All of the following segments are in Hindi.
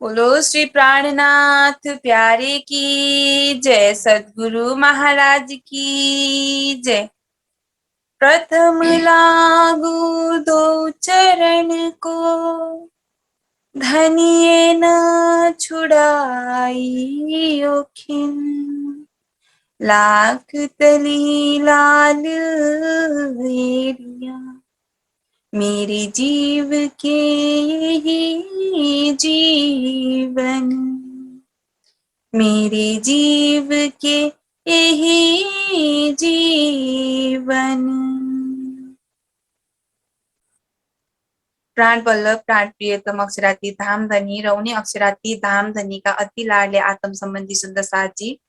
बोलो श्री प्राणनाथ प्यारे की जय, सद्गुरु महाराज की जय। प्रथम लागू दो चरण को, धनिये न छुड़ाई खिन। लाख तली लाल वेरिया, मेरे जीव के यही जीवन, मेरे जीव के यही जीवन। प्राण वल्लभ प्राण प्रियतम अक्षराती धाम धनी र उनी अक्षराती धाम धनीका अति लाडले आत्म सम्बन्धी शुद्ध साथी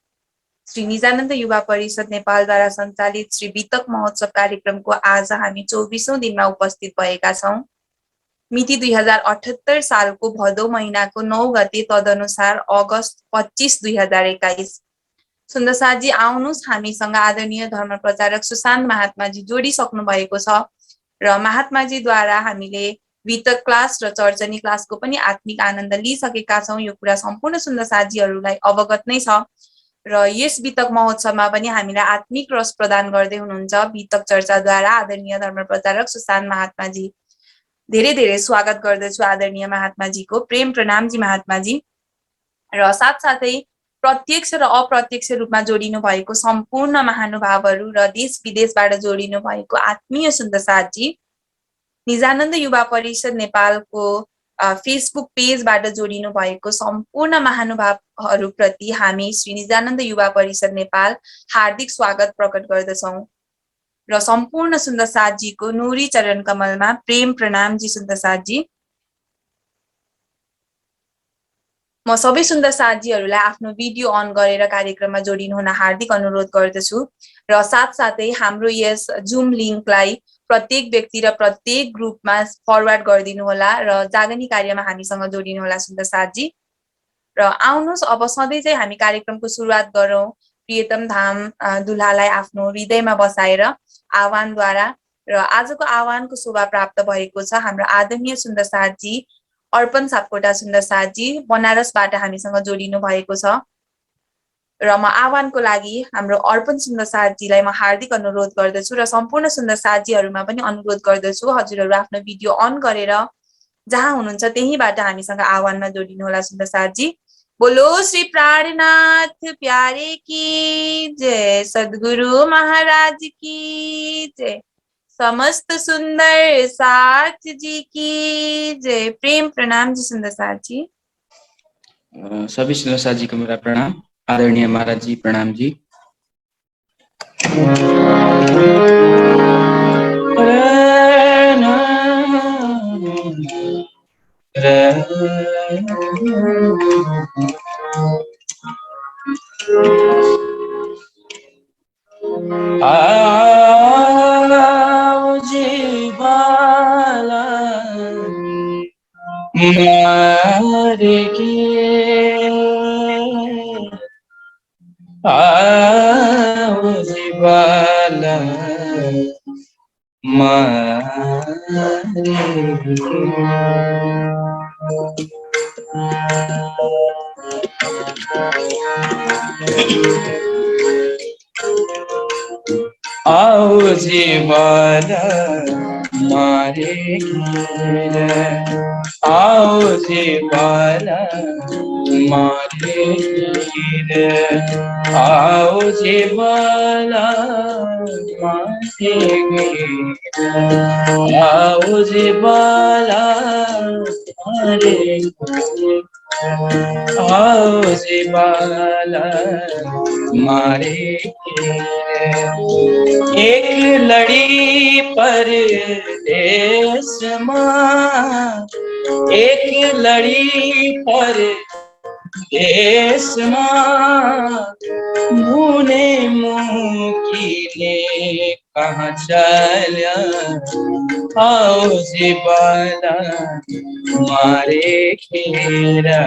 श्री निजानन्द युवा परिषद नेपालद्वारा सञ्चालित श्री वितक महोत्सव कार्यक्रमको आज हामी 24औं दिनमा उपस्थित भएका छौं। मिति 2078 सालको भदौ महिनाको 9 गते, तदनुसार अगस्त 25, 2021। सुन्दरसाजी आउनुस्, हामीसँग आदरणीय धर्म प्रचारक सुशान्त महात्माजी जोडिसक्नु भएको छ र महात्माजीद्वारा हामीले वितक क्लास र चर्चनी क्लासको पनि आत्मिक आनन्द लिइसकेका छौं। यो कुरा सम्पूर्ण सुन्दरसाजीहरूलाई अवगत नै छ र यस वितक महोत्सवमा पनि हामीलाई आत्मिक रस प्रदान गर्दै हुनुहुन्छ वितक चर्चाद्वारा आदरणीय धर्म प्रचारक सुशान्त महात्माजी। धेरै धेरै स्वागत गर्दछु आदरणीय महात्माजीको। प्रेम प्रणाम जी महात्माजी। र साथसाथै प्रत्यक्ष र अप्रत्यक्ष रूपमा जोडिनु भएको सम्पूर्ण महानुभावहरू र देश विदेशबाट जोडिनु भएको आत्मीय सुन्दरसाजी, निजानन्द युवा परिषद नेपालको फेसबुक पेजबाट जोडिनु भएको सम्पूर्ण महानुभावहरूप्रति हामी श्री निजानन्द युवा परिषद नेपाल हार्दिक स्वागत प्रकट गर्दछौं र सम्पूर्ण सुन्दरसाजीको नूरी चरण कमलमा प्रेम प्रणाम जी सुन्दरसाजी। म सबै सुन्दरसाजीहरूलाई आफ्नो भिडियो अन गरेर कार्यक्रममा जोडिनु हुन हार्दिक अनुरोध गर्दछु र साथसाथै हाम्रो यस जुम लिङ्कलाई प्रत्येक व्यक्ति र प्रत्येक ग्रुपमा फरवर्ड गरिदिनु होला र जागनी कार्यमा हामीसँग जोडिनु होला सुन्दरसाजी। र आउनुस्, अब सधैँ चाहिँ हामी कार्यक्रमको सुरुवात गरौँ प्रियतम धाम दुल्हालाई आफ्नो हृदयमा बसाएर आह्वानद्वारा। र आजको आह्वानको शोभा प्राप्त भएको छ हाम्रो आदरणीय सुन्दरसाजी अर्पण सापकोटा सुन्दरसाजी, बनारसबाट हामीसँग जोडिनु भएको छ र म आह्वानको लागि हाम्रो अर्पण सुन्दरसाजीलाई म हार्दिक अनुरोध गर्दछु र सम्पूर्ण सुन्दरसाजीहरूमा पनि अनुरोध गर्दछु हजुरहरू आफ्नो भिडियो अन गरेर जहाँ हुनुहुन्छ त्यहीबाट हामीसँग आह्वानमा जोडिनु होला सुन्दरसाजी। बोलो श्री प्राणनाथ प्यारे की जय, सद्गुरु महाराज की जय, समस्त सुंदर साथ जी की जय। प्रेम प्रणाम जी सुंदर साथ जी। सभी सुंदर साथ जी को मेरा प्रणाम। आदरणीय महाराज जी प्रणाम जी। मारे के आओ जीवाला मारे आओ जीवाला मारे गिर, आओ जीवाला मारे गिर, आओ जीवाला मारे गिर, आओ जीवाला मारे गिर, आओ जीवाला मारे एक लड़ी पर देश माँ, एक लड़ी पर देश माँ, मुने मुँह की कहाँ चलिया, आओ जीवाला मारे खेरा,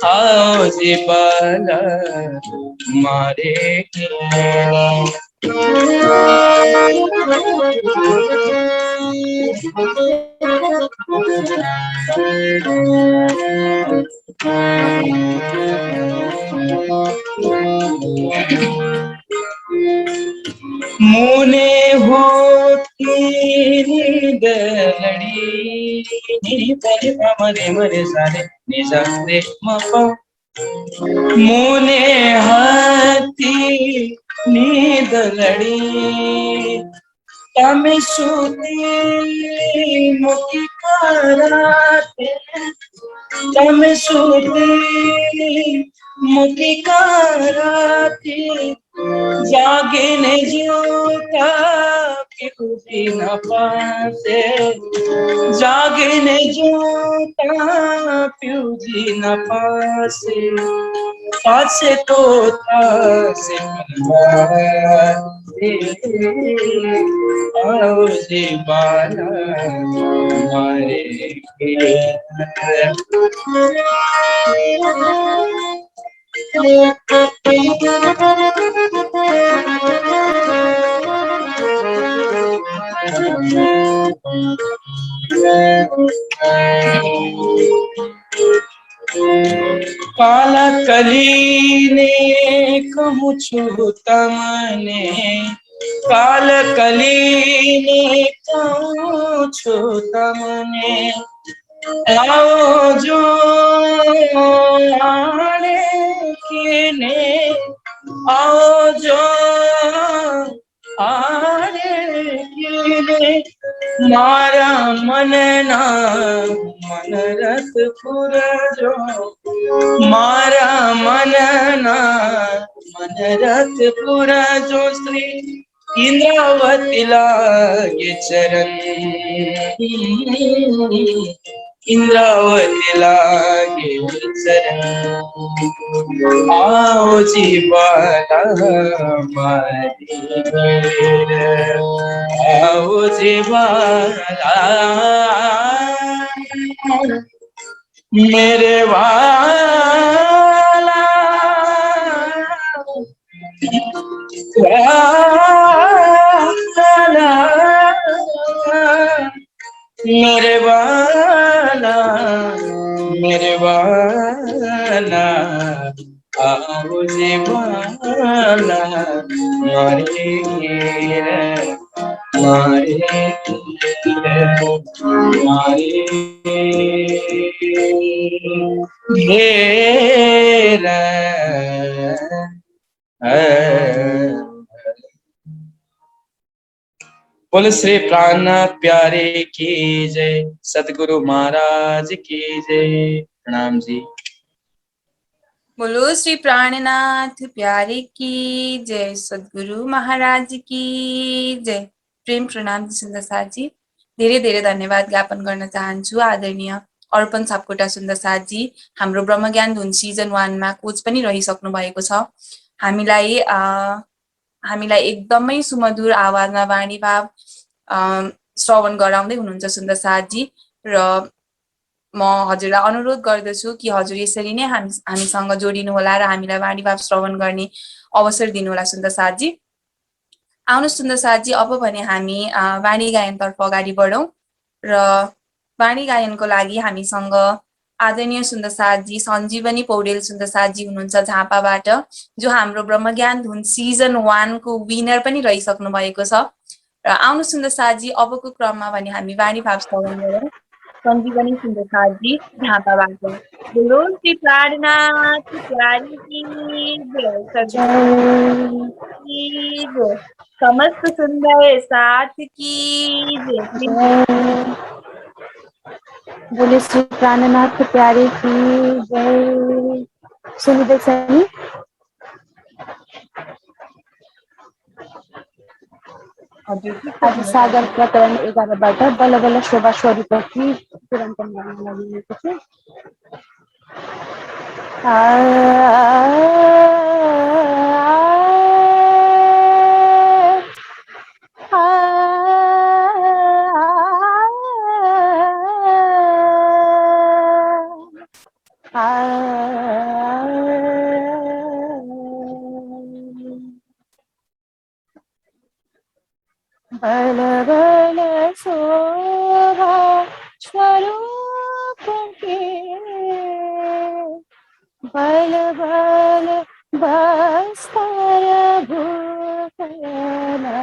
आओ जीवाला मारे खेरा। मुने होती निदलड़ी नि परे मरे मरे सारे निजा रे मपा मुने हाथी निदलड़ी तमे सुती मुकी कराते तमे सुती मुकी कराते जागने जोता पिउती न पासे जागने जोता पिउती न पासे पासे तो था से आओ जी बाला मारे काला कलीने कहूँ तमने काल कलीने कहूँ तमने आओ जो आने किने आओ जो आने किने मारा मन ना मन रस पुर जो मारा मन ना मन रस पुर जो श्री इंद्रावती लागे चरण इंद्रावती लागे चरण आओ जी बाला मारी आओ जी बाला मेरे वाला मेरे वाला मेरे वाला आओ जी वाला मारे मारे मारे घेरा बोले श्री प्राणनाथ प्यारे की जय, सतगुरु महाराज की जय। प्रणाम जी। बोलो श्री प्राणनाथ प्यारे की जय, सद्गुरु महाराज की जय। प्रेम प्रणाम सुन्दर साथजी, धेरै धेरै धन्यवाद ज्ञापन गर्न चाहन्छु आदरणीय अर्पण सापकोटा सुन्दर साथजी। हाम्रो ब्रह्मज्ञान धुन सिजन 1 मा कोच पनि रहिसक्नु भएको छ। हामीलाई एकदमै सुमधुर आवाजमा वाणी भाव श्रवण गराउँदै हुनुहुन्छ सुन्दर साथजी, र म हजुरलाई अनुरोध गर्दछु कि हजुर यसरी नै हामीसँग जोडिनु होला र हामीलाई वाणी भाव श्रवण गर्ने अवसर दिनुहोला सुन्दर साथजी। आउनुहोस् सुन्दर साथजी, अब भने हामी वाणी गायनतर्फ अगाडि बढौँ र वाणी गायनको लागि हामीसँग आदरणीय सुन्दर साथजी सञ्जीवनी पौडेल सुन्दर साथजी हुनुहुन्छ झापाबाट, जो हाम्रो ब्रह्मज्ञान धुन सिजन 1 को विनर पनि रहिसक्नु भएको छ। र आउनु सुन्दर साथजी, अबको क्रममा भने हामी वाणी भाव श्रवण गरौँ। सञ्जीवनी सुन्दर साथजी झापाबाट। बोलो श्री प्राणनाथ प्यारी की जय, सद्गुरु की जय, समस्त सुंदर साथ की जय। बोले श्री प्राणनाथ प्यारे की जय। सुनिँदैछ नि? आज सागर प्रकरण 11बाट बल्ल बल्ल शोभा स्वरूपकी चिरन्तन गर्न लागिएको छु। बल बल शोभा स्वरूप के बल बल बस्तर भूखना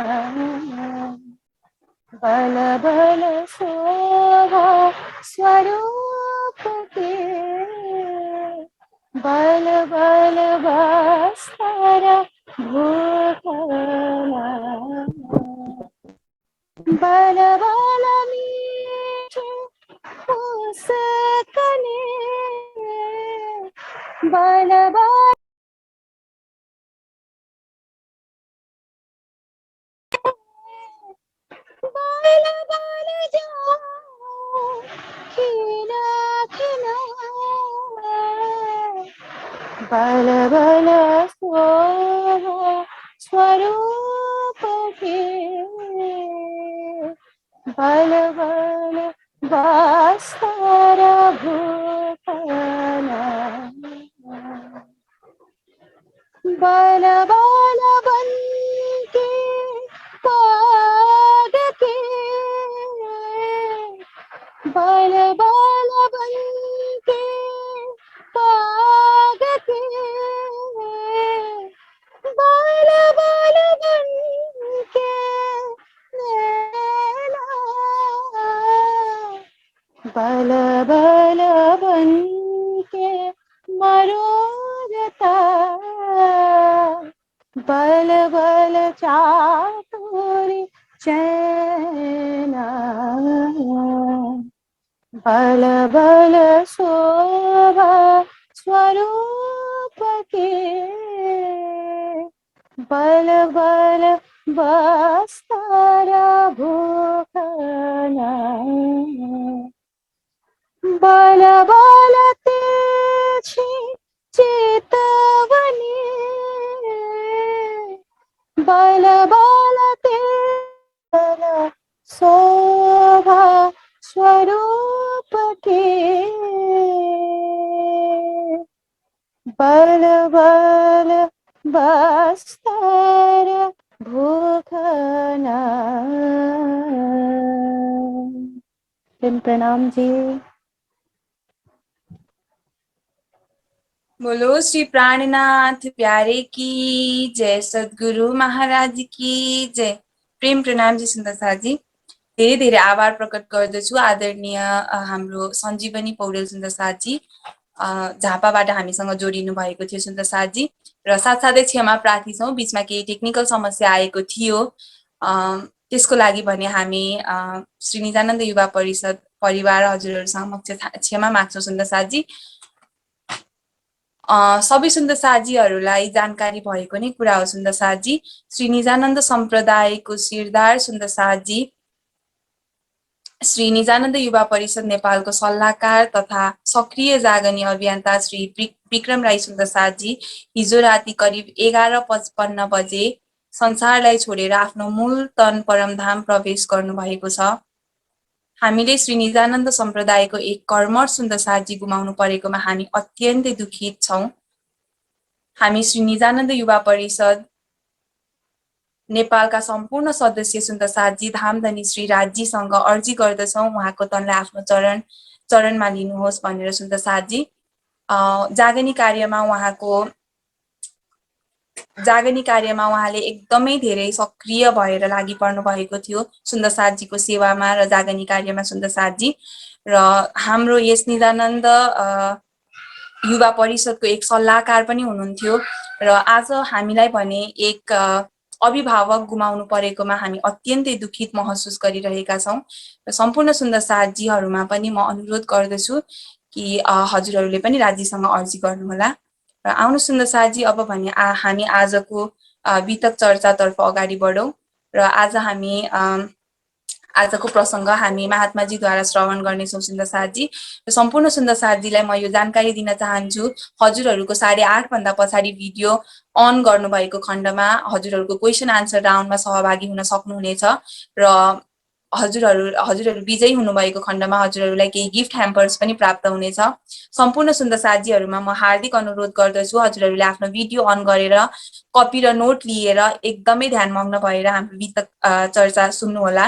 बल बल शोभा स्वरूप के बल बल बस्तर भूखना बल बल मीठे मुस्कने बल बल बल बल जाओ खिला खिला बल बल शोभा स्वरूप के बल बल बस्तर भूषण बल बल बन के पाग के बल बल बन के पाग के बल बल बन के नैना बल बल बन के मरोरता बल बल चातुरी चैना बल बल शोभा स्वरूप के बल बल बस्तर भूखना बल बल तेजी चेतवनी बल बल बल शोभा स्वरूप के बल बल बस्तर भूखना प्रणाम जी। बोलो श्री प्राणनाथ प्यारे की जय, सद्गुरु महाराज की जय। प्रेम प्रणाम जी सुन्दर साजी। धेरै धेरै आभार प्रकट गर्दछु आदरणीय हाम्रो सञ्जीवनी पौडेल सुन्दर साजी, झापाबाट हामीसँग जोडिनु भएको थियो सुन्दर साजी, र साथसाथै क्षमा प्रार्थी छौँ, बिचमा केही टेक्निकल समस्या आएको थियो, त्यसको लागि भने हामी श्री निजानन्द युवा परिषद परिवार हजुरहरू समक्ष क्षमा माग्छौँ सुन्दर साजी। सबै सुन्दर साजीहरूलाई जानकारी भएको नै कुरा हो सुन्दर साजी। श्री निजानन्द सम्प्रदायको सिरदार सुन्दर साजी, श्री निजानन्द युवा परिषद नेपालको सल्लाहकार तथा सक्रिय जागनी अभियन्ता श्री विक्रम राई सुन्दर साजी हिजो राति करिब 11:55 बजे संसारलाई छोडेर आफ्नो मूल तन परमधाम प्रवेश गर्नुभएको छ। हामीले श्री निजानन्द सम्प्रदायको एक कर्मठ सुन्दर साजी गुमाउनु परेकोमा हामी अत्यन्तै दुखित छौँ। हामी श्री निजानन्द युवा परिषद नेपालका सम्पूर्ण सदस्य सुन्दर साजी धामधनी श्री राजीसँग अर्जी गर्दछौँ उहाँको तनलाई आफ्नो चरणमा लिनुहोस् भनेर सुन्दर साजी। जागनी कार्यमा उहाँले एकदमै धेरै सक्रिय भएर लागि पर्नु भएको थियो सुन्दर साजीको सेवामा र जागनी कार्यमा सुन्दर साजी, र हाम्रो यस निजानन्द युवा परिषदको एक सल्लाहकार पनि हुनुहुन्थ्यो, र आज हामीलाई भने एक अभिभावक गुमाउनु परेकोमा हामी अत्यन्तै दुखित महसुस गरिरहेका छौँ। र सम्पूर्ण सुन्दर साजीहरूमा पनि म अनुरोध गर्दछु कि हजुरहरूले पनि राज्यसँग अर्जी गर्नुहोला। र आउनु सुन्दर साजी, अब भने हामी आजको वितक चर्चातर्फ अगाडि बढौँ, र आज हामी आजको प्रसङ्ग हामी महात्माजीद्वारा श्रवण गर्नेछौँ सुन्दर साजी। र सम्पूर्ण सुन्दर साजीलाई म यो जानकारी दिन चाहन्छु, हजुरहरूको 8:30 भन्दा पछाडि भिडियो अन गर्नुभएको खण्डमा हजुरहरूको क्वेसन आन्सर राउन्डमा सहभागी हुन सक्नुहुनेछ, र हजुरहरू विजयी हुनुभएको खण्डमा हजुरहरूलाई केही गिफ्ट ह्याम्पर्स पनि प्राप्त हुनेछ। सम्पूर्ण सुन्दर साजीहरूमा म हार्दिक अनुरोध गर्दछु हजुरहरूले आफ्नो भिडियो अन गरेर कपी र नोट लिएर एकदमै ध्यानमग्न भएर हाम्रो वितक चर्चा सुन्नुहोला।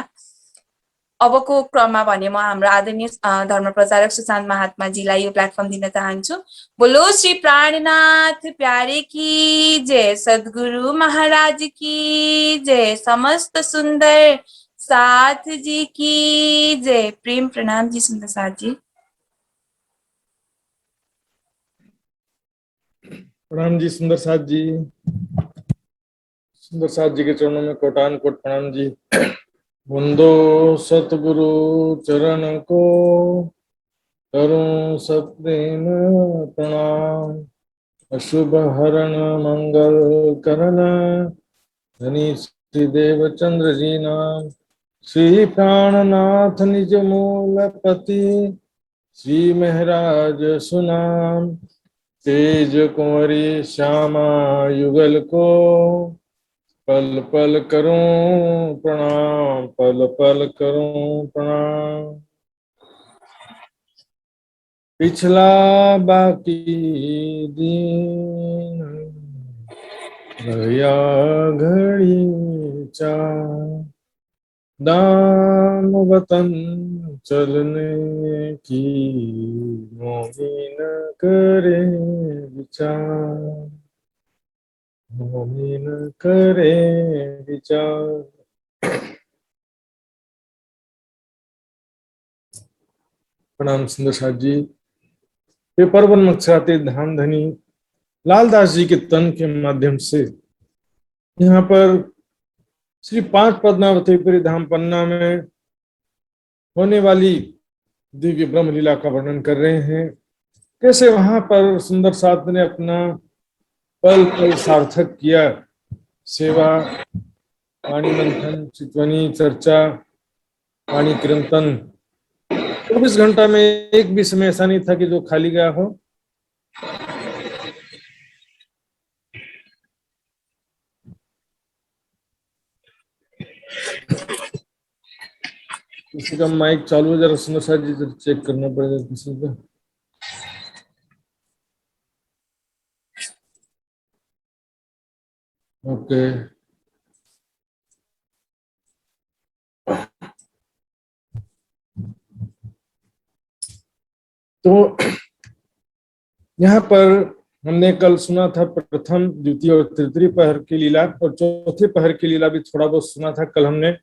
अबको क्रममा भने म हाम्रो आदरणीय धर्म प्रचारक सुशान्त महात्माजीलाई यो प्लेटफर्म दिन चाहन्छु। बोलो श्री प्राणनाथ प्यारे की जय, सद्गुरु महाराज की जय, समस्त सुंदर साथ जी की जय। प्रेम प्रणाम जी सुंदर साथ जी। प्रणाम जी सुंदर साथ जी। सुंदर साथ जी के चरणों में कोटान कोट प्रणाम जी। वंदो सतगुरु चरण को, करूं सप्रेम प्रणाम। अशुभ हरण मंगल करण, धनी श्री देवचंद्र जी नाम। श्री प्राणनाथ निज मूलपति, श्री महराज सुनाम। तेज कुंवरी श्यामा युगल को, पल पल करूं प्रणाम, पल पल करूं प्रणाम। पिछला बाकी दिन, भया घड़ी चार। दाम वतन चलने की, मोहिन करे विचार, मोहिन करे विचार। प्रणाम सुंदर साथ जी। पेपरवन मक्षराते धाम धनी लालदास जी के तन के माध्यम से यहाँ पर श्री 5 पद्मावतीपुरी धाम पन्ना में होने वाली दिव्य ब्रह्म लीला का वर्णन कर रहे हैं। कैसे वहां पर सुंदर साथ ने अपना पल पल सार्थक किया। सेवा, वाणी मंथन, चितवनी, चर्चा, वाणी कीर्तन। 24 घंटा में एक भी समय ऐसा नहीं था कि जो खाली गया हो। किसी का माइक चालू है, जरा सुंदर साथ जी चेक करना पड़ेगा किसी का। ओके। तो यहाँ पर हमने कल सुना था प्रथम, द्वितीय और तृतीय पहर की लीला, और चौथे पहर की लीला भी थोड़ा बहुत सुना था कल हमने।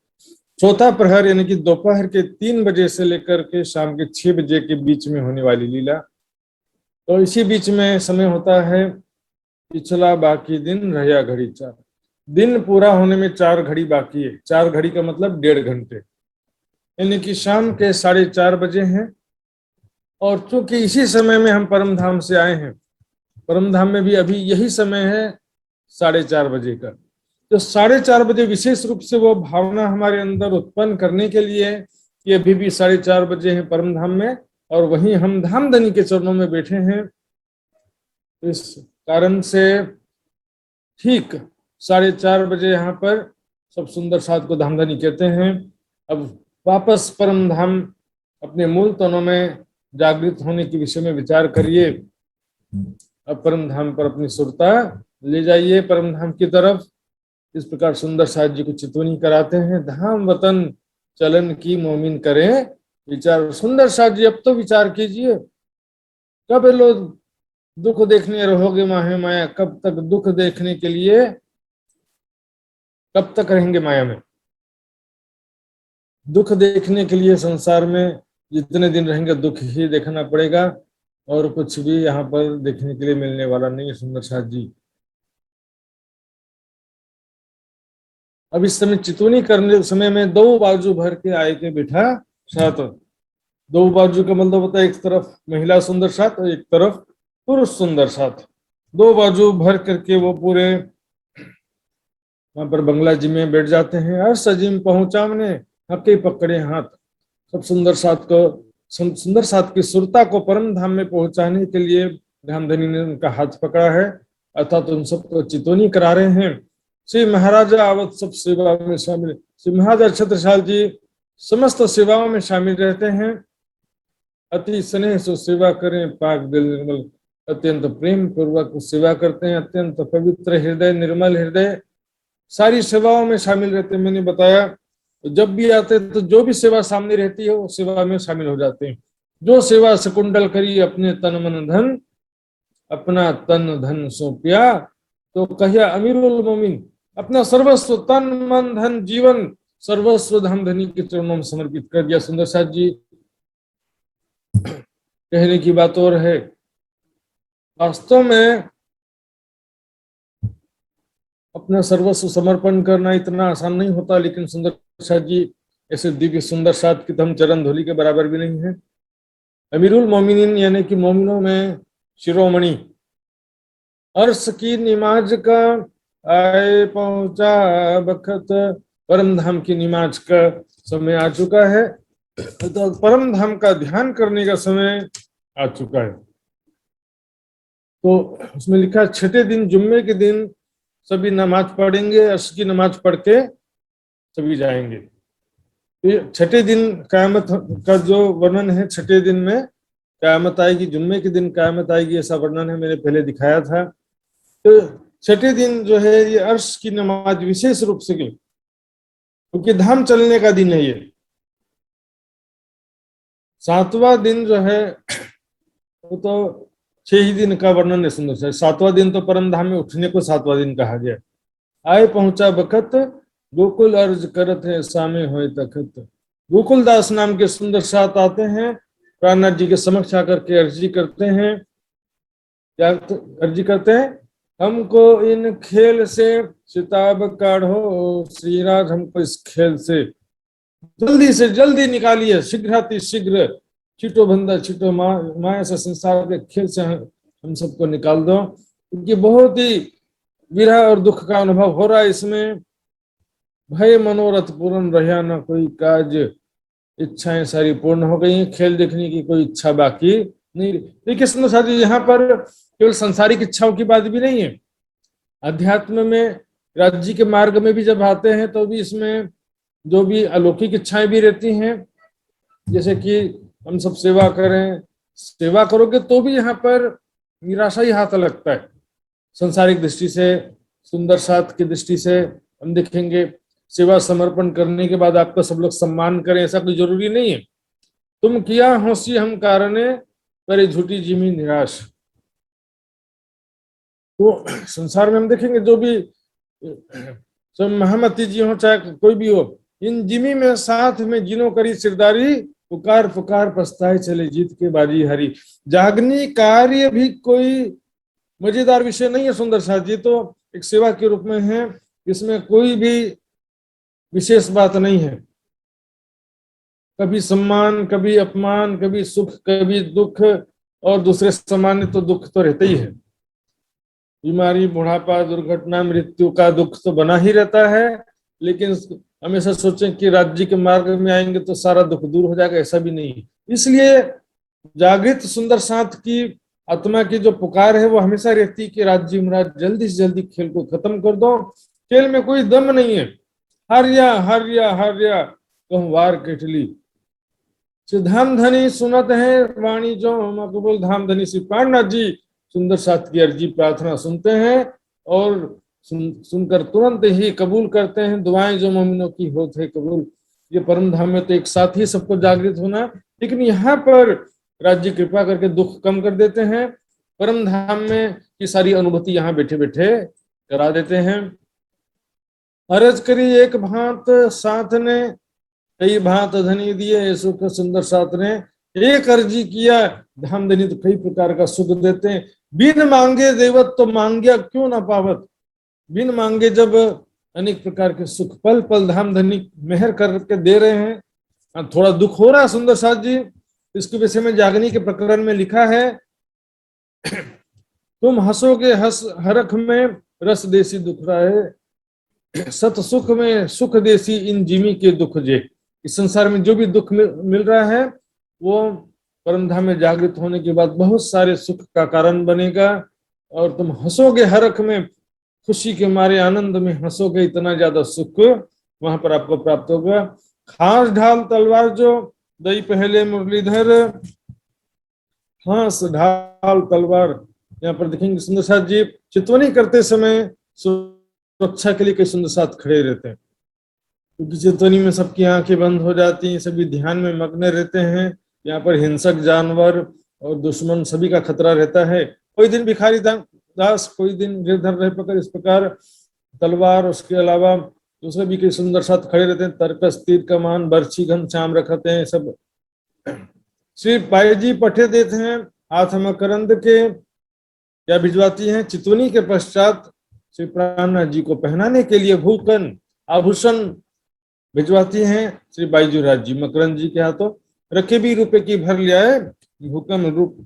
चौथा प्रहर यानी कि दोपहर के 3 बजे से लेकर के शाम के 6 बजे के बीच में होने वाली लीला। तो इसी बीच में समय होता है पिछला बाकी दिन, रहा घड़ी चार। दिन पूरा होने में 4 घड़ी बाकी है। 4 घड़ी का मतलब 1.5 घंटे, यानी कि शाम के 4:30 बजे हैं। और चूंकि इसी समय में हम परम धाम से आए हैं, परम धाम में भी अभी यही समय है 4:30 बजे का। तो 4:30 बजे विशेष रूप से वो भावना हमारे अंदर उत्पन्न करने के लिए कि अभी भी 4:30 बजे हैं परम धाम में, और वहीं हम धामधनी के चरणों में बैठे हैं। इस कारण से ठीक 4:30 बजे यहाँ पर सब सुंदर साथ को धामधनी कहते हैं। अब वापस परम धाम अपने मूल तनों में जागृत होने के विषय में विचार करिए। अब परम धाम पर अपनी सुरता ले जाइए, परम धाम की तरफ। इस प्रकार सुंदर साथ जी को चितवनी कराते हैं। धाम वतन चलन की, मोमिन करें विचार। सुंदर साथ जी अब तो विचार कीजिए, कब लोग दुख देखने रहोगे माहे माया? कब तक दुख देखने के लिए, कब तक रहेंगे माया में? दुख देखने के लिए संसार में जितने दिन रहेंगे दुख ही देखना पड़ेगा, और कुछ भी यहाँ पर देखने के लिए मिलने वाला नहीं है। सुंदर साथ जी अब इस समय चितवनी करने समय में 2 बाजू भर के आए के बैठा साथ। 2 बाजू का मतलब होता है एक तरफ महिला सुंदर साथ और एक तरफ पुरुष सुंदर साथ। 2 बाजू भर करके वो पूरे वहां पर बंगला जी में बैठ जाते हैं। हर सजीम पहुंचावने हके पकड़े हाथ। सब सुंदर साथ को, सुंदर साथ की सुरता को परम धाम में पहुंचाने के लिए धामधनी ने उनका हाथ पकड़ा है, अर्थात उन सबको चितवनी करा रहे हैं। श्री महाराजा आवत सब सेवा में शामिल। श्री महाराजा छत्रसाल जी समस्त सेवाओं में शामिल रहते हैं। अति स्नेह से सेवा करें, पाक दिल निर्मल। अत्यंत प्रेम पूर्वक सेवा करते हैं, अत्यंत पवित्र हृदय, निर्मल हृदय, सारी सेवाओं में शामिल रहते हैं। मैंने बताया तो जब भी आते हैं तो जो भी सेवा सामने रहती है वो सेवा में शामिल हो जाते हैं। जो सेवा सकुंडल करी अपने तन मन धन, अपना तन धन सौंपिया, तो कहिया अमीरुल मोमिन, अपना सर्वस्व तन मन धन जीवन सर्वस्व धाम धनी के चरणों में समर्पित कर दिया। सुंदर साथ जी कहने की बात और है, वास्तव में अपना सर्वस्व समर्पण करना इतना आसान नहीं होता, लेकिन सुंदर साथ जी ऐसे दिव्य सुंदर साथ की तो हम चरण धूलि के बराबर भी नहीं है। अमीरुल मोमिनीन यानी कि मोमिनों में शिरोमणि, अर्श की नमाज का आए पहुंचा बखत, परम धाम की नमाज का समय आ चुका है, तो परम धाम का ध्यान करने का समय आ चुका है। तो उसमें लिखा छठे दिन जुम्मे के दिन सभी नमाज पढ़ेंगे, अर्श की नमाज पढ़ के सभी जाएंगे। तो छठे दिन क़यामत का जो वर्णन है, छठे दिन में क़यामत आएगी, जुम्मे के दिन क़यामत आएगी, ऐसा वर्णन है, मैंने पहले दिखाया था। तो छठे दिन जो है ये अर्श की नमाज विशेष रूप से की, क्योंकि धाम चलने का दिन है ये। सातवां दिन जो है वो तो 6 ही दिन का वर्णन है सुंदर से। सातवां दिन तो परम धाम में उठने को सातवां दिन कहा गया। आए पहुंचा बखत, गोकुल अर्ज करत है सामे होए तखत। गोकुल दास नाम के सुंदर साथ आते हैं, प्राणनाथ जी के समक्ष आकर के अर्जी करते हैं। क्या अर्जी करते हैं? हमको इन खेल से सिताब काढ़ो श्रीराज, हमको इस खेल से जल्दी निकालिए, शीघ्राति शीघ्र, छिटो बंदा छिटो माया से, संसार के खेल से हम सबको निकाल दो, क्योंकि बहुत ही विरह और दुख का अनुभव हो रहा है इसमें। भय मनोरथ पूर्ण रहा ना कोई काज, इच्छाएं सारी पूर्ण हो गई, खेल देखने की कोई इच्छा बाकी नहीं। देखिए सुंदर साथी, यहाँ पर केवल संसारिक इच्छाओं की बात भी नहीं है, अध्यात्म में राज्य के मार्ग में भी जब आते हैं तो भी इसमें जो भी अलौकिक इच्छाएं भी रहती हैं, जैसे कि हम सब सेवा करें, सेवा करोगे तो भी यहाँ पर निराशा ही हाथ लगता है। संसारिक दृष्टि से, सुंदर साथ की दृष्टि से हम देखेंगे, सेवा समर्पण करने के बाद आपका सब लोग सम्मान करें ऐसा कोई जरूरी नहीं है। तुम किया होसी हम कारणे, करे झूठी जिमी निराश। तो संसार में हम देखेंगे जो भी महामती जी हो चाहे कोई भी हो, इन जिमी में साथ में जिनो करी सिरदारी, पुकार पुकार पछताए चले जीत के बाजी हरी। जागनी कार्य भी कोई मजेदार विषय नहीं है सुंदर साथ जी, तो एक सेवा के रूप में है, इसमें कोई भी विशेष बात नहीं है। कभी सम्मान, कभी अपमान, कभी सुख, कभी दुख, और दूसरे सामान्य तो दुख तो रहते ही है। बीमारी, बुढ़ापा, दुर्घटना, मृत्यु का दुख तो बना ही रहता है, लेकिन हमेशा सोचें कि राज्य के मार्ग में आएंगे तो सारा दुख दूर हो जाएगा, ऐसा भी नहीं है। इसलिए जागृत सुंदर साथ की आत्मा की जो पुकार है वो हमेशा रहती है कि राज्य महाराज जल्दी से जल्दी खेल को खत्म कर दो, खेल में कोई दम नहीं है। हरिया हरिया हरिया तुम वार केटली, धाम धनी सुनत है वाणी जो मकबूल। धाम धनी श्री प्राणनाथ जी सुंदर साथ की अर्जी प्रार्थना सुनते हैं और सुनकर तुरंत ही कबूल करते हैं। दुआएं जो मोमिनों की होत है कबूल। ये परम धाम में तो एक साथ ही सबको जागृत होना, लेकिन यहाँ पर राज्य कृपा करके दुख कम कर देते हैं। परम धाम में की सारी अनुभूति यहाँ बैठे बैठे करा देते हैं। अर्ज करी एक भांत साथ ने, कई भांत धनी दिए सुख सुंदर साथ ने। एक अर्जी किया धाम धनी तो कई प्रकार का सुख देते हैं। बिन मांगे देवत तो मांग्या क्यों ना पावत। बिन मांगे जब अनेक प्रकार के सुख पल पल धाम धनी मेहर करके दे रहे हैं। थोड़ा दुख हो रहा है सुंदर साथ जी, इसके विषय में जागनी के प्रकरण में लिखा है, तुम हंसोगे हंस हरख में रस देसी दुख रहे, सत सुख में सुख देसी इन जिमी के दुख जे। इस संसार में जो भी दुख मिल रहा है वो परम धाम में जागृत होने के बाद बहुत सारे सुख का कारण बनेगा, और तुम हंसोगे हरख में, खुशी के मारे आनंद में हंसोगे, इतना ज्यादा सुख वहां पर आपको प्राप्त होगा। खास ढाल तलवार जो दई पहले मुरलीधर, हास ढाल तलवार। यहाँ पर देखेंगे सुंदर साथ जी चितवनी करते समय सुरक्षा के लिए कई सुंदर साथ खड़े रहते हैं। क्योंकि चितवनी में सबकी आंखें बंद हो जाती हैं, सभी ध्यान में मग्न रहते हैं। यहाँ पर हिंसक जानवर और दुश्मन सभी का खतरा रहता है। कोई दिन भिखारी दास, कोई दिन गिरधर रह पकड़, इस प्रकार तलवार, उसके अलावा दूसरे भी कई सुंदर साथ खड़े रहते हैं। तर्कस, तीर कमान, बर्छी, घनश्याम रखते हैं सब। श्री बाई जी पठे देते हैं हाथ मकरंद के, क्या भिजवाती हैं। चितवनी के पश्चात श्री प्राणनाथ जी को पहनाने के लिए भूकन आभूषण भिजवाती हैं श्री बाईजूराज जी। मकरंद जी के हाथों रखे भी रुपए की भर ले आए। भूकन रूप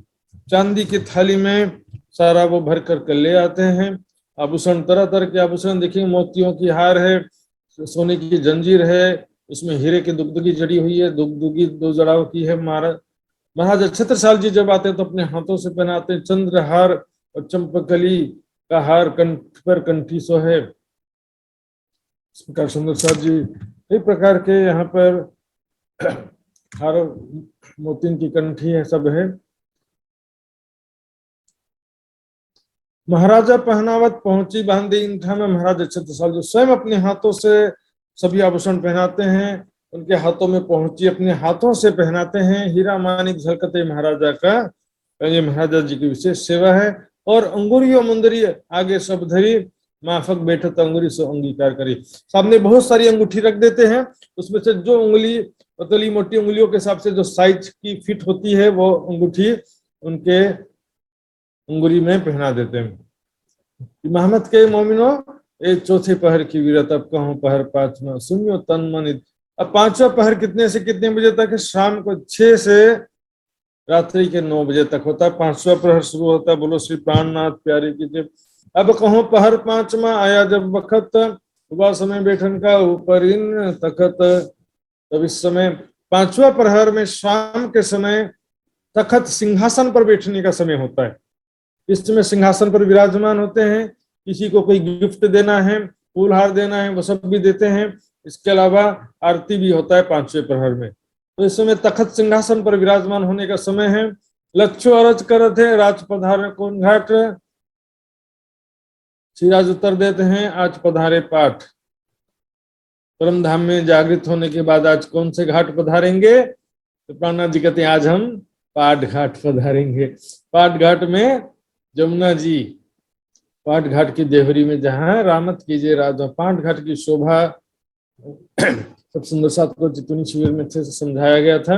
चांदी की थाली में सारा वो भर कर ले आते हैं। आभूषण तरह तरह के आभूषण देखिए, मोतियों की हार है, सोने की जंजीर है, उसमें हीरे की दुगदुगी जड़ी हुई है, दुगदुगी 2 जड़ाओं की है। महाराज छत्रसाल जी जब आते हैं तो अपने हाथों से पहनाते हैं। चंद्रहार और चंपकली का हार कंठ पर कंठी सो है। इस प्रकार सुंदर साथ जी कई प्रकार के यहाँ पर हार, मोतिन की कंठी है, सब है। महाराजा पहनावत पहुंची बांधी इंठा में, महाराज छत्रसाल जो स्वयं अपने हाथों से सभी आभूषण पहनाते हैं। उनके हाथों में पहुंची, अपने हाथों से पहनाते हैं। हीरा मानिक झलकते महाराजा का, ये महाराजा जी की विशेष सेवा है। और अंगुरियो मुंदरी आगे सब धरी, माफक बैठत अंगुरी से अंगीकार करी। सामने बहुत सारी अंगूठी रख देते हैं, उसमें से जो उंगली पतली मोटी उंगलियों के हिसाब से जो साइज की फिट होती है वो अंगूठी उनके अंगुरी में पहना देते हैं। मोहम्मद के मोमिनो, ये चौथे पहर की वीरत, अब कहूँ पहर 5वां, सुनियो तन मन। अब 5वां पहर कितने से कितने बजे तक है? शाम को 6 से रात्रि के 9 बजे तक होता है। 5वां प्रहर शुरू होता है। बोलो श्री प्राणनाथ प्यारे की जय। अब कहूँ पहर 5वां, आया जब वक्त, सुबह समय बैठन का ऊपर इन तखत। तब इस समय 5वां प्रहर में शाम के समय तखत सिंहासन पर बैठने का समय होता है। इस समय सिंहासन पर विराजमान होते हैं। किसी को कोई गिफ्ट देना है, फूलहार देना है, वो सब भी देते हैं। इसके अलावा आरती भी होता है 5वें प्रहर में। तो इस समय तखत सिंहासन पर विराजमान होने का समय है। लच्छो अरज करत है, राज पधारे कौन घाट। श्रीराज उत्तर देते हैं, आज पधारे पाठ। परम धाम में जागृत होने के बाद आज कौन से घाट पधारेंगे? तो प्राणनाथ जी कहते हैं आज हम पाठ घाट पधारेंगे। पाठ घाट में जमुना जी, पाठ घाट की देवरी में जहाँ रामत कीजिए राजा। पाठ घाट की शोभा सब सुंदर साथ को चितवनी शिविर में अच्छे से समझाया गया था।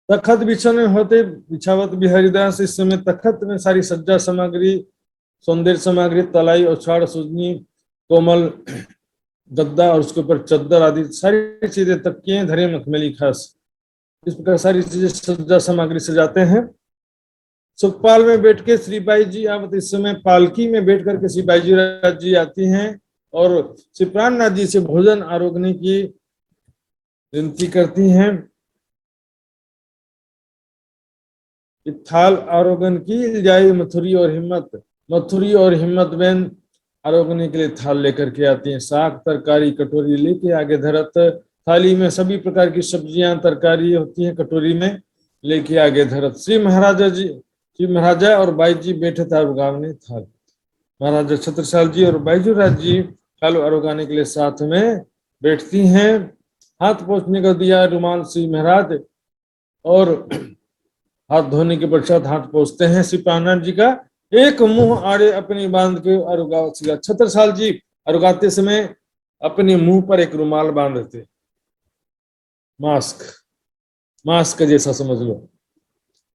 तखत बिछने होते बिछावत बिहारीदास। इस समय तखत में सारी सज्जा सामग्री, सौंदर्य सामग्री, तलाई और छाड़ सुजनी, कोमल गद्दा और उसके ऊपर चद्दर आदि सारी चीजें, तकिए धरे मखमली खास, इस प्रकार सारी चीजें सज्जा सामग्री सजाते हैं। सुखपाल में बैठ के श्री बाई जी आवत। इस समय पालकी में बैठ करके श्री बाईजूराज जी आती हैं और श्री प्राणनाथ जी से भोजन आरोगने की विनती करती हैं। थाल आरोगन की जाए मथुरी और हिम्मत। मथुरी और हिम्मत बहन आरोगने के लिए थाल लेकर के आती हैं। साग तरकारी कटोरी लेके आगे धरत। थाली में सभी प्रकार की सब्जियां तरकारी होती हैं, कटोरी में लेके आगे धरत। श्री महाराजा और बाई जी बैठे था आरोगाने थाल। महाराजा छत्रसाल जी और बाईजूराज जी थाल आरोगाने के लिए साथ में बैठती हैं। हाथ पोंछने का दिया रुमाल श्री महाराज, और हाथ धोने के पश्चात हाथ पोंछते हैं श्री प्राणनाथ जी का। एक मुंह आड़े अपनी बांध के अरुगा। छत्रसाल जी अरुगाते समय अपने मुंह पर एक रुमाल बांधते, मास्क जैसा समझ लो।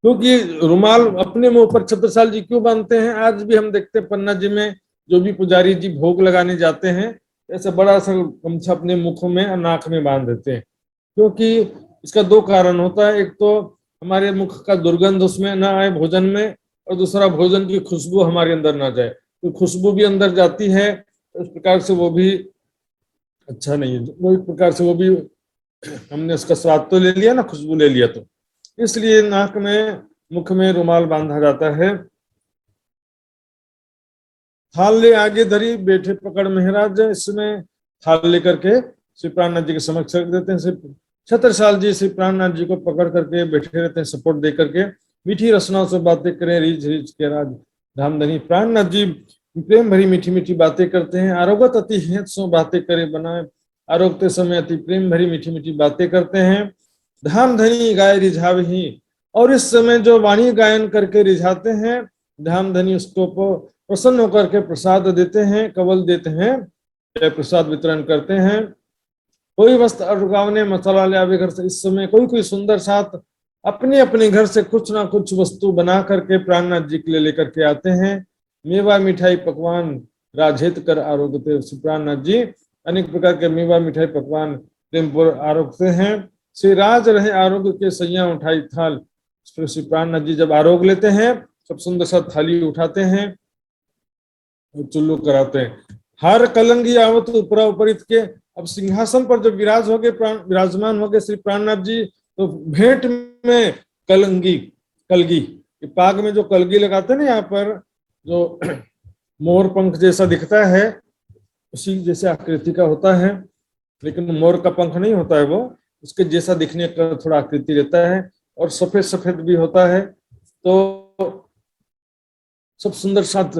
क्योंकि रुमाल अपने मुंह पर छत्रसाल जी क्यों बांधते हैं? आज भी हम देखते हैं पन्ना जी में जो भी पुजारी जी भोग लगाने जाते हैं, ऐसा बड़ा सा गमछा अपने मुख में और नाक में बांध देते हैं। क्योंकि इसका 2 कारण होता है। एक तो हमारे मुख का दुर्गंध उसमें ना आए भोजन में, और दूसरा भोजन की खुशबू हमारे अंदर ना जाए। तो खुशबू भी अंदर जाती है, इस प्रकार से वो भी अच्छा नहीं है। वो एक प्रकार से वो भी हमने उसका स्वाद तो ले लिया ना, खुशबू ले लिया, तो इसलिए नाक में मुख में रुमाल बांधा जाता है। थाल ले आगे धरी बैठे पकड़ महाराज। इसमें थाल लेकर के श्री प्राणनाथ जी के समक्ष रख देते हैं। श्री छत्रसाल जी श्री प्राणनाथ जी को पकड़ करके बैठे रहते हैं, सपोर्ट दे करके। मीठी रचनाओं से बातें करें, रीझ रीझ के राज धामधनी। प्राणनाथ जी प्रेम भरी मीठी मीठी बातें करते हैं। आरोगत अति हेत सो बातें करे बनाए। आरोगते समय अति प्रेम भरी मीठी मीठी बातें करते हैं। धाम धनी गाय रिझावही, और इस समय जो वाणी गायन करके रिझाते हैं, धाम धनी उसको प्रसन्न होकर के प्रसाद देते हैं, कवल देते हैं, प्रसाद वितरण करते हैं। कोई वस्त्र अरुगावने मसाला ले आवे घर से, इस समय कोई कोई सुंदर साथ अपने अपने घर से कुछ ना कुछ वस्तु बना करके प्राणनाथ जी के लिए लेकर के आते हैं। मेवा मिठाई पकवान राजेत कर आरोग्य, श्री प्राणनाथ जी अनेक प्रकार के मेवा मिठाई पकवान प्रेम पूर्वक आरोगते हैं। श्री राज रहे आरोग्य के सैया उठाई थाल, श्री प्राणनाथ जी जब आरोग लेते हैं, सब सुंदर सा थाली उठाते हैं और चुल्लू कराते हैं। हर कलंगी आवत उपरा उपरित के, अब सिंहासन पर जब विराजमान हो गए श्री प्राणनाथ जी, तो भेंट में कलंगी कलगी, पाग में जो कलगी लगाते हैं ना, यहाँ पर जो मोर पंख जैसा दिखता है उसी जैसे आकृति का होता है, लेकिन मोर का पंख नहीं होता है, वो उसके जैसा दिखने का थोड़ा आकृति रहता है और सफेद सफेद भी होता है। तो सब सुंदर साथ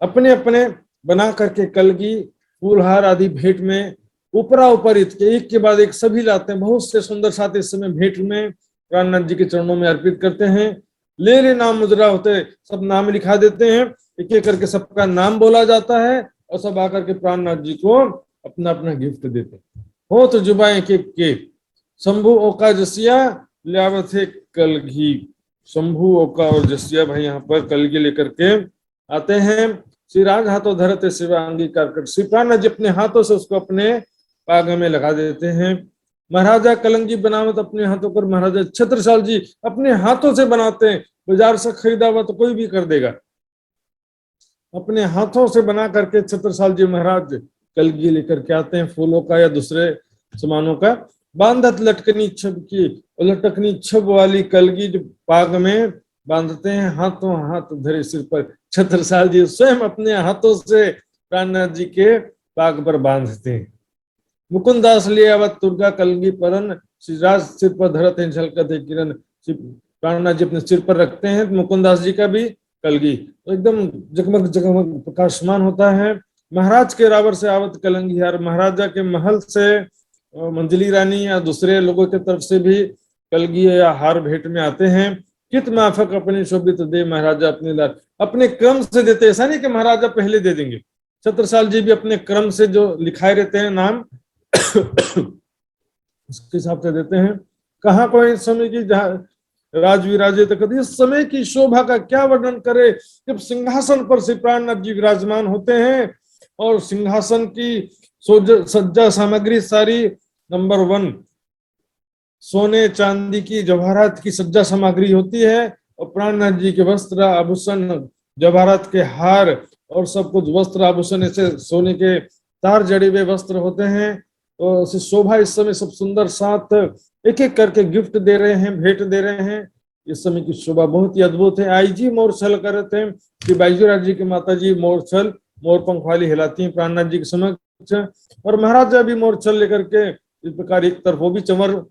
अपने अपने बना करके कलगी फूलहार आदि भेंट में ऊपरा उपरित के एक के बाद एक सभी लाते हैं। बहुत से सुंदर साथ इस समय भेंट में प्राणनाथ जी के चरणों में अर्पित करते हैं। ले ले नाम मुद्रा होते, सब नाम लिखा देते हैं, एक एक करके सबका नाम बोला जाता है और सब आकर के प्राणनाथ जी को अपना अपना गिफ्ट देते हैं। हो तो जुबाएं के शंभु ओका जसिया लियावत है कलगी, शंभु ओका और जसिया भाई यहाँ पर कलगी लेकर के आते हैं। श्री राज हाथों धरते शिवा अंगीकार कर, श्री प्राणनाथ जी अपने हाथों से उसको अपने पाग में लगा देते हैं। महाराजा कलंगी बनावत अपने हाथों पर, महाराजा छत्रसाल जी अपने हाथों से बनाते हैं, बाजार से खरीदा हुआ तो कोई भी कर देगा, अपने हाथों से बना करके छत्रसाल जी महाराज कलगी लेकर के आते हैं, फूलों का या दूसरे सामानों का। बांधत लटकनी छब की, लटकनी छब वाली कलगी जो पाग में बांधते हैं, हाथों हाथ धरे सिर पर, छत्रसाल जी स्वयं अपने हाथों से प्राणनाथ जी के पाग पर बांधते हैं। मुकुंदास ले आवत दुर्गा कलगी परन, श्रीराज सिर पर धरत हैं झलकत है किरण, प्राणनाथ जी अपने सिर पर रखते हैं। मुकुंदास जी का भी कलगी तो एकदम जगमग जगमग प्रकाशमान होता है। महाराज के रावर से आवत कलंगी हार, महाराजा के महल से मंजली रानी या दूसरे लोगों की तरफ से भी कलगी या हार भेंट में आते हैं। कित माफक अपने शोभित दे महाराजा अपने लाल, अपने क्रम से देते, ऐसा नहीं कि महाराजा पहले दे देंगे, छत्रसाल जी भी अपने क्रम से जो लिखाए रहते हैं नाम उसके हिसाब से देते हैं। कहाँ कोई इस समय की राजविराजे तक, इस समय की शोभा का क्या वर्णन करे, जब सिंहासन पर श्री प्राणनाथ जी विराजमान होते हैं और सिंहासन की सज्जा सामग्री सारी नंबर 1 सोने चांदी की जवाहरात की सज्जा सामग्री होती है, और प्राणनाथ जी के वस्त्र आभूषण जवाहरात के हार और सब कुछ वस्त्र आभूषण ऐसे सोने के तार जड़े हुए वस्त्र होते हैं। तो शोभा इस समय सब सुंदर साथ एक एक करके गिफ्ट दे रहे हैं, भेंट दे रहे हैं। इस समय की शोभा बहुत ही अद्भुत है। आई जी मोरछल करते हैं कि बाईजूराज जी की माता जी मोरछल मोर पंख वाली हिलाती हैं प्राणनाथ जी के समक्ष, और महाराजा भी मोरछल लेकर के इस प्रकार एक तरफ वो भी चमर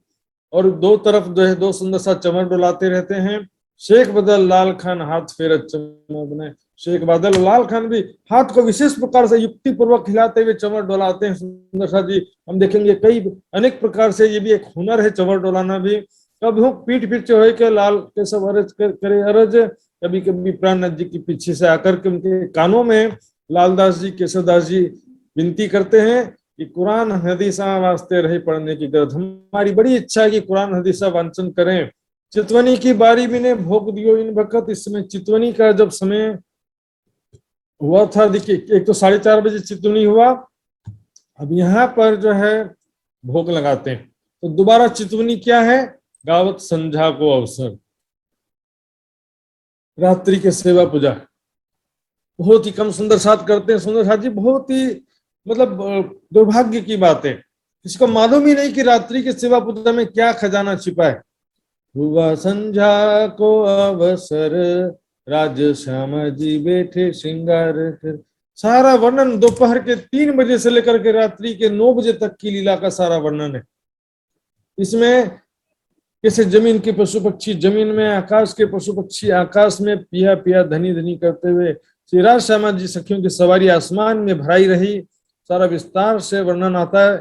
और दो तरफ जो है 2 सुंदर सा चमर डुलाते रहते हैं। शेख बदल लाल खान हाथ फेरत चमक, शेख बादल लाल खान भी हाथ को विशेष प्रकार से युक्ति पूर्वक हिलाते हुए चमर डोलाते हैं। सुंदर सा जी हम देखेंगे कई अनेक प्रकार से, ये भी एक हुनर है चमर डोलाना भी। कभी पीठ पीछे हो के लाल केशव अरज करे अरज, कभी कभी प्राणनाथ जी के पीछे से आकर के उनके कानों में लालदास जी केशवदास जी विनती करते हैं कि कुरान हदीसा वास्ते रहे पढ़ने की गरज, हमारी बड़ी इच्छा है कि कुरान हदीसा वांचन करें। चितवनी की बारी भी ने भोग दियो इन वक्त, इस समय चितवनी का जब समय हुआ था, देखिए एक तो 4:30 बजे चितवनी हुआ, अब यहाँ पर जो है भोग लगाते हैं। तो दोबारा चितवनी क्या है, गावत संझा को अवसर, रात्रि के सेवा पूजा बहुत ही कम सुंदर साथ करते हैं। सुंदर साथ जी बहुत ही मतलब दुर्भाग्य की बात है, इसको मालूम ही नहीं कि रात्रि के सेवा पूजा में क्या खजाना छिपा है। हुआ संझा को अवसर, राज श्यामा जी बैठे श्रृंगार कर, सारा वर्णन दोपहर के 3 बजे से लेकर के रात्रि के 9 बजे तक की लीला का सारा वर्णन है। इसमें कैसे जमीन के पशु पक्षी जमीन में, आकाश के पशु पक्षी आकाश में पिया पिया धनी धनी करते हुए, श्री राज श्यामा जी सखियों की सवारी आसमान में भराई रही, सारा विस्तार से वर्णन आता है।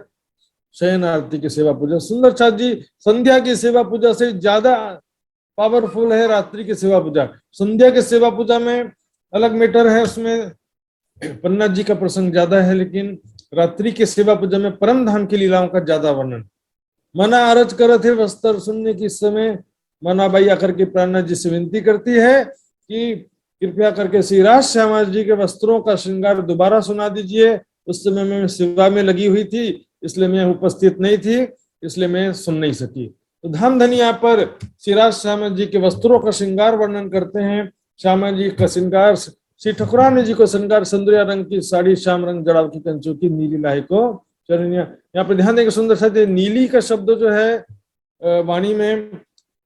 शयन आरती की सेवा पूजा। सुंदर साथ जी, संध्या की सेवा पूजा से ज्यादा पावरफुल है रात्रि की सेवा पूजा। संध्या की सेवा पूजा में अलग मैटर है, उसमें पन्ना जी का प्रसंग ज्यादा है, लेकिन रात्रि की सेवा पूजा में परम धाम की लीलाओं का ज्यादा वर्णन। मना अरज कर थे वस्त्र सुनने की समय मनाबाई आकर के प्राणनाथ जी से विनती करती है कि कृपया करके श्री राज श्यामा जी के वस्त्रों का श्रृंगार दोबारा सुना दीजिए। उस समय मैं सेवा में लगी हुई थी, इसलिए मैं उपस्थित नहीं थी, इसलिए मैं सुन नहीं सकी। तो धामधनी यहाँ पर श्री राज श्यामा जी के वस्त्रों का श्रृंगार वर्णन करते हैं। श्यामा जी का श्रृंगार, श्री ठकुरानी जी को श्रृंगार संदुरिया रंग की साड़ी, श्याम रंग जड़ाव की कंचों की, नीली लाही को चरनिया। यहाँ पर ध्यान देंगे सुंदर साथ, नीली का शब्द जो है वाणी में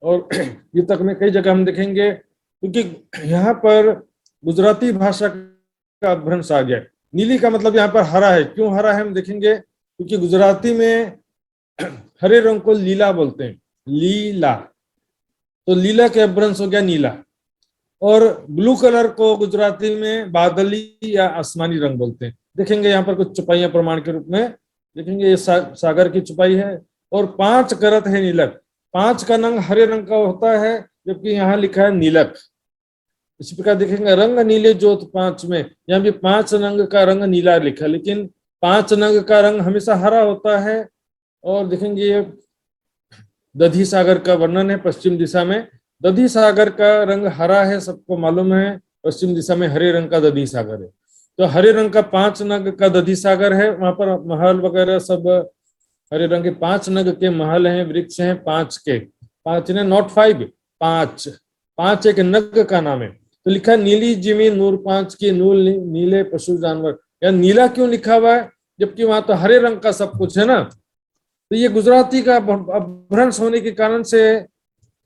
और ये तक में कई जगह हम देखेंगे, क्योंकि यहाँ पर गुजराती भाषा का अपभ्रंश आ गया। नीली का मतलब यहाँ पर हरा है। क्यों हरा है हम देखेंगे, क्योंकि गुजराती में हरे रंग को लीला बोलते हैं, लीला, तो लीला के अपभ्रंश हो गया नीला। और ब्लू कलर को गुजराती में बादली या आसमानी रंग बोलते हैं। देखेंगे यहाँ पर कुछ चुपाइयां प्रमाण के रूप में देखेंगे, ये सागर की चुपाई है। और 5 करत है नीलक, 5 का रंग हरे रंग का होता है, जबकि यहाँ लिखा है नीलक। इसी प्रकार देखेंगे रंग नीले जोत 5 में, यहाँ भी 5 रंग का रंग नीला लिखा, लेकिन 5 रंग का रंग हमेशा हरा होता है। और देखेंगे ये दधी सागर का वर्णन है पश्चिम दिशा में। दधी सागर का रंग हरा है, सबको मालूम है, पश्चिम दिशा में हरे रंग का दधी सागर है। तो हरे रंग का 5 नग का दधी सागर है, वहां पर महल वगैरह सब हरे रंग के 5 नग के महल हैं, वृक्ष हैं 5 के, 5 ने नॉट 5, 5 एक नग का नाम है। तो लिखा नीली जिमी नूर 5 की, नूल नीले पशु जानवर। या नीला क्यों लिखा हुआ है, जबकि वहां तो हरे रंग का सब कुछ है ना। तो ये गुजराती का अपभ्रंश होने के कारण से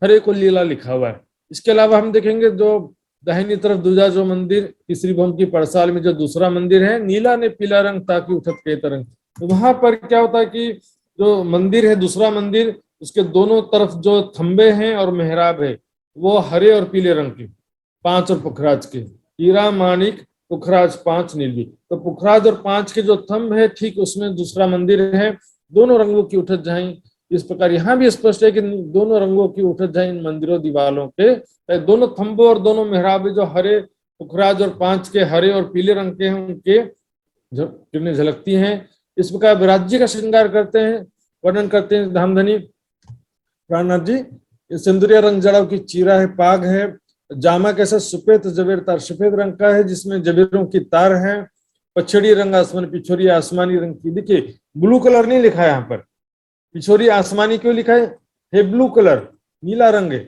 हरे को लीला लिखा हुआ है। इसके अलावा हम देखेंगे जो दाहिनी तरफ दूजा जो मंदिर तीसरी भवन की पड़साल में जो दूसरा मंदिर है, नीला ने पीला रंग ताकि उठत के तरंग। तो वहां पर क्या होता है कि जो मंदिर है दूसरा मंदिर, उसके दोनों तरफ जो थंबे हैं और मेहराब है वो हरे और पीले रंग की, 5 और पुखराज के, हीरा माणिक पुखराज 5 नीली। तो पुखराज और 5 के जो थंब है ठीक उसमें दूसरा मंदिर है, दोनों रंगों की उठत जाए। इस प्रकार यहाँ भी स्पष्ट है कि दोनों रंगों की उठत जाए इन मंदिरों दीवालों के, दोनों थंबों और दोनों मेहराब जो हरे पुखराज और 5 के हरे और पीले रंग के हैं उनके किरणें झलकती हैं। इस प्रकार विराज्य का श्रृंगार करते हैं, वर्णन करते हैं धामधनी प्राणनाथ जी। सिंदूरिया रंग जड़ाव की चीरा है, पाग है, जामा कैसा सफेद जबेर तार, सफेद रंग का है जिसमें जबेरों की तार है, पछड़ी रंग आसमानी, पिछोरी आसमानी रंग की। देखिए ब्लू कलर नहीं लिखा है यहाँ पर, पिछोरी आसमानी क्यों लिखा है ब्लू कलर, नीला रंग है।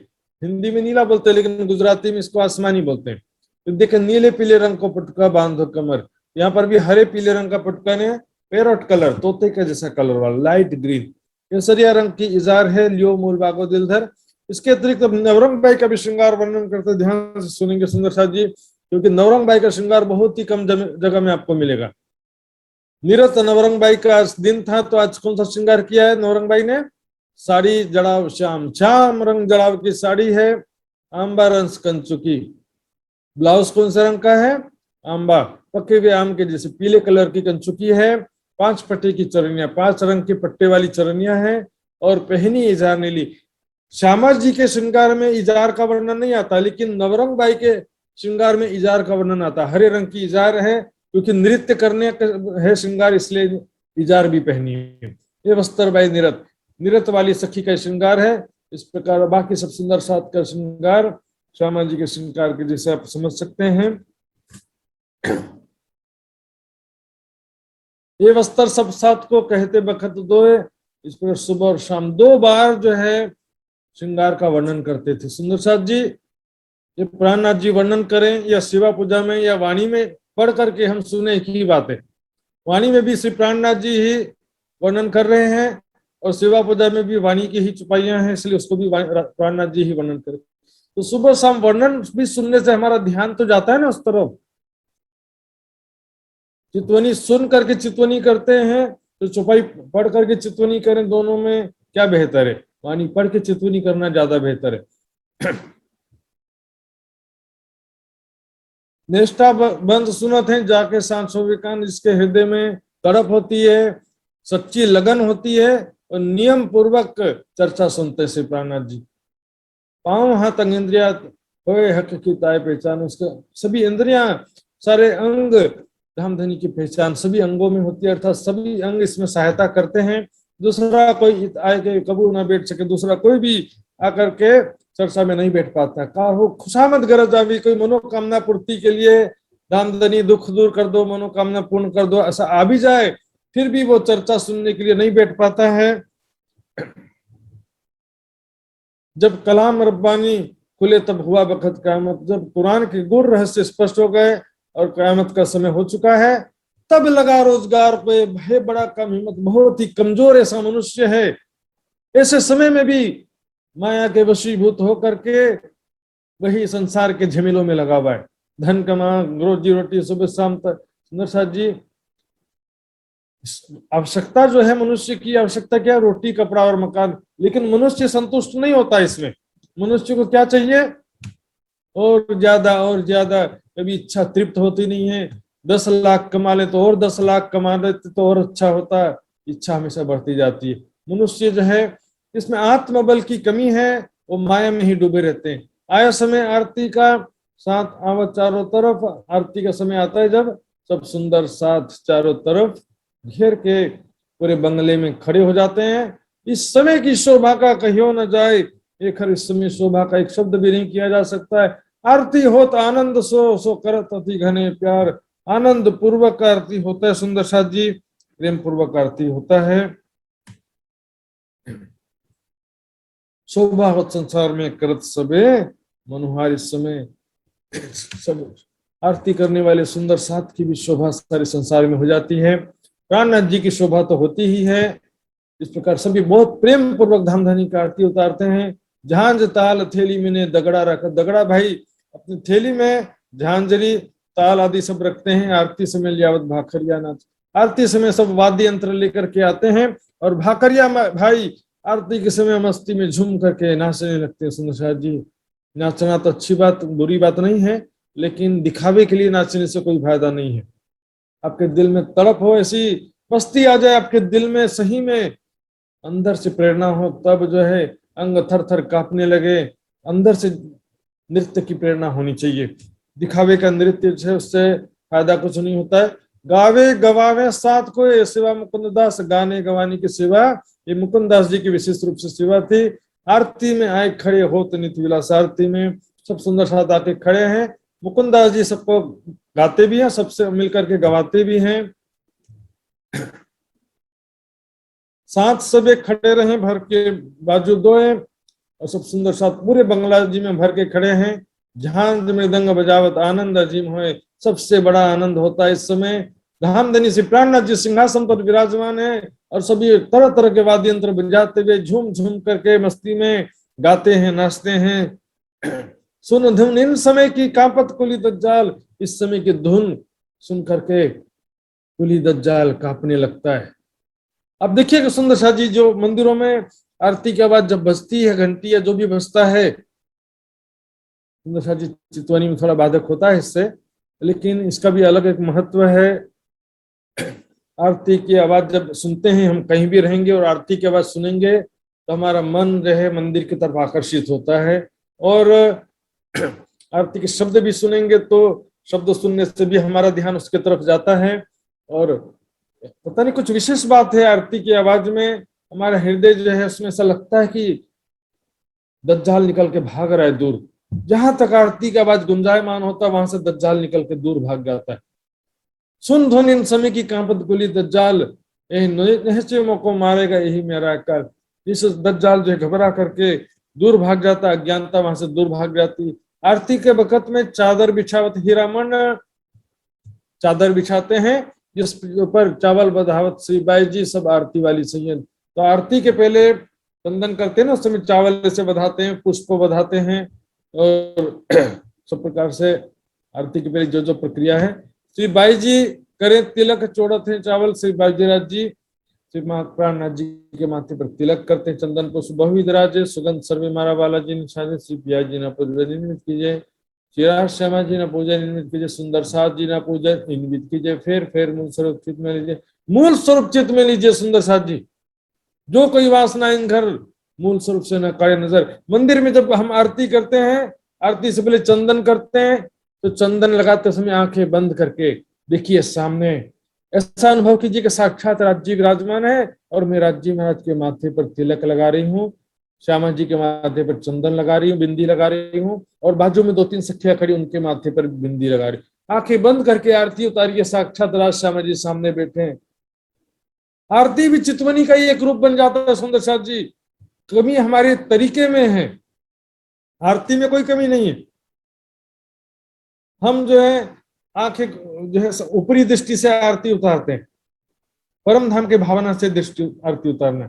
हिंदी में नीला बोलते हैं लेकिन गुजराती में इसको आसमानी बोलते हैं। तो देखिए नीले पीले रंग को पटका बांधो कमर, यहाँ पर भी हरे पीले रंग का पटका ने पैरोट कलर, तोते का जैसा कलर वाला लाइट ग्रीन। केसरिया रंग की इजार है, लियो मूल बागो दिलधर। इसके अतिरिक्त नवरंग बाई का भी श्रृंगार वर्णन करते, ध्यान से सुनेंगे सुंदर साथ जी, क्योंकि नवरंग बाई का श्रृंगार बहुत ही कम जगह में आपको मिलेगा। निरत नवरंग बाई का दिन था, तो आज कौन सा श्रृंगार किया है नवरंग बाई ने, साड़ी जड़ाव श्याम, श्याम रंग जड़ाव की साड़ी है, आंबा रंग कंचु की। ब्लाउज कौन सा रंग का है, आंबा, पके हुए आम के जैसे पीले कलर की कंचुकी है। 5 पट्टे की चरनिया, 5 रंग के पट्टे वाली चरनिया है, और पहनी इजार नीली। श्यामा जी के श्रृंगार में इजार का वर्णन नहीं आता, लेकिन नवरंग बाई के श्रृंगार में इजार का वर्णन आता। हरे रंग की इजार है, क्योंकि नृत्य करने है श्रृंगार, इसलिए इजार भी पहनी है। ये वस्त्र बाई निरत, निरत वाली सखी का श्रृंगार है। इस प्रकार बाकी सब सुंदर साथ का श्रृंगार श्यामा जी के श्रृंगार के जैसे आप समझ सकते हैं। ये वस्त्र सब साथ को कहते बखत दोए, इस प्रकार सुबह और शाम 2 बार जो है श्रृंगार का वर्णन करते थे सुंदर साथ जी। ये प्राणनाथ जी वर्णन करें या शिवा पूजा में या वाणी में पढ़ करके हम सुने एक ही बात है। वाणी में भी श्री प्राणनाथ जी ही वर्णन कर रहे हैं और शिवा पूजा में भी वाणी की ही चुपाइयां हैं, इसलिए उसको भी प्राणनाथ जी ही वर्णन करें। तो सुबह शाम वर्णन भी सुनने से हमारा ध्यान तो जाता है ना उस तरफ। चितवनी सुन करके चितवनी करते हैं तो चुपाई पढ़ करके चितवनी करें, दोनों में क्या बेहतर है, वाणी पढ़ के चितवनी करना ज्यादा बेहतर है। निष्ठा बंद सुनत है जाके सांसो विकान, जिसके हृदय में तड़प होती है सच्ची लगन होती है और नियम पूर्वक चर्चा सुनते श्री प्राणनाथ जी। पांव हाथ अंग इंद्रिया होए हक की ताय पहचान, उसके सभी इंद्रियां सारे अंग धामधनी की पहचान सभी अंगों में होती है, अर्थात सभी अंग इसमें सहायता करते हैं। दूसरा कोई आए के कबू ना बैठ सके, दूसरा कोई भी आकर के चर्चा में नहीं बैठ पाता। का हो खुशामद गरज आवी, कोई मनोकामना पूर्ति के लिए धामधनी दुख दूर कर दो, मनोकामना पूर्ण कर दो, ऐसा आ भी जाए फिर भी वो चर्चा सुनने के लिए नहीं बैठ पाता है। जब कलाम रब्बानी खुले तब हुआ बखत क़यामत, जब कुरान के गुर रहस्य स्पष्ट हो गए और क़यामत का समय हो चुका है, तब लगा रोजगार पे, भाई बड़ा कम हिम्मत, बहुत ही कमजोर ऐसा मनुष्य है, ऐसे समय में भी माया के वशीभूत होकर के वही संसार के झमेलों में लगा हुआ है। धन कमा, रोजी रोटी सुबह शाम तक। सुंदर साथ जी, आवश्यकता जो है मनुष्य की आवश्यकता क्या, रोटी कपड़ा और मकान, लेकिन मनुष्य संतुष्ट नहीं होता इसमें। मनुष्य को क्या चाहिए, और ज्यादा, कभी इच्छा तृप्त होती नहीं है। 10 लाख कमा ले तो और 10 लाख कमा लेते तो और अच्छा होता, इच्छा हमेशा बढ़ती जाती है। मनुष्य जो है इसमें आत्मबल की कमी है, वो माया में ही डूबे रहते हैं। आया समय आरती का, साथ आवत चारों तरफ, आरती का समय आता है जब सब सुंदर साथ चारों तरफ घेर के पूरे बंगले में खड़े हो जाते हैं। इस समय की शोभा का कहियो न जाए, एक इस समय शोभा का एक शब्द भी नहीं किया जा सकता है। आरती होत आनंद सो करत अति घने प्यार, आनंद पूर्वक आरती होता है। सुंदर साथ जी, प्रेम पूर्वक आरती होता है। शोभा होत संसार में करत सबे, मनुहार इस समय सब आरती करने वाले सुंदर साथ की भी शोभा सारे संसार में हो जाती है। प्राणनाथ जी की शोभा तो होती ही है। इस प्रकार सभी बहुत प्रेम पूर्वक धामधनी का आरती उतारते हैं। झांझ ताल थैली में दगड़ा रखा, दगड़ा भाई अपनी थैली में झांझरी ताल आदि सब रखते हैं। आरती समय लियावत भाखरिया नाच, आरती समय सब वाद्य यंत्र लेकर के आते हैं और भाखरिया भाई आरती के समय मस्ती में झूम करके नाचने लगते हैं। सुंदर साथ जी, नाचना तो अच्छी बात, बुरी बात नहीं है, लेकिन दिखावे के लिए नाचने से कोई फायदा नहीं है। आपके दिल में तड़प हो, ऐसी मस्ती आ जाए आपके दिल में, सही में अंदर से प्रेरणा हो, तब जो है अंग थर थर कांपने लगे। अंदर से नृत्य की प्रेरणा होनी चाहिए। दिखावे का नृत्य है उससे फायदा कुछ नहीं होता है। गावे गवावे साथ कोई सेवा मुकुंद दास, गाने गवाने की सेवा ये मुकुंद दास जी की विशेष रूप से सेवा थी। आरती में आए खड़े हो तो नित्य विलास, आरती में सब सुंदर साथ आके खड़े हैं। मुकुंद दास जी सबको गाते भी हैं, सबसे मिलकर के गवाते भी हैं। साथ सब एक खड़े रहे, भर के बाजू दोए, और सब सुंदर साथ पूरे बंगला जी में भर के खड़े हैं। झांझ मृदंग बजावत आनंद अजीम होए, सबसे बड़ा आनंद होता है इस समय। धामधनी से प्राणनाथ जी सिंहासन पर विराजमान है और सभी तरह तरह के वाद्य यंत्र बजाते हुए झूम झूम करके मस्ती में गाते हैं, नाचते हैं। सुन धुन इन समय की कांपत कुली दज्जाल, इस समय की धुन सुन करके कुली दज्जाल कांपने लगता है। अब देखिएगा सुंदर शाह जी, जो मंदिरों में आरती के बाद जब बजती है घंटी या जो भी बजता है, सुंदर शाह जी चितवानी में थोड़ा बाधक होता है इससे, लेकिन इसका भी अलग एक महत्व है। आरती की आवाज जब सुनते हैं, हम कहीं भी रहेंगे और आरती की आवाज सुनेंगे तो हमारा मन जो है मंदिर की तरफ आकर्षित होता है। और आरती के शब्द भी सुनेंगे तो शब्द सुनने से भी हमारा ध्यान उसके तरफ जाता है। और पता नहीं कुछ विशेष बात है आरती की आवाज में, हमारा हृदय जो है उसमें ऐसा लगता है कि दज्जाल निकल के भाग रहा है दूर। जहां तक आरती की आवाज गुंजायमान होता है वहां से दज्जाल निकल के दूर भाग जाता है। सुन ध्वनि इन समय की कांपत कुली दज्जाल, निश्चय को मारेगा यही मेरा कर। इस दज्जाल जो घबरा करके दूर भाग जाता, अज्ञानता वहां से दूर भाग जाती। आरती के वक्त में चादर बिछावत हीरामन, चादर बिछाते हैं जिस ऊपर चावल बधावत श्री बाई जी, सब आरती वाली सैयद। तो आरती के पहले वंदन करते हैं ना, उस समय चावल से बधाते हैं, पुष्प बधाते हैं और सब प्रकार से आरती के पहले जो जो प्रक्रिया है। श्री बाई जी करें तिलक चोड़त है चावल, श्री बाजीराज जी श्री प्राणनाथ जी के माथे पर तिलक करते हैं, चंदन को बहुविध राजे सुगंध सर्वे मारा बालाजी ने छाजे, श्री पिया जी ना पूजा निर्मित कीजिए, श्री श्यामा जी ना पूजा निर्मित कीजिए, सुंदर साथ जी ना पूजा निर्मित कीजिए, फिर मूल सर्वोचित में लीजिए। मूल स्वरूप चित्त में लीजिए सुंदर साथ जी। जो कोई वासना इन घर मूल स्वरूप से न करे नजर। मंदिर में जब हम आरती करते हैं, आरती से पहले चंदन करते हैं, तो चंदन लगाते समय आंखें बंद करके देखिए सामने, ऐसा अनुभव कीजिए कि साक्षात राज्य विराजमान है और मैं राज्य महाराज के माथे पर तिलक लगा रही हूँ, श्यामा जी के माथे पर चंदन लगा रही हूँ, बिंदी लगा रही हूँ, और बाजू में 2-3 सखियां खड़ी, उनके माथे पर बिंदी लगा रही। आंखें बंद करके आरती उतारिए, साक्षात राज श्यामा जी सामने बैठे हैं। आरती भी चितवनी का ही एक रूप बन जाता है सुंदर साथ जी। कमी हमारे तरीके में है, आरती में कोई कमी नहीं है। हम जो है आंखें जो है ऊपरी दृष्टि से आरती उतारते हैं, परम धाम के भावना से दृष्टि आरती उतारना।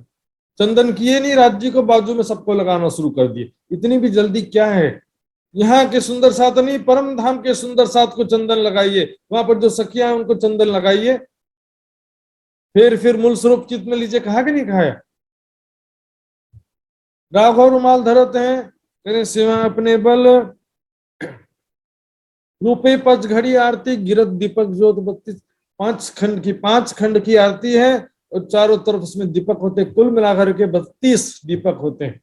चंदन किए नहीं, राज्य को बाजू में सबको लगाना शुरू कर दिए। इतनी भी जल्दी क्या है? यहाँ के सुंदर साथ नहीं, परम धाम के सुंदर साथ को चंदन लगाइए, वहां पर जो सखियां हैं उनको चंदन लगाइए। फिर मूल स्वरूप चित्त में लीजिए, कहा कि नहीं कहा? राघव रुमाल धरत हैं, करें सिवा अपने बल, रूपे पच घड़ी आरती, गिरत दीपक ज्योत 32। 5 खंड की आरती है और चारों तरफ उसमें दीपक होते हैं, कुल मिलाकर के 32 दीपक होते हैं।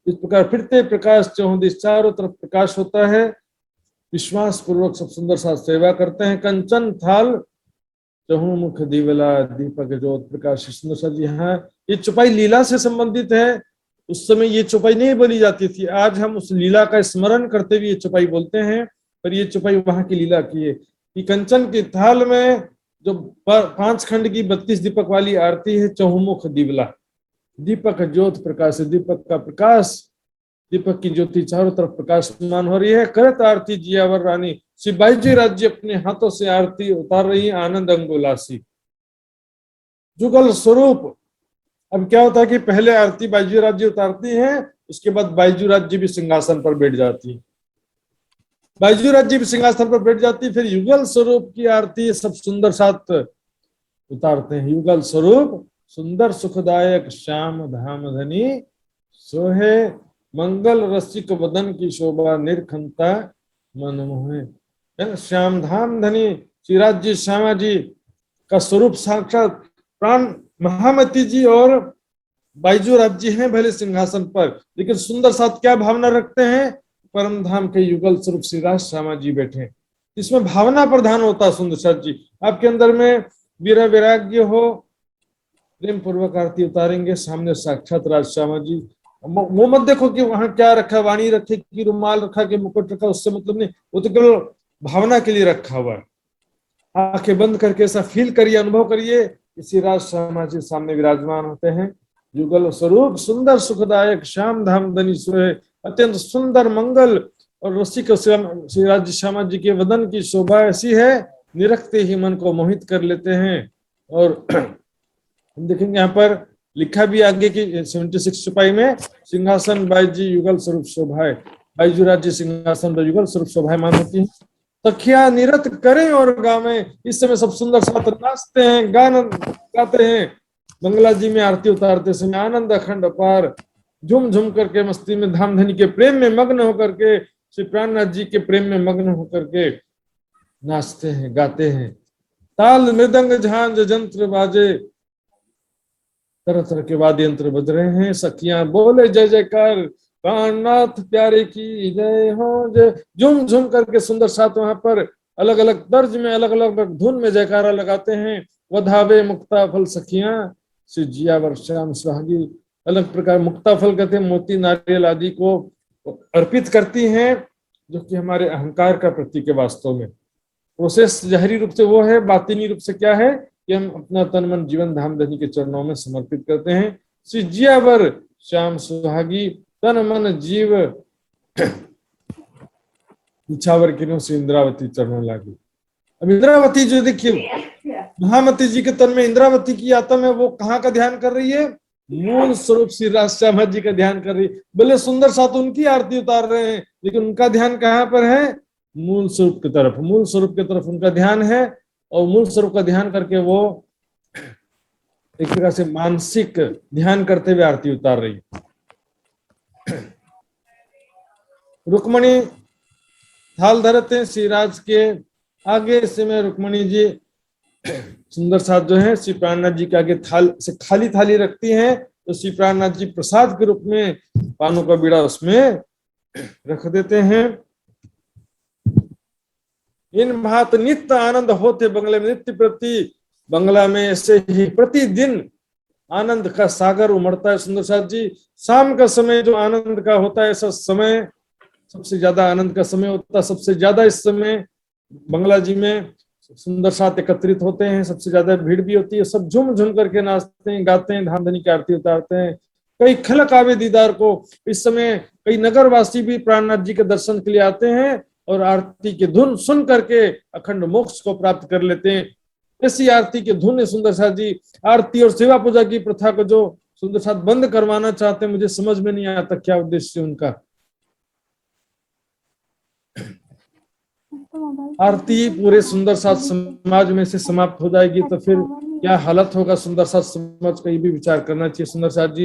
इस प्रकार फिरते प्रकाश चौदिश, चारों तरफ प्रकाश होता है। विश्वास पूर्वक सब सुंदर साथ सेवा करते हैं। कंचन थाल चहुमुख दिवला, दीपक ज्योत प्रकाश सुंदर सा जी। हाँ, ये चौपाई लीला से संबंधित है। उस समय ये चौपाई नहीं बोली जाती थी, आज हम उस लीला का स्मरण करते हुए ये चौपाई बोलते हैं, पर ये चौपाई वहां की लीला की है कि कंचन की थाल में जो 5 खंड की 32 दीपक वाली आरती है, चहुमुख दिवला, दीपक ज्योत प्रकाश, दीपक का प्रकाश, दीपक की ज्योति चारों तरफ प्रकाशमान हो रही है। करत आरती जियावर रानी, श्री बाई जी राज्य अपने हाथों से आरती उतार रही है, आनंद अंगुलासी। जुगल स्वरूप। अब क्या होता है कि पहले आरती बाईजू राज्य उतारती है, उसके बाद बाईजू राज्य भी सिंहासन पर बैठ जाती है। बाईजू राज्य भी सिंहासन पर बैठ जाती है, फिर युगल स्वरूप की आरती सब सुंदर साथ उतारते हैं। युगल स्वरूप सुंदर सुखदायक श्याम धाम धनी, सोहे मंगल रसिक वदन की शोभा, निरखंता मन मोहे। श्याम धाम धनी श्री राज्य श्यामा जी का स्वरूप साक्षात प्राण महामती जी और बाईजू राज्य हैं भले सिंहासन पर, लेकिन सुंदर साथ क्या भावना रखते हैं? परम धाम के युगल स्वरूप श्री राज श्यामा जी बैठे हैं। इसमें भावना प्रधान होता है सुंदर साथ जी। आपके अंदर में वीरा वैराग्य हो, प्रेम पूर्वक आरती उतारेंगे, सामने साक्षात राज श्यामा जी। वो मत देखो कि वहां क्या रखा, वाणी रखे कि रुमाल रखा कि मुकुट रखा, उससे मतलब नहीं, वो तो केवल भावना के लिए रखा हुआ है। आंखें बंद करके ऐसा फील करिए, अनुभव करिए, इसी राज श्यामा जी सामने विराजमान होते हैं। युगल स्वरूप सुंदर सुखदायक श्याम धाम धनी सोहे, अत्यंत सुंदर मंगल और रसिक श्री राज्य श्यामा जी के वदन की शोभा ऐसी है, निरखते ही मन को मोहित कर लेते हैं। और हम देखेंगे यहाँ पर लिखा भी आगे की 76 चौपाई में, सिंहासन बाईजी युगल स्वरूप शोभाए, बाईजू राज्य सिंहासन पर युगल स्वरूप शोभायमान होती है। सखिया निरत करें और गावे, इस समय सब सुंदर साथ नाचते हैं, गाना गाते हैं। मंगला जी में आरती उतारते समय आनंद अखंड अपार, झूम झूम करके मस्ती में धामधनी के प्रेम में मग्न होकर के, श्री प्राणनाथ जी के प्रेम में मग्न होकर के नाचते हैं, गाते हैं। ताल मृदंग झांझ जंत्र बाजे, तरह तरह के वाद्य यंत्र बज रहे हैं। सखियां बोले जय जयकार, प्राणनाथ प्यारे की जय हो जय। झूम झूम करके सुंदर साथ वहां पर अलग अलग तर्ज में, अलग अलग धुन में जयकारा लगाते हैं। वधावे मुक्ता फल सखियां, श्री जियावर श्याम सुहागी, अलग प्रकार मुक्ता फल कहते हैं, मोती नारियल आदि को अर्पित करती हैं, जो कि हमारे अहंकार का प्रतीक है। वास्तव में प्रोसेस जहरी रूप से वो है, बातिनी रूप से क्या है कि हम अपना तन मन जीवन धाम धनी के चरणों में समर्पित करते हैं। श्री जियावर श्याम सुहागी, तन मन जीव इच्छावर किनो से इंद्रावती चरणों लागी। अब इंद्रावती जो देखिए, महामती जी के तन में इंद्रावती की आत्मा है, वो कहाँ का ध्यान कर रही है? मूल स्वरूप श्री राज श्यामा जी का ध्यान कर रही है। बोले सुंदर साथ उनकी आरती उतार रहे हैं, लेकिन उनका ध्यान कहाँ पर है? मूल स्वरूप की तरफ। मूल स्वरूप की तरफ उनका ध्यान है, और मूल स्वरूप का ध्यान करके वो एक प्रकार से मानसिक ध्यान करते हुए आरती उतार रही है। रुक्मणी थाल धरते श्री राज के आगे से में रुक्मणी जी सुंदर साथ जो है श्री प्राणनाथ जी के आगे थाल से खाली थाली रखती हैं, तो श्री प्राणनाथ जी प्रसाद के रूप में पानों का बीड़ा उसमें रख देते हैं। इन भात नित्य आनंद होते बंगले में, नित्य प्रति बंगला में ऐसे ही प्रतिदिन आनंद का सागर उमड़ता है। सुंदर साथ जी, शाम का समय जो आनंद का होता है, ऐसा समय सबसे ज्यादा आनंद का समय होता है। सबसे ज्यादा इस समय बंगला जी में सुंदर साथ एकत्रित होते हैं, सबसे ज्यादा भीड़ भी होती है, सब झूम झूम करके नाचते हैं, गाते हैं, धाम धनी की आरती उतारते हैं। कई खलक आवे दीदार को, इस समय कई नगरवासी भी प्राणनाथ जी के दर्शन के लिए आते हैं और आरती की धुन सुन करके अखंड मोक्ष को प्राप्त कर लेते हैं। ऐसी आरती की धुन है सुंदर साथ जी। आरती और सेवा पूजा की प्रथा को जो सुंदर साथ बंद करवाना चाहते हैं, मुझे समझ में नहीं आता क्या उद्देश्य उनका। आरती पूरे सुंदर साथ समाज में से समाप्त हो जाएगी तो फिर क्या हालत होगा सुंदर साथ समाज का, ये भी विचार करना चाहिए सुंदर साथ जी।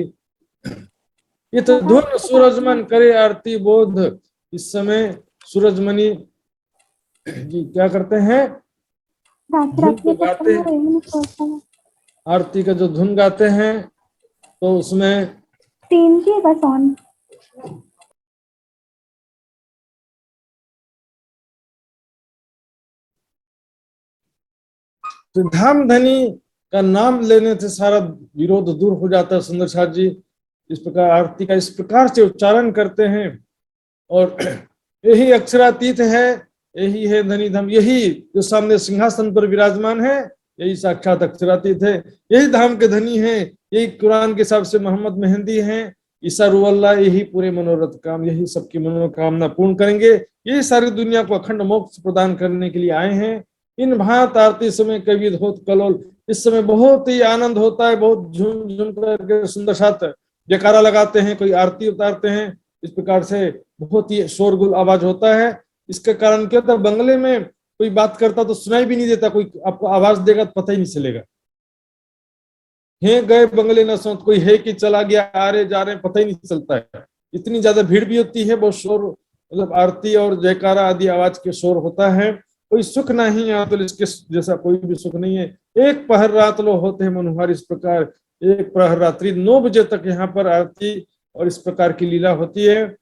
ये तो धुन सूरजमन करे आरती बोध। इस समय सूरजमणि जी क्या करते हैं, धुन को गाते हैं, आरती का जो धुन गाते हैं, तो उसमें 3 की बस ऑन। तो धाम धनी का नाम लेने से सारा विरोध दूर हो जाता है सुंदर साथ जी। इस प्रकार आरती का इस प्रकार से उच्चारण करते हैं और यही अक्षरातीत है, यही है धनी धाम, यही जो सामने सिंहासन पर विराजमान है, यही साक्षात अक्षरातीत है, यही धाम के धनी है, यही कुरान के हिसाब से मोहम्मद मेहंदी है, ईसा रुअल्लाह, यही पूरे मनोरथ काम, यही सबकी मनोकामना पूर्ण करेंगे, यही सारी दुनिया को अखंड मोक्ष प्रदान करने के लिए आए हैं। इन भांत आरती समय कवि होत कलोल। इस समय बहुत ही आनंद होता है, बहुत झूम झूम करके सुंदर साथ जयकारा लगाते हैं, कोई आरती उतारते हैं, इस प्रकार से बहुत ही शोरगुल आवाज होता है। इसके कारण क्या होता है, बंगले में कोई बात करता तो सुनाई भी नहीं देता, कोई आपको आवाज देगा तो पता ही नहीं चलेगा। है गए बंगले न सौत, कोई है कि चला गया, आ रहे जा रहे पता ही नहीं चलता है। इतनी ज्यादा भीड़ भी होती है, बहुत शोर, मतलब आरती और जयकारा आदि आवाज के शोर होता है। कोई सुख नहीं है तो इसके जैसा कोई भी सुख नहीं है। एक पहर रात लो होते हैं मनोहर, इस प्रकार एक प्रहर रात्रि 9 बजे तक यहाँ पर आरती और इस प्रकार की लीला होती है।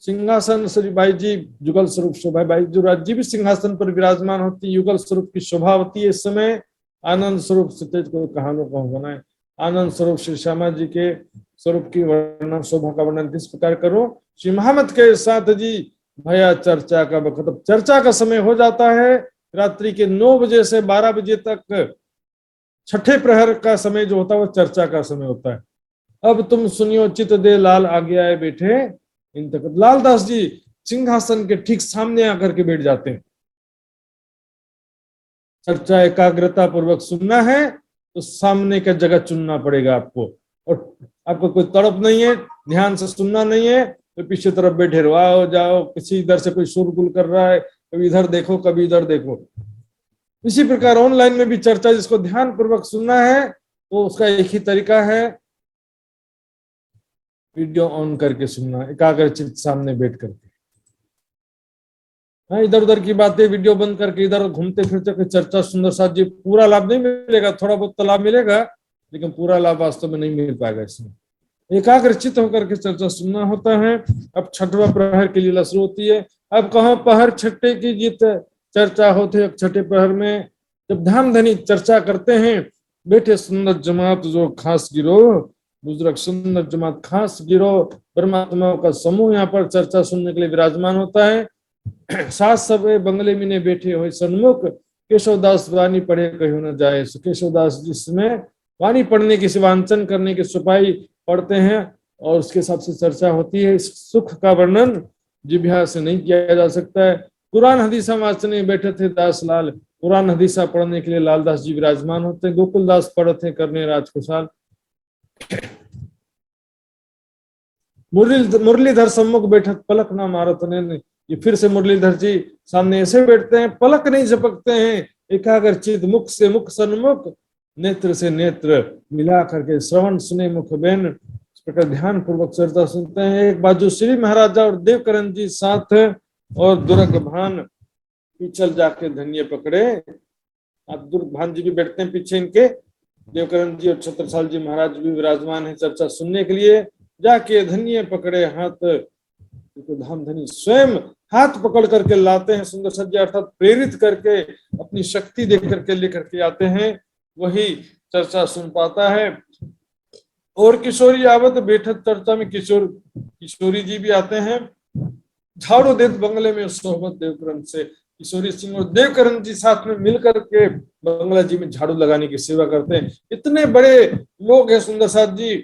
सिंहासन श्री बाई जी युगल स्वरूप शोभा, बाई जुराज जी भी सिंहासन पर विराजमान होती है, युगल स्वरूप की शोभा होती है। इस समय आनंद स्वरूप सतेज को कहानों को बनाए, आनंद स्वरूप श्री श्यामा जी के स्वरूप की वर्णन, शोभा का वर्णन किस प्रकार करो। श्री महामत के साथ जी भया चर्चा का वक्त, चर्चा का समय हो जाता है। रात्रि के 9 बजे से 12 बजे तक छठे प्रहर का समय जो होता है वो चर्चा का समय होता है। अब तुम सुनियो चित दे लाल आगे आए बैठे इन तक। लालदास जी सिंहासन के ठीक सामने आकर के बैठ जाते हैं। चर्चा एकाग्रता पूर्वक सुनना है तो सामने का जगह चुनना पड़ेगा आपको, और आपको कोई तड़प नहीं है, ध्यान से सुनना नहीं है तो पीछे तरफ बैठे रहो, आओ जाओ, किसी इधर से कोई शोरगुल कर रहा है, कभी इधर देखो कभी इधर देखो। इसी प्रकार ऑनलाइन में भी चर्चा जिसको ध्यान पूर्वक सुनना है तो उसका एक ही तरीका है, वीडियो ऑन करके सुनना, एकाग्रचित सामने बैठ करके। हाँ, इधर उधर की बातें वीडियो बंद करके इधर घूमते फिरते चर्चा सुंदर साथ जी पूरा लाभ नहीं मिलेगा, थोड़ा बहुत तो लाभ मिलेगा लेकिन पूरा लाभ वास्तव में नहीं मिल पाएगा। इसमें एकाग्रचित होकर के चर्चा सुनना होता है। अब छठवां प्रहर की लीला शुरू होती है। अब कहाँ पहर छठे की जीत चर्चा होती है। छठे प्रहर में जब धाम धनी चर्चा करते हैं, बैठे सुंदर जमात जो खास गिरो, बुजुर्ग सुंदर जमात खास गिरो, परमात्माओं का समूह यहाँ पर चर्चा सुनने के लिए विराजमान होता है। सात सब बंगले में ने बैठे हुए सन्मुख, केशवदास वाणी पढ़े कहीं न जाए। केशवदास जिसमें वाणी पढ़ने की, शिवांचन करने की सिपाही पढ़ते हैं और उसके हिसाब से चर्चा होती है। इस सुख का वर्णन जिभ्या से नहीं किया जा सकता है। कुरान हदीसा वाचने बैठे थे दास लाल, कुरान हदीसा पढ़ने के लिए लालदास जी विराजमान होते हैं। गोकुलदास पढ़ते करने राजकुशाल। मुरलीधर सम्मुख बैठक पलक ना मारत ने, ये फिर से मुरलीधर जी सामने ऐसे बैठते हैं, पलक नहीं झपकते हैं, एकाग्रचित, मुख से मुख सन्मुख, नेत्र से नेत्र मिला करके श्रवण सुने मुख बेन, इस प्रकार ध्यान पूर्वक चर्चा सुनते हैं। एक बाजू श्री महाराजा और देवकरण जी साथ और दुर्ग भान पीछल जाके धन्य पकड़े आप दुर्भान जी भी बैठते हैं पीछे इनके, देवकरण जी और छत्रसाल जी महाराज भी विराजमान है चर्चा सुनने के लिए। जाके धन्य पकड़े हाथ, धाम धनी स्वयं हाथ पकड़ करके लाते हैं सुंदर सज्जा, अर्थात प्रेरित करके अपनी शक्ति देख करके लेकर के आते हैं, वही चर्चा सुन पाता है। और किशोरी आवत बैठक चर्चा में किशोरी जी भी आते हैं। झाड़ू देत बंगले में सोहबत देवकरण से, किशोरी सिंह और देवकरण जी साथ में मिलकर के बंगला जी में झाड़ू लगाने की सेवा करते हैं। इतने बड़े लोग हैं सुंदर साथ जी,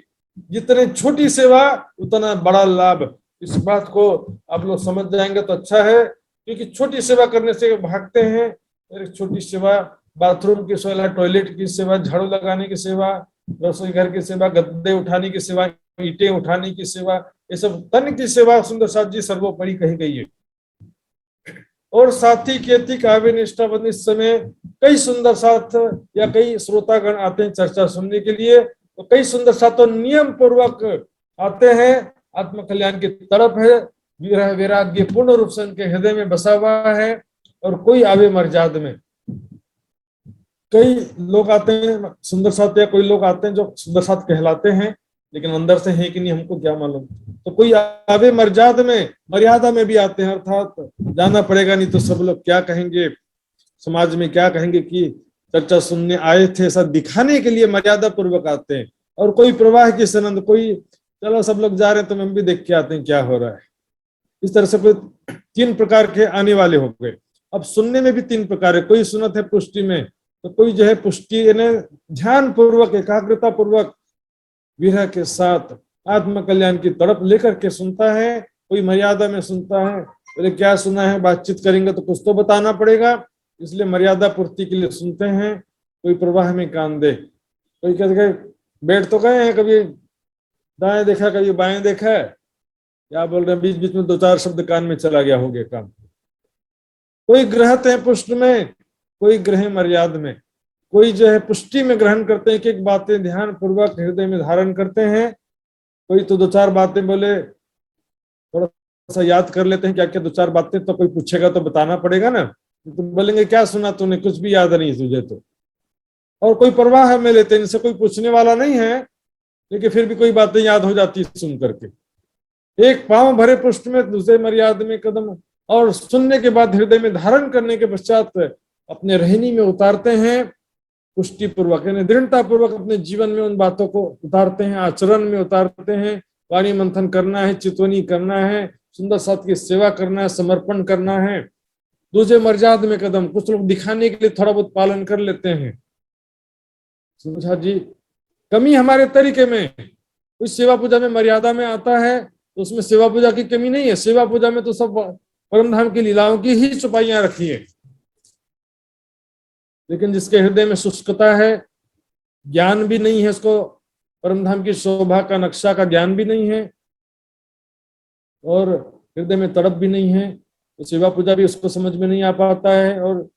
जितने छोटी सेवा उतना बड़ा लाभ। इस बात को आप लोग समझ जाएंगे तो अच्छा है, क्योंकि छोटी सेवा करने से भागते हैं। एक छोटी सेवा, बाथरूम की सेवा, टॉयलेट की सेवा, झाड़ू लगाने की सेवा, रसोई घर की सेवा, गद्दे उठाने की सेवा, ईंटें उठाने की सेवा, ये सब तन की सेवा सुंदर साथ जी सर्वोपरि कही गई है। और साथी खेती काव्य निष्ठा बंद, इस समय कई सुंदर साथ या कई श्रोतागण आते हैं चर्चा सुनने के लिए, तो कई सुंदर साथ तो नियम पूर्वक आते हैं। आत्म कल्याण की तरफ है, विरह वैराग्य पूर्ण रूप से उनके हृदय में बसा हुआ है। और कोई आवे मर्याद में, कई लोग आते हैं सुंदर साथ, या कोई लोग आते हैं जो सुंदर साथ कहलाते हैं लेकिन अंदर से है कि नहीं हमको क्या मालूम। तो कोई आवे मर्यादा में भी आते हैं, अर्थात जाना पड़ेगा नहीं तो सब लोग क्या कहेंगे, समाज में क्या कहेंगे कि चर्चा सुनने आए थे, ऐसा दिखाने के लिए मर्यादा पूर्वक आते हैं। और कोई प्रवाह की सनंद, कोई चलो सब लोग जा रहे हैं तो हम भी देख के आते हैं क्या हो रहा है। इस तरह से कोई 3 प्रकार के आने वाले हो गए। अब सुनने में भी 3 प्रकार है, कोई सुनत है पुष्टि में, तो कोई जो है पुष्टि यानी ध्यान पूर्वक एकाग्रता पूर्वक विरह के साथ आत्म कल्याण की तड़प लेकर के सुनता है, कोई मर्यादा में सुनता है। बोले क्या सुना है, बातचीत करेंगे तो कुछ तो बताना पड़ेगा, इसलिए मर्यादा पूर्ति के लिए सुनते हैं। कोई प्रवाह में कान दे, कोई कहते बैठ तो गए हैं, कभी दाएं देखा कभी बाएं देखा है, क्या बोल रहे हैं, बीच बीच में 2-4 शब्द कान में चला गया, हो गया काम। कोई ग्रहत है पुष्ट में, कोई ग्रह मर्याद में, कोई जो है पुष्टि में ग्रहण करते हैं, एक बातें ध्यान पूर्वक हृदय में धारण करते हैं। कोई तो 2-4 बातें बोले, थोड़ा सा याद कर लेते हैं क्या क्या 2-4 बातें, तो कोई पूछेगा तो बताना पड़ेगा ना, तो बोलेंगे क्या सुना तूने, कुछ भी याद नहीं तुझे तो। और कोई परवाह में लेते हैं, इनसे कोई पूछने वाला नहीं है लेकिन फिर भी कोई बातें याद हो जाती सुन करके। एक पांव भरे पुष्ट में, दूसरे मर्याद में कदम, और सुनने के बाद हृदय में धारण करने के पश्चात अपने रहनी में उतारते हैं, पुष्टि पूर्वक यानी दृढ़ता पूर्वक अपने जीवन में उन बातों को उतारते हैं, आचरण में उतारते हैं। वाणी मंथन करना है, चितवनी करना है, सुंदर साथ की सेवा करना है, समर्पण करना है। दूसरे मर्याद में कदम, कुछ लोग दिखाने के लिए थोड़ा बहुत पालन कर लेते हैं। समझा जी, कमी हमारे तरीके में। कोई सेवा पूजा में मर्यादा में आता है तो उसमें सेवा पूजा की कमी नहीं है, सेवा पूजा में तो सब परमधाम की लीलाओं की ही चौपाइयां रखी है। लेकिन जिसके हृदय में शुष्कता है, ज्ञान भी नहीं है, उसको परमधाम की शोभा का नक्शा का ज्ञान भी नहीं है और हृदय में तड़प भी नहीं है, तो सेवा पूजा भी उसको समझ में नहीं आ पाता है। और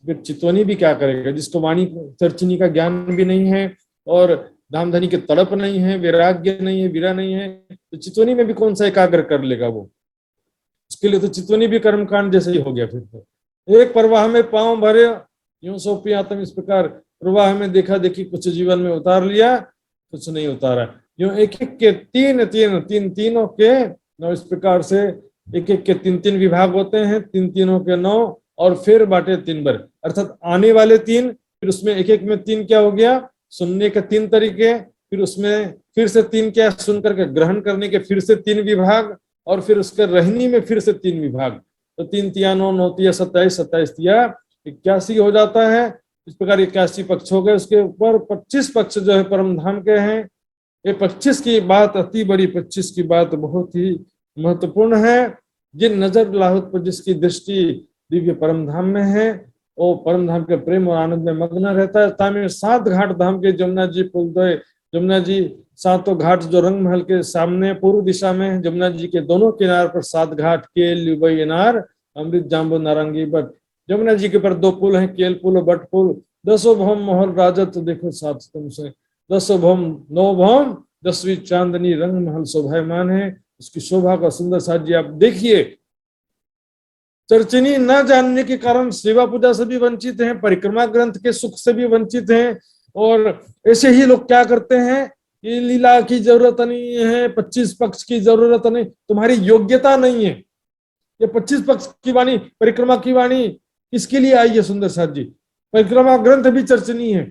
फिर चितवनी भी क्या करेगा, जिसको वाणी चर्चिनी का ज्ञान भी नहीं है और धामधनी की तड़प नहीं है, वैराग्य नहीं है, वीरा नहीं है, तो चितवनी में भी कौन सा एकाग्र कर लेगा वो। उसके लिए तो चितवनी भी कर्मकांड जैसे ही हो गया। फिर तो एक प्रवाह में पांव भरे यूं सौंपी आत्म, इस प्रकार प्रवाह में देखा देखी कुछ जीवन में उतार लिया, कुछ नहीं उतारा। यूं एक एक के तीनों के 9, इस प्रकार से एक एक के 3 विभाग होते हैं, 3 के 9 और फिर बांटे 3 बार, अर्थात आने वाले 3, फिर उसमें एक एक में 3 क्या हो गया, सुनने के 3 तरीके, फिर उसमें फिर से 3 क्या, सुन करके ग्रहण करने के फिर से 3 विभाग, और फिर उसके रहनी में फिर से 3 विभाग। तो 3 तिया 9, 9 तिया 27, 27 तिया 81 हो जाता है। इस प्रकार 81 पक्ष हो गए। उसके ऊपर 25 पक्ष जो है परम धाम के हैं। ये 25 की बात अति बड़ी, 25 की बात बहुत ही महत्वपूर्ण है। जिन नजर लाहुत पर जिसकी दृष्टि दिव्य परम धाम में है, वो परम धाम के प्रेम और आनंद में मग्न रहता है। तामे 7 घाट धाम के जमुना जी पुलदय, जमुना जी 7 घाट जो रंग महल के सामने पूर्व दिशा में, जमुना जी के दोनों किनार पर 7 घाट, केल, युबई, अनार, अमृत, जाम्बू, नारंगी, बट। जमुना जी के ऊपर 2 पुल हैं, केल पुल और बट पुल। 10 भौम मोहल राजत देखो 7 स्तंभ से, 10 भौम 9 भौम, 10वीं चांदनी रंग महल शोभायमान है। उसकी शोभा का सुंदर साथ जी आप देखिए। चर्चिनी न जानने के कारण सेवा पूजा से भी वंचित हैं, परिक्रमा ग्रंथ के सुख से भी वंचित हैं। और ऐसे ही लोग क्या करते हैं, ये लीला की जरूरत नहीं है, 25 पक्ष की जरूरत नहीं, तुम्हारी योग्यता नहीं है। ये 25 पक्ष की वाणी, परिक्रमा की वाणी किसके लिए आई है सुंदर साथ जी? परिक्रमा ग्रंथ भी चर्चनी है।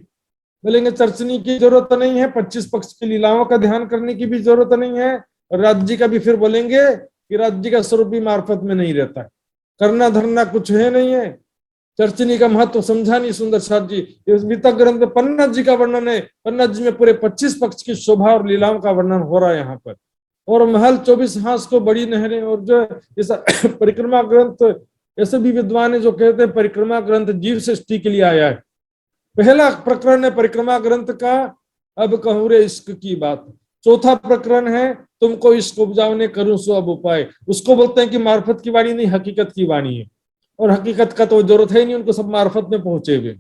बोलेंगे चर्चनी की जरूरत नहीं है, 25 पक्ष की लीलाओं का ध्यान करने की भी जरूरत नहीं है। और राज्य का भी फिर बोलेंगे कि राज्य का स्वरूप भी मार्फत में नहीं रहता है, करना धरना कुछ है नहीं है। चर्चनी का महत्व समझा नहीं सुंदर साथ जी। इस वितक ग्रंथ में पन्नत जी का वर्णन है, पन्नत जी में पूरे 25 पक्ष की शोभा और लीलाओं का वर्णन हो रहा है यहाँ पर। और महल 24 हांस को बड़ी नहरें, और जो इस परिक्रमा ग्रंथ, ऐसे भी विद्वान है जो कहते हैं परिक्रमा ग्रंथ जीव सृष्टि के लिए आया है। पहला प्रकरण है परिक्रमा ग्रंथ का, अब कहूं रे इश्क की बात। चौथा प्रकरण है तुमको इश्क उपजाने करूं सो अब उपाय। उसको बोलते हैं कि मार्फत की वाणी नहीं, हकीकत की वाणी है। और हकीकत का तो जरूरत है ही नहीं, उनको सब मार्फत में पहुंचे हुए।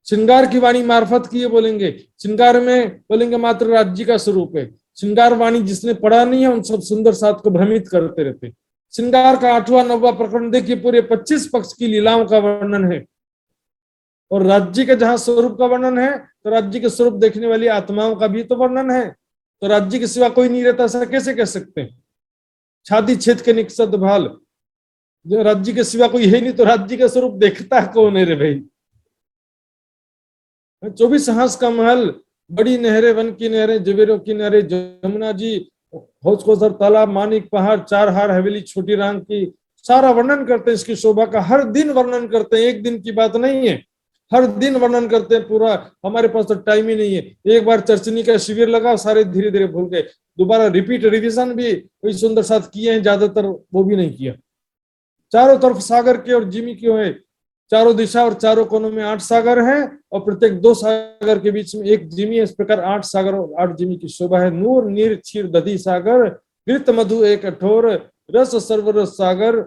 श्रृंगार की वाणी मार्फत की है बोलेंगे, श्रृंगार में बोलेंगे मात्र राज्य का स्वरूप है। श्रृंगार वाणी जिसने पढ़ा नहीं है उन सब सुंदर साथ को भ्रमित करते रहते। श्रृंगार का 8वां 9वां प्रकरण देखिए, पूरे 25 पक्ष की लीलाओं का वर्णन है। और राज्य के जहां स्वरूप का वर्णन है, तो राज्य के स्वरूप देखने वाली आत्माओं का भी तो वर्णन है। तो राज्य के सिवा कोई नहीं रहता, ऐसा कैसे कह सकते हैं? छाती छेद के निकसद भाल, जो राज्य के सिवा कोई है नहीं, तो राज्य का स्वरूप देखता है कौन है रे भाई? 24 हांस का महल, बड़ी नहरें, वन की नहरें, जवेरों की नहरें, जमुना जी, हौज को सर, तालाब, मानिक पहाड़, 4 हार हवेली, छोटी रांग की, सारा वर्णन करते हैं इसकी शोभा का। हर दिन वर्णन करते हैं, एक दिन की बात नहीं है, हर दिन वर्णन करते हैं पूरा। हमारे पास तो टाइम ही नहीं है। एक बार चर्चनी का शिविर लगा, सारे धीरे धीरे भूल गए। दोबारा रिपीट रिविजन भी कोई सुंदर साथ किए हैं, ज्यादातर वो भी नहीं किया। चारों तरफ सागर के और जिमी क्यों है, चारों दिशा और चारों कोनों में 8 सागर हैं, और प्रत्येक 2 सागर के बीच में एक जिमी है। इस प्रकार 8 सागर और 8 जिमी की शोभा है। नूर नीर क्षीर दधी सागर, घृत मधु एक कठोर, रस सर्वरस सागर,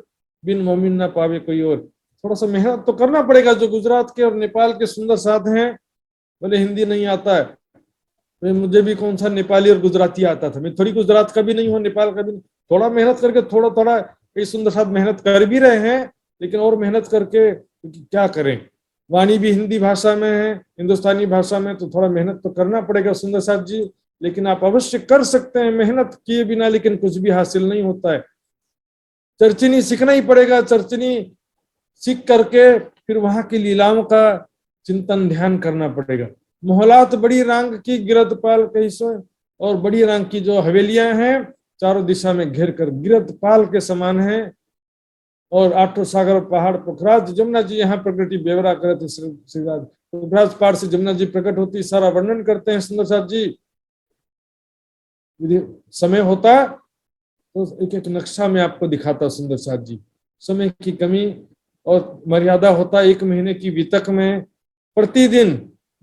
बिन मोमिन न पावे कोई और। थोड़ा सा मेहनत तो करना पड़ेगा। जो गुजरात के और नेपाल के सुंदर साथ हैं, बोले हिंदी नहीं आता है, तो मुझे भी कौन सा नेपाली और गुजराती आता था, मैं थोड़ी गुजरात का भी नहीं हूँ, नेपाल का भी नहीं। थोड़ा मेहनत करके थोड़ा थोड़ा कई सुंदर साथ मेहनत कर भी रहे हैं, लेकिन और मेहनत करके क्या करें। वाणी भी हिंदी भाषा में है, हिंदुस्तानी भाषा में, तो थोड़ा मेहनत तो करना पड़ेगा सुंदर साथ जी। लेकिन आप अवश्य कर सकते हैं मेहनत किए बिना, लेकिन कुछ भी हासिल नहीं होता है। चर्चनी सीखना ही पड़ेगा। चर्चनी सीख करके फिर वहां की लीलाओं का चिंतन ध्यान करना पड़ेगा। मोहलात बड़ी रांग की गिरदपाल कैसो, और बड़ी रांग की जो हवेलियां हैं चारों दिशा में घेर कर गिरदपाल के समान है। और 8 सागर पहाड़ पोखराज जमुना जी यहाँ प्रकृति बेवरा करते श्रीराज। पोखराज पहाड़ से जमुना जी प्रकट होती, सारा वर्णन करते हैं सुंदर साथ जी। यदि समय होता तो एक एक नक्शा में आपको दिखाता सुंदर साथ जी। समय की कमी और मर्यादा होता, 1 महीने की वितक में प्रतिदिन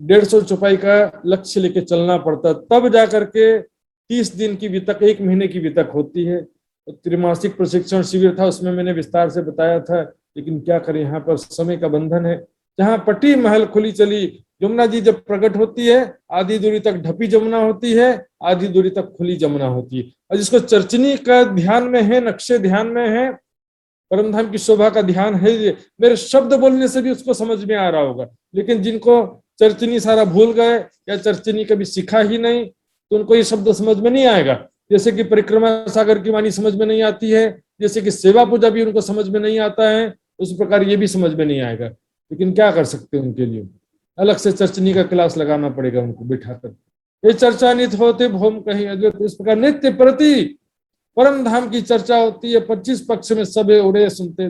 150 चौपाई का लक्ष्य लेके चलना पड़ता, तब जाकर के 30 दिन की वितक, 1 महीने की वितक होती है। त्रिमासिक प्रशिक्षण शिविर था, उसमें मैंने विस्तार से बताया था। लेकिन क्या करें, यहाँ पर समय का बंधन है। जहाँ पटी महल खुली चली, यमुना जी जब प्रकट होती है, आधी दूरी तक ढपी जमुना होती है, आधी दूरी तक खुली जमुना होती है। और जिसको चर्चनी का ध्यान में है, नक्शे ध्यान में है, परमधाम की शोभा का ध्यान है, मेरे शब्द बोलने से भी उसको समझ में आ रहा होगा। लेकिन जिनको चर्चनी सारा भूल गए या चर्चनी कभी सीखा ही नहीं, तो उनको ये शब्द समझ में नहीं आएगा। जैसे कि परिक्रमा सागर की वाणी समझ में नहीं आती है, जैसे कि सेवा पूजा भी उनको समझ में नहीं आता है, उस प्रकार ये भी समझ में नहीं आएगा। लेकिन क्या कर सकते हैं, उनके लिए अलग से चर्चनी का क्लास लगाना पड़ेगा उनको बिठाकर। ये चर्चा नित होते भौम कहीं अद्वैत, इस प्रकार नित्य प्रति परम धाम की चर्चा होती है। 25 पक्ष में सबे उड़े सुनते,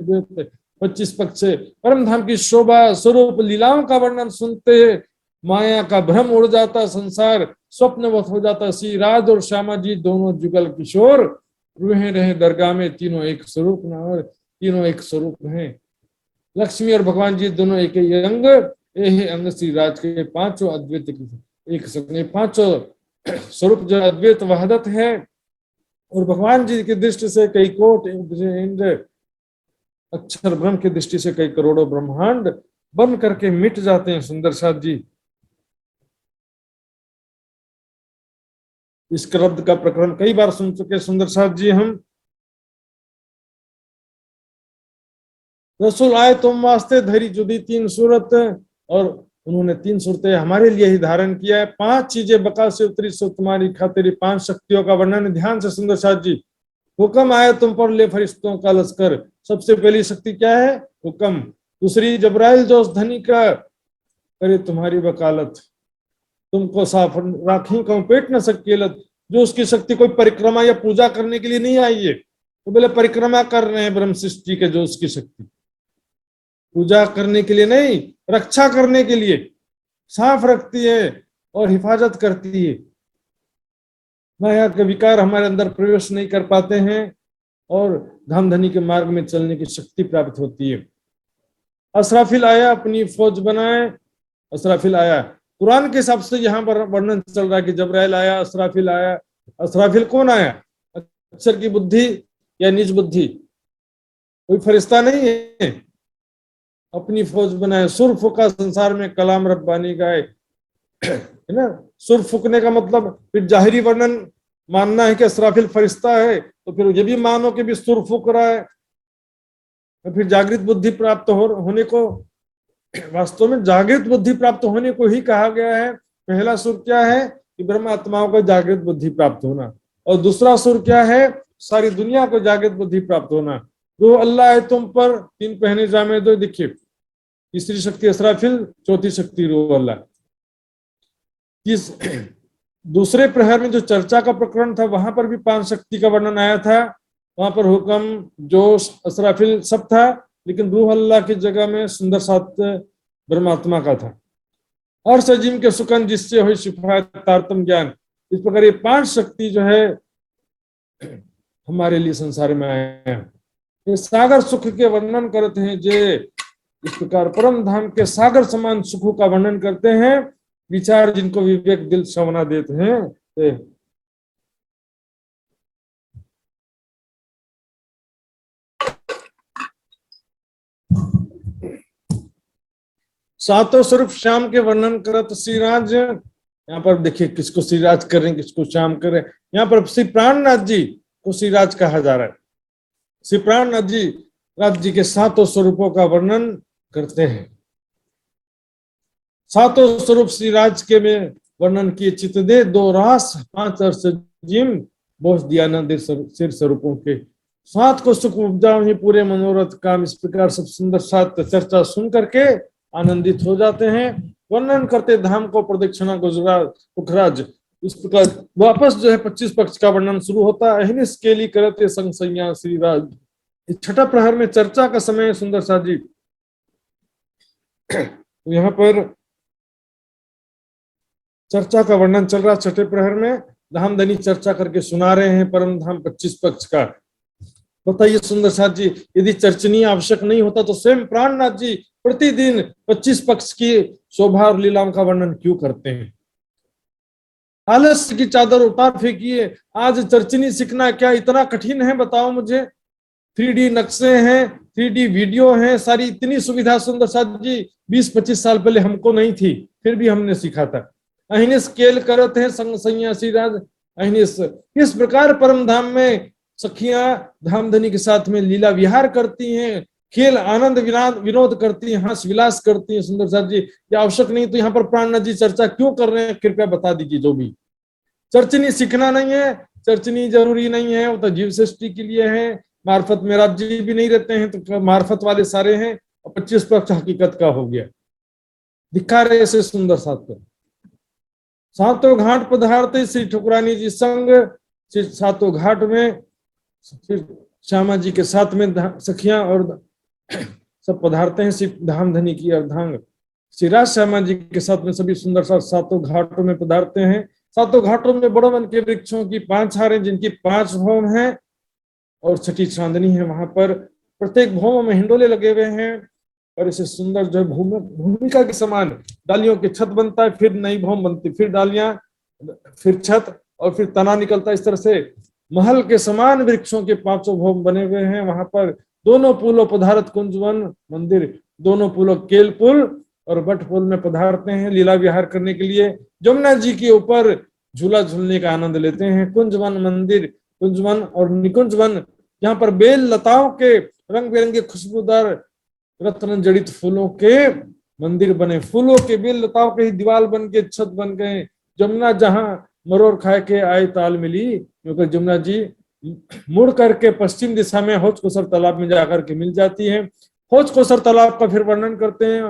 25 पक्ष से परम धाम की शोभा स्वरूप लीलाओं का वर्णन सुनते, माया का भ्रम उड़ जाता, संसार स्वप्नवत हो जाता। श्री राज और श्यामा जी दोनों जुगल किशोर, रूहे रहे दरगाह में, तीनों एक स्वरूप न, और तीनों एक स्वरूप हैं। लक्ष्मी और भगवान जी दोनों एक ही अंग, ये अंग श्री राज के 5 अद्वैत एक सपने 5 स्वरूप जो अद्वैत वहदत है। और भगवान जी की दृष्टि से कई कोट इंद्र, अक्षर ब्रह्म की दृष्टि से कई करोड़ों ब्रह्मांड बन करके मिट जाते हैं सुंदर साथ जी। इस शब्द का प्रकरण कई बार सुन चुके सुंदर साथ जी हम। रसूल आए तुम वास्ते धरी जुदी 3 सूरत, और उन्होंने 3 सूरतें हमारे लिए ही धारण किया है। 5 चीजें बका से उतरी सो तुम्हारी खातिर, 5 शक्तियों का वर्णन ध्यान से सुंदर साथ जी। हुक्म आया तुम पर ले फरिश्तों का लश्कर, सबसे पहली शक्ति क्या है? हुक्म। दूसरी जबराइल जो उस धनी का करे तुम्हारी वकालत, तुमको साफ राखी कहूं पेट न सकेलत। जो उसकी शक्ति कोई परिक्रमा या पूजा करने के लिए नहीं आई है, तो बोले परिक्रमा कर रहे हैं ब्रह्म सृष्टि के, जो उसकी शक्ति पूजा करने के लिए नहीं, रक्षा करने के लिए साफ रखती है और हिफाजत करती है। माया के विकार हमारे अंदर प्रवेश नहीं कर पाते हैं और धाम धनी के मार्ग में चलने की शक्ति प्राप्त होती है। असराफिल आया अपनी फौज बनाए, असराफिल आया कुरान के हिसाब से यहाँ पर वर्णन चल रहा है कि जबराइल आया, असराफिल आया। असराफिल कौन आया? अक्षर की बुद्धि या निज बुद्धि, कोई फरिश्ता नहीं है। अपनी फौज बनाए, सुर फूका संसार में कलाम रब्बानी गाए, है ना। सुर फूकने का मतलब फिर जाहिरी वर्णन मानना है कि असराफिल फरिश्ता है, तो फिर ये भी मानो कि भी सुर फूक रहा है, तो फिर जागृत बुद्धि प्राप्त होने को, वास्तव में जागृत बुद्धि प्राप्त होने को ही कहा गया है। पहला सुर क्या है कि ब्रह्म आत्माओं को जागृत बुद्धि प्राप्त होना, और दूसरा सुर क्या है? सारी दुनिया को जागृत बुद्धि प्राप्त होना। जो अल्लाह है तुम पर 3 पहने जामे दो, देखिए तीसरी शक्ति असराफिल, चौथी शक्ति रूह अल्लाह। इस दूसरे प्रहर में जो चर्चा का प्रकरण था वहां पर भी 5 शक्ति का वर्णन आया था। वहां पर हुक्म, जोश, असराफिल सब था, लेकिन रूह अल्लाह की जगह में सुंदर सात ब्रह्मात्मा का था। और सजीम के सुकन जिससे हुई शिफायत तारतम ज्ञान। इस प्रकार ये 5 शक्ति जो है हमारे लिए संसार में आए हैं। ये सागर सुख के वर्णन करते हैं, जे इस प्रकार परम धाम के सागर समान सुखों का वर्णन करते हैं। विचार जिनको विवेक दिल सवना देते हैं। सातों स्वरूप श्याम के वर्णन करत श्रीराज। यहाँ पर देखिए किसको श्रीराज कर रहे हैं, किसको श्याम कर रहे हैं। यहाँ पर श्री प्राणनाथ जी को श्रीराज कहा जा रहा है। श्री प्राणनाथ जी राज जी के 7 स्वरूपों का वर्णन करते हैं। 7 स्वरूप श्रीराज के में वर्णन किए, चित दे 2 रास 5 अर्श जिम बोझ दिया नंद सिर स्वरूपों के। 7 को सुख उपजाओ ही पूरे मनोरथ काम। इस प्रकार सब सुंदर 7 चर्चा सुन करके आनंदित हो जाते हैं। वर्णन करते धाम को प्रदक्षिणा गुजरात पुखराज। इस प्रकार वापस जो है 25 पक्ष का वर्णन शुरू होता है। अहिनिस केली करते संग सैया श्रीराज। छठा प्रहर में चर्चा का समय सुंदर सा जी। यहाँ पर चर्चा का वर्णन चल रहा। छठे प्रहर में धाम धनी चर्चा करके सुना रहे हैं परम धाम 25 पक्ष का। बताइए सुंदर साथ जी, यदि चर्चनीय आवश्यक नहीं होता तो स्वयं प्राणनाथ जी प्रतिदिन 25 पक्ष की शोभा और लीलाओं का वर्णन क्यों करते हैं? आलस्य की चादर उतार फेंकिए। आज चर्चनी सीखना क्या इतना कठिन है? बताओ मुझे। 3D नक्शे हैं, 3D वीडियो हैं, सारी इतनी सुविधा सुंदर साथ जी 20-25 साल पहले हमको नहीं थी, फिर भी हमने सीखा था। अहिनिस केल करत है संग सन्यासी राज। अहिनिस इस प्रकार परम धाम में सखियां धामधनी के साथ में लीला विहार करती हैं, खेल आनंद विनोद करती हैं, हंस विलास करती हैं। सुंदर साथ जी ये आवश्यक नहीं तो यहाँ पर प्राणनाथ जी चर्चा क्यों कर रहे हैं? कृपया बता दीजिए। जो भी चर्चनी सीखना नहीं है, चर्चनी जरूरी नहीं है, वो तो जीव सृष्टि के लिए है। मार्फत में राज्य भी नहीं रहते हैं तो मार्फत वाले सारे हैं। और 25 पक्ष हकीकत का हो गया। दिखा रहे ऐसे सुंदर साथ को। 7 घाट पधारते श्री ठुकरानी जी संग। 7 घाट में फिर श्यामा जी के साथ में सखियां और सब पधारते हैं। श्री धामधनी की अर्धांग श्री राज श्यामा जी के साथ में सभी सुंदर साथ 7 घाटों में पधारते हैं। 7 घाटों में बड़ो वन के वृक्षों की 5 हारें जिनकी 5 भौम हैं और छठी चांदनी है। वहां पर प्रत्येक भौम में हिंडोले लगे हुए हैं और इसे सुंदर जो भूमिका के समान डालियों की छत बनता है, फिर नई भौम बनती, फिर डालियां, फिर छत और फिर तना निकलता है। इस तरह से महल के समान वृक्षों के 5 भौम बने हुए हैं। वहां पर दोनों पुलों पधारत कुंजवन मंदिर, दोनों पुलों केल पुल और बट पुल में पधारते हैं लीला विहार करने के लिए। जमुना जी के ऊपर झूला झूलने का आनंद लेते हैं। कुंजवन मंदिर, कुंजवन और निकुंजवन, यहाँ पर बेल लताओं के रंग बिरंगे खुशबूदार रत्न जड़ित फूलों के मंदिर बने, फूलों के बेल लताओं के ही दीवार बन के छत बन गए। जमुना जहां मरोड़ खाए के आए ताल मिली, क्योंकि जमुना जी मुड़ करके पश्चिम दिशा में हौज कोसर तालाब में जाकर के मिल जाती है। हौज कोसर तालाब का फिर वर्णन करते हैं।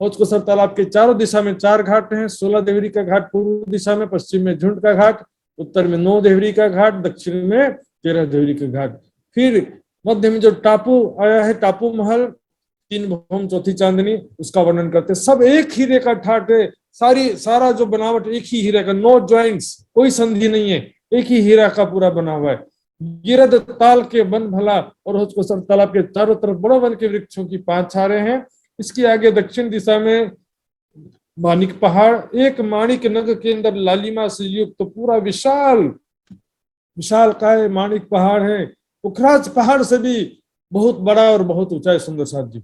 हौज कोसर तालाब के चारों दिशा में 4 घाट हैं। 16 देवरी का घाट पूर्व दिशा में, पश्चिम में झुंड का घाट, उत्तर में 9 देवरी का घाट, दक्षिण में 13 देवरी का घाट। फिर मध्य में जो टापू आया है, टापू महल, 3 भौम चौथी चांदनी, उसका वर्णन करते हैं। सब एक हीरे का ठाट है, सारा जो बनावट एक ही हीरे का, नो ज्वाइंट्स, कोई संधि नहीं है, एक ही हीरा का पूरा बना हुआ है। गिरद ताल के वन भला, और हौज कोसर तालाब के चारों तरफ बड़ो वन के वृक्षों की 5 छारे हैं। इसके आगे दक्षिण दिशा में माणिक पहाड़, एक माणिक नग के अंदर लालिमा से युक्त तो पूरा विशाल काय माणिक पहाड़ है। पुखराज पहाड़ से भी बहुत बड़ा और बहुत ऊंचा है सुंदर साथ जी।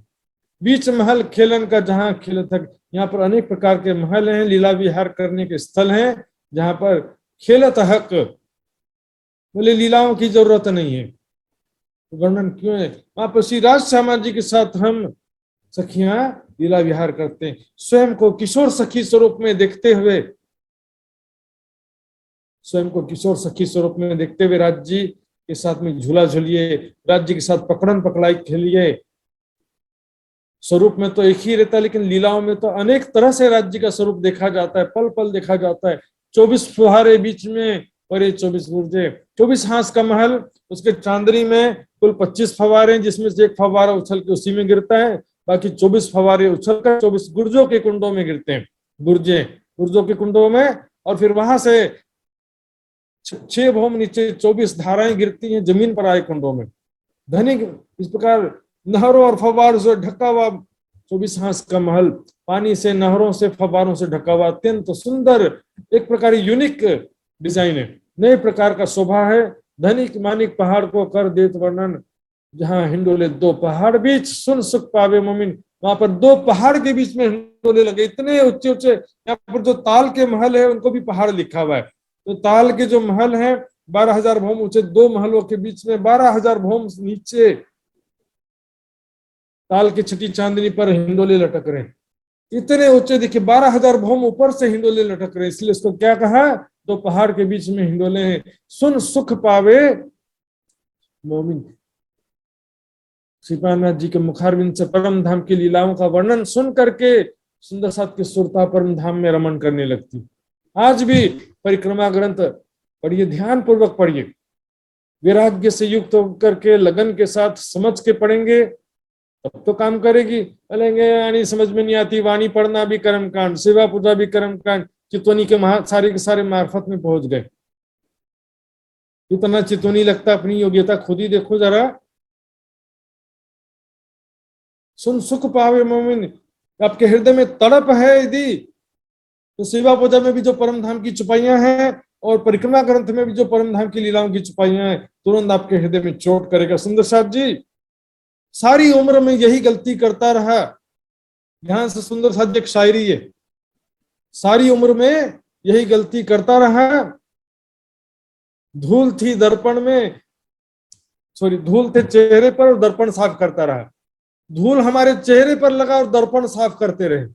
बीच महल खेलन का, जहां खेल तक, यहाँ पर अनेक प्रकार के महल हैं, लीला विहार करने के स्थल हैं, जहां पर खेलत हक, बोले लीलाओं की जरूरत नहीं है, तो वर्णन क्यों है। वहां पर श्री राज श्यामा जी के साथ हम सखियां लीला विहार करते हैं। स्वयं को किशोर सखी स्वरूप में देखते हुए, स्वयं को किशोर सखी स्वरूप में देखते हुए राज्य के साथ में झूला झूलिए, राज्य के साथ पकड़न पकड़ाई खेलिए। स्वरूप में तो एक ही रहता है, लेकिन लीलाओं में तो अनेक तरह से राज्य का स्वरूप देखा जाता है, पल पल देखा जाता है। 24 फुहारे बीच में और ये 24 बुर्जे, 24 हांस का महल, उसके चांदनी में कुल 25 फवारे हैं, जिसमें से एक फवारा उछल के उसी में गिरता है, बाकी 24 फवारे उछल कर 24 गुर्जों के कुंडों में गिरते हैं, गुर्जों के कुंडों में। और फिर वहां से 6 भौम नीचे 24 धाराएं गिरती हैं जमीन पर आए कुंडों में। धनिक इस प्रकार नहरों और फव्वारों से ढका हुआ 24 हांस का महल, पानी से, नहरों से, फव्वारों से ढका हुआ, अत्यंत सुंदर, एक प्रकार यूनिक डिजाइन है, नए प्रकार का शोभा है। धनिक मानिक पहाड़ को कर देत वर्णन, जहां हिंडोले 2 पहाड़ बीच, सुन सुख पावे मोमिन, वहां पर 2 पहाड़ के बीच में हिंडोले लगे, इतने ऊंचे ऊंचे। यहाँ पर जो ताल के महल है उनको भी पहाड़ लिखा हुआ है। तो ताल के जो महल है 12,000 भौम ऊंचे, 2 महलों के बीच में 12,000 भौम नीचे ताल की छठी चांदनी पर हिंडोले लटक रहे, इतने ऊंचे। देखिए 12,000 भौम ऊपर से हिंडोले लटक रहे, इसलिए इसको क्या कहा, 2 पहाड़ के बीच में हिंडोले हैं। सुन सुख पावे मोमिन, श्रीपालनाथ जी के मुखारविंद से परम धाम की लीलाओं का वर्णन सुन करके सुंदर साथ की सुरता परम धाम में रमन करने लगती। आज भी परिक्रमा ग्रंथ पढ़िए, ध्यान पूर्वक पढ़िए, वैराग्य से युक्त होकर के लगन के साथ समझ के पढ़ेंगे तब तो काम करेगी। बोलेंगे यानी समझ में नहीं आती, वाणी पढ़ना भी कर्म कांड, सेवा पूजा भी कर्म कांड, चितौनी के सारे के सारे मार्फत में पहुंच गए। इतना चितौनी लगता, अपनी योग्यता खुद ही देखो जरा। सुन सुख पावे मोमिन, आपके हृदय में तड़प है यदि, तो सेवा पूजा में भी जो परम धाम की चुपाइयां हैं और परिक्रमा ग्रंथ में भी जो परम धाम की लीलाओं की चुपाइयां हैं, तुरंत आपके हृदय में चोट करेगा। सुंदर साथ जी सारी उम्र में यही गलती करता रहा। ध्यान से सुंदर साथ एक शायरी है, सारी उम्र में यही गलती करता रहा, धूल थी दर्पण में, धूल थे चेहरे पर और दर्पण साफ करता रहा। धूल हमारे चेहरे पर लगा और दर्पण साफ करते रहे।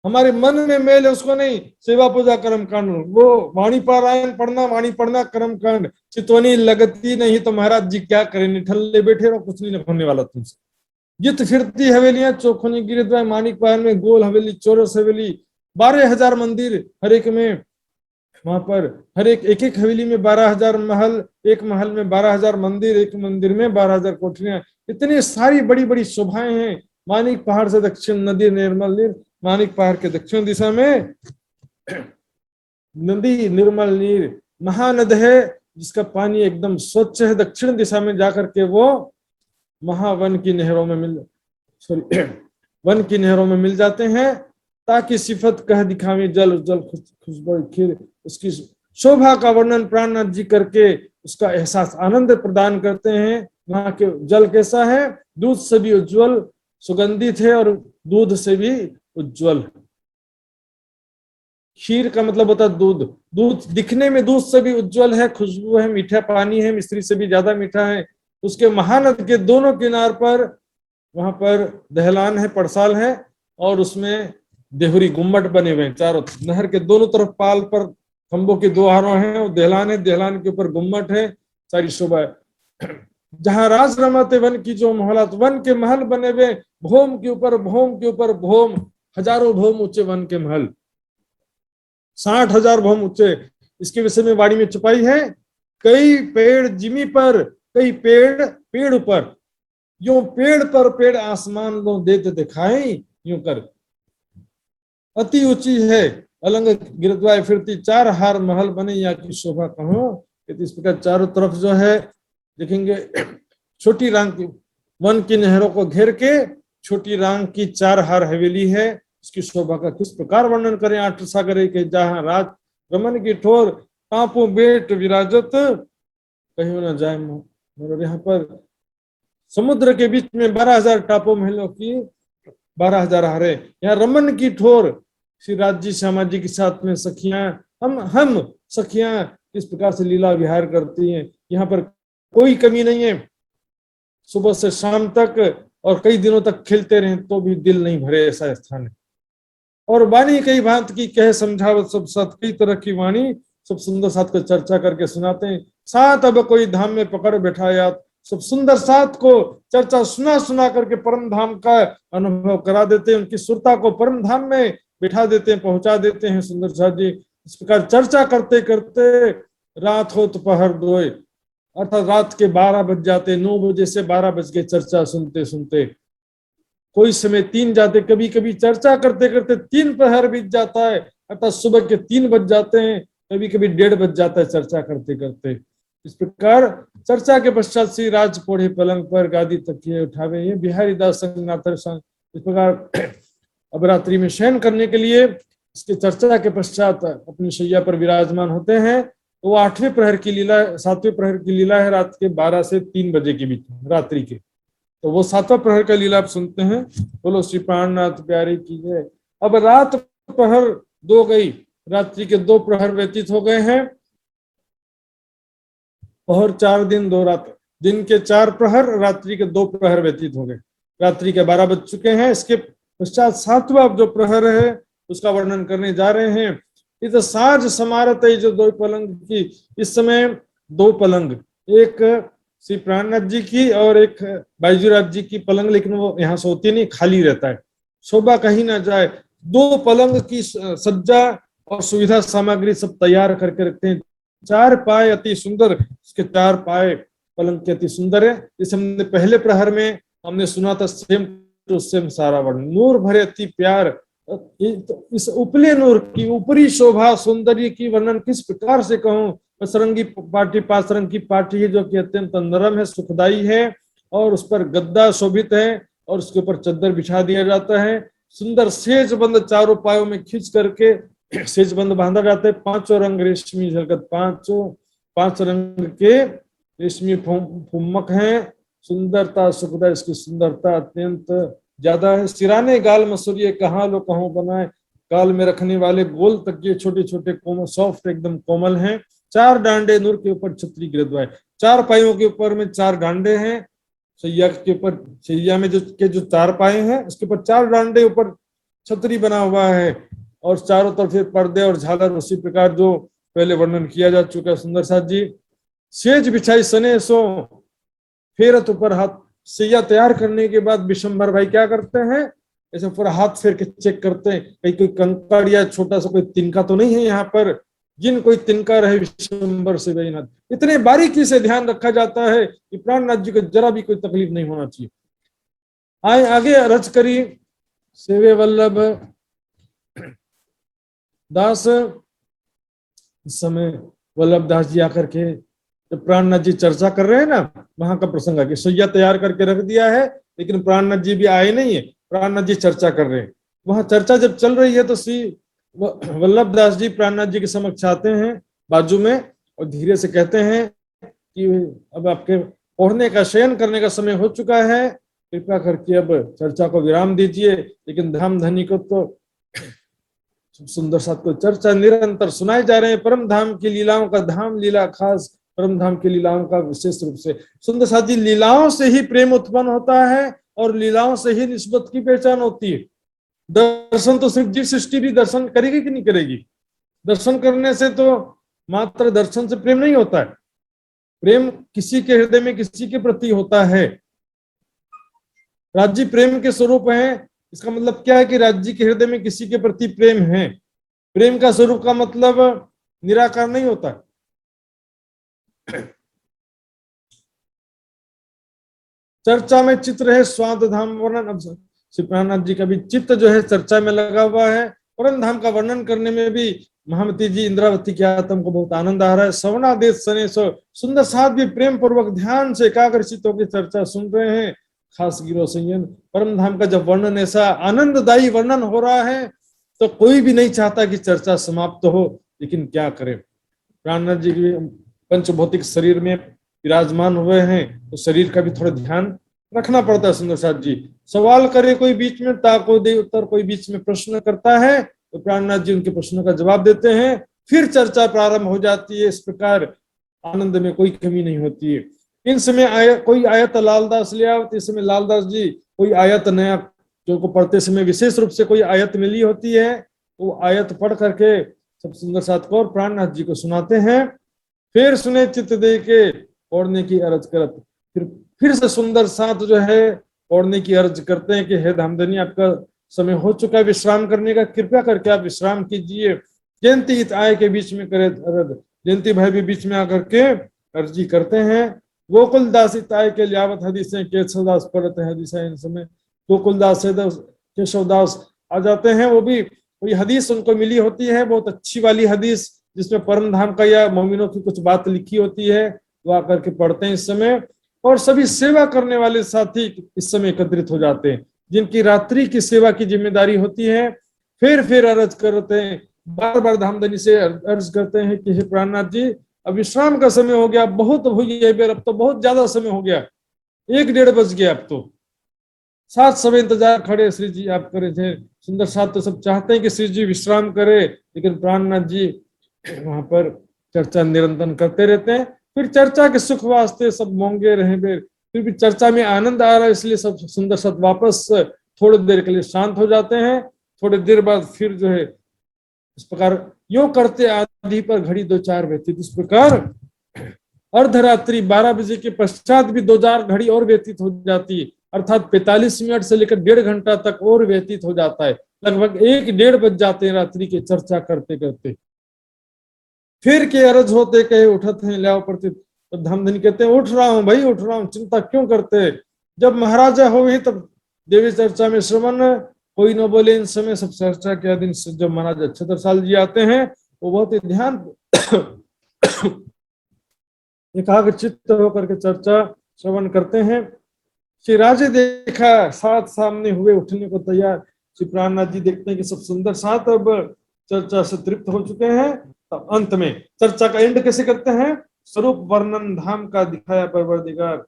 हमारे मन में मेल है उसको नहीं, सेवा पूजा कर्म कांड, वो वाणी पारायण पढ़ना, वाणी पढ़ना कर्म कांड। चितौनी लगती नहीं तो महाराज जी क्या करें, निठल्ले बैठे रहो, कुछ नहीं होने वाला तुमसे। जित फिरती हवेलियां चौखनी गिरद्वार मानिक पहाड़ में, गोल हवेली, चौरस हवेली, 12,000 मंदिर हर एक में, वहां पर हर एक एक हवेली में 12,000 महल, एक महल में 12,000 मंदिर, एक मंदिर में 12,000 कोठरियां, इतनी सारी बड़ी बड़ी शोभाएं हैं। मानिक पहाड़ से दक्षिण नदी निर्मल नीर, मानिक पहाड़ के दक्षिण दिशा में नदी निर्मल नीर, महानद है जिसका पानी एकदम स्वच्छ है। दक्षिण दिशा में जाकर के वो महावन की नहरों में वन की नहरों में मिल जाते हैं। ताकि सिफत कह दिखावे जल जल खुशबू खीर, उसकी शोभा का वर्णन प्राणनाथ जी करके उसका एहसास आनंद प्रदान करते हैं। वहां के जल कैसा है, दूध से भी उज्ज्वल सुगंधित है और दूध से भी उज्ज्वल। खीर का मतलब होता है दूध, दूध दिखने में दूध से भी उज्ज्वल है, खुशबू है, मीठा पानी है, मिश्री से भी ज्यादा मीठा है। उसके महानद के दोनों किनार पर वहां पर दहलान है, पड़साल है, और उसमें देहुरी गुम्मट बने हुए हैं चारों, नहर के दोनों तरफ पाल पर खंभों के दो आरों हैं, और दहलान है, दहलान के ऊपर गुम्मट है, सारी शोभा है। जहां राज रमाते वन की जो महलात, वन के महल बने हुए, भौम के ऊपर भौम के ऊपर भौम, हजारों भौम ऊंचे वन के महल, 60,000 भौम ऊंचे। इसके विषय में वाणी में छुपाई है, कई पेड़ जिमी पर, कई पेड़ पेड़ ऊपर, यूं पेड़ पर पेड़ आसमान लो देते दिखाई, यूं कर अति ऊंची है अलंग गिरद्वाय फिरती, 4 हार महल बने या की शोभा कहो। इस प्रकार चारों तरफ जो है देखेंगे, छोटी रांग की वन की नहरों को घेर के छोटी रांग की 4 हार हवेली है, उसकी शोभा का किस प्रकार वर्णन करें। 8 सागर के जहां राज रमन की ठोर, टापू बेट विराजत कहीं न जाए। और यहाँ पर समुद्र के बीच में 12,000 टापू महलों की 12,000 हारे, यहाँ रमन की ठोर, श्री राज जी श्यामा जी के साथ में सखियां, हम सखियां इस प्रकार से लीला विहार करती हैं। यहाँ पर कोई कमी नहीं है, सुबह से शाम तक और कई दिनों तक खिलते रहें तो भी दिल नहीं भरे, ऐसा स्थान है। और वाणी कई भांत की कह समझावत सब सत, कई तरह की वाणी सब सुंदर साथ को चर्चा करके सुनाते हैं। साथ अब कोई धाम में पकड़ बैठाया, सब सुंदर साथ को चर्चा सुना सुना करके परम धाम का अनुभव करा देते हैं, उनकी सुरता को परम धाम में बिठा देते हैं, पहुंचा देते हैं सुंदर साथ जी। इस प्रकार चर्चा करते करते रात हो दोपहर 2, अर्थात रात के 12 बज जाते, 9 बजे से 12 बज के चर्चा सुनते सुनते, कोई समय 3 जाते, कभी कभी चर्चा करते करते 3 प्रहर बीत जाता है, अर्थात सुबह के 3 बज जाते हैं, कभी कभी 1:30 बज जाता है चर्चा करते करते। इस प्रकार चर्चा के पश्चात श्री राज पोढ़े पलंग पर, गादी तकिए उठावे, ये बिहारी दास संगनाथर संग। इस प्रकार अब रात्रि में शयन करने के लिए इसके चर्चा के पश्चात अपनी शैया पर विराजमान होते हैं। तो वो 8वें प्रहर की लीला, 7वें प्रहर की लीला है, रात के 12 से 3 बजे के बीच में रात्रि के। तो वो 7वां प्रहर का लीला आप सुनते हैं। बोलो श्री प्राणनाथ प्यारे की जय। अब रात प्रहर 2 गई, रात्रि के 2 प्रहर व्यतीत हो गए हैं, और 4 दिन 2 रात, दिन के 4 प्रहर, रात्रि के 2 प्रहर व्यतीत हो गए, रात्रि के 12 बज चुके हैं। इसके पश्चात 7वां जो प्रहर है उसका वर्णन करने जा रहे हैं। इस साज समारत है जो 2 पलंग की, इस समय 2 पलंग, एक श्री प्राणनाथ जी की और एक बाईजूराज जी की पलंग, लेकिन वो यहाँ सोती नहीं, खाली रहता है, शोभा कहीं ना जाए। 2 पलंग की सज्जा और सुविधा सामग्री सब तैयार करके रखते हैं। 4 पाए अति सुंदर, इसके 4 पाए पलंग के अति सुंदर है। जैसे हमने पहले प्रहर में हमने सुना था, सेम टू सेम सारा वर्णन, नूर भरे अति प्यार। इस उपले नूर की ऊपरी शोभा सौंदर्य की वर्णन किस प्रकार से कहूं। पसरंगी पाटी, 5 रंग की पाटी है जो कि अत्यंत नरम है, सुखदाई है, और उस पर गद्दा शोभित है, और उसके ऊपर चद्दर बिछा दिया जाता है। सुंदर सेज बंद 4 पायों में खींच करके सेज बंद बांधा जाता है। 5 रंग रेशमी झलकत, 5 रंग के रेशमी फुम्मक है। सुंदरता सुखदा, इसकी सुंदरता अत्यंत ज्यादा है। सिराने गाल मसूरिये कहाँ लो कहों बनाए, गाल में रखने वाले गोल तकिए छोटे छोटे कोमल, सॉफ्ट एकदम कोमल हैं। 4 डांडे नूर के ऊपर छतरी गिरद्वाए, 4 पायों के ऊपर में 4 डांडे हैं। सैया के ऊपर, सैया में जो 4 पाए हैं उसके ऊपर 4 डांडे, ऊपर छतरी बना हुआ है, और चारों तरफ पर्दे और झालर उसी प्रकार जो पहले वर्णन किया जा चुका है। सुंदर साथ जी सेज बिछाई सने सो, फेरत ऊपर हाथ। सैया तैयार करने के बाद विशंभर भाई क्या करते हैं, ऐसे पूरा हाथ फेर के चेक करते हैं कहीं कोई कंकड़ या छोटा सा कोई तिनका तो नहीं है यहाँ पर, जिन कोई तिनका रहे विशंभर से वैनाथ। इतने बारीकी से ध्यान रखा जाता है कि प्राणनाथ जी को जरा भी कोई तकलीफ नहीं होना चाहिए। आए आगे रच करी सेवे वल्लभ दास। इस समय वल्लभ दास जी आकर के, जब प्राणनाथ जी चर्चा कर रहे हैं ना, वहां का प्रसंग है कि सैया तैयार करके रख दिया है, लेकिन प्राणनाथ जी भी आए नहीं है, प्राणनाथ जी चर्चा कर रहे हैं। वहां चर्चा जब चल रही है तो श्री वल्लभ दास जी प्राणनाथ जी के समक्ष आते हैं बाजू में, और धीरे से कहते हैं कि अब आपके पढ़ने का, शयन करने का समय हो चुका है, कृपया करके अब चर्चा को विराम दीजिए। लेकिन धाम धनी को तो सुंदर साथ को चर्चा निरंतर सुनाए जा रहे हैं। परम धाम की लीलाओं का, धाम लीला खास परम धाम की लीलाओं का विशेष रूप से। सुंदर साथ जी लीलाओं से ही प्रेम उत्पन्न होता है, और लीलाओं से ही निस्बत की पहचान होती है। दर्शन तो सिर्फ जीव सृष्टि भी दर्शन करेगी कि नहीं करेगी? दर्शन करने से तो मात्र दर्शन से प्रेम नहीं होता है। प्रेम किसी के हृदय में किसी के प्रति होता है। राज्य प्रेम के स्वरूप है। इसका मतलब क्या है कि राज्य के हृदय में किसी के प्रति प्रेम है। प्रेम का स्वरूप का मतलब निराकार नहीं होता। चर्चा में चित्त रहे स्वाद धाम वर्णन। अब श्री प्राणनाथ जी का भी चित्त जो है चर्चा में लगा हुआ है। परम धाम का वर्णन करने में भी महामती जी इंद्रावती के आत्म को बहुत आनंद आ रहा है। श्रवणादेश सने सुंदर साथ भी प्रेम पूर्वक ध्यान से एकाग्रचित होकर चर्चा सुन रहे हैं। खास गिरो संयन परम धाम का जब वर्णन ऐसा आनंददायी वर्णन हो रहा है तो कोई भी नहीं चाहता कि चर्चा समाप्त हो, लेकिन क्या करें। प्राणनाथ जी के पंचभौतिक शरीर में विराजमान हुए हैं तो शरीर का भी थोड़ा ध्यान रखना पड़ता है। सुंदर साथ जी सवाल करे कोई बीच में, ताको दे उत्तर, कोई बीच में प्रश्न करता है तो प्राणनाथ जी उनके प्रश्नों का जवाब देते हैं, फिर चर्चा प्रारंभ हो जाती है। इस प्रकार आनंद में कोई कमी नहीं होती है। इन समय कोई आयत लालदास ले आओ, इस समय लालदास जी कोई आयत नया जो को पढ़ते समय विशेष रूप से कोई आयत मिली होती है, वो आयत पढ़ करके सब सुंदर साथ को और प्राणनाथ जी को सुनाते हैं। फिर सुने चित्त दे के पढ़ने की अर्ज करत, फिर से सुंदर साथ जो है पढ़ने की अर्ज करते हैं कि हे धामधनी आपका समय हो चुका है विश्राम करने का, कृपया करके आप विश्राम कीजिए। जयंती हित आय के बीच में करे अर्ज, जयंती भाई भी बीच में आकर के अर्जी करते हैं। गोकुलदास हित आय के लियावत हदीसें केशवदास पढ़ते हैं हदीसें। इन समय गोकुलदास केशवदास आ जाते हैं, वो भी कोई हदीस उनको मिली होती है, बहुत अच्छी वाली हदीस जिसमें परम धाम का या मोमिनों की कुछ बात लिखी होती है, वो आकर के पढ़ते हैं इस समय। और सभी सेवा करने वाले साथी इस समय एकत्रित हो जाते हैं, जिनकी रात्रि की सेवा की जिम्मेदारी होती है। फिर अर्ज करते हैं, बार बार धामधनी से अर्ज करते हैं कि हे प्राणनाथ जी अब विश्राम का समय हो गया, बहुत हो गया, अब तो बहुत ज्यादा समय हो गया, 1-1:30 बज गया। अब तो साथ समय इंतजार खड़े श्री जी आप करे थे। सुंदर साथ तो सब चाहते हैं कि श्री जी विश्राम करे, लेकिन प्राणनाथ जी वहां पर चर्चा निरंतर करते रहते हैं। फिर चर्चा के सुख वास्ते सब मोंगे रहे बेर, फिर भी चर्चा में आनंद आ रहा है इसलिए सब सुंदर साथ वापस थोड़ी देर के लिए शांत हो जाते हैं। थोड़ी देर बाद फिर जो है इस प्रकार यो करते आदि पर घड़ी 2-4 व्यतीत, इस प्रकार अर्धरात्रि 12 बजे के पश्चात भी 2-4 घड़ी और व्यतीत हो जाती है, अर्थात 45 मिनट से लेकर 1.5 घंटा तक और व्यतीत हो जाता है। लगभग 1-1:30 बज जाते हैं रात्रि के चर्चा करते करते। फिर के अरज होते कहे उठत हैं लियाओ प्रति, तो धामधनी कहते हैं उठ रहा हूं भाई, उठ रहा हूं, चिंता क्यों करते। जब महाराजा हो ही तब देवी चर्चा में श्रवण, कोई न बोले इन समय। सब चर्चा के दिन जब महाराज छत्रसाल जी आते हैं वो बहुत ही ध्यान एकाग्र चित्त होकर के चर्चा श्रवण करते हैं। श्री राजे देखा साथ सामने हुए उठने को तैयार। श्री प्राणनाथ जी देखते हैं कि सब सुंदर साथ अब चर्चा से तृप्त हो चुके हैं। तब अंत में चर्चा का एंड कैसे करते हैं, स्वरूप वर्णन धाम का दिखाया परवरदिगार।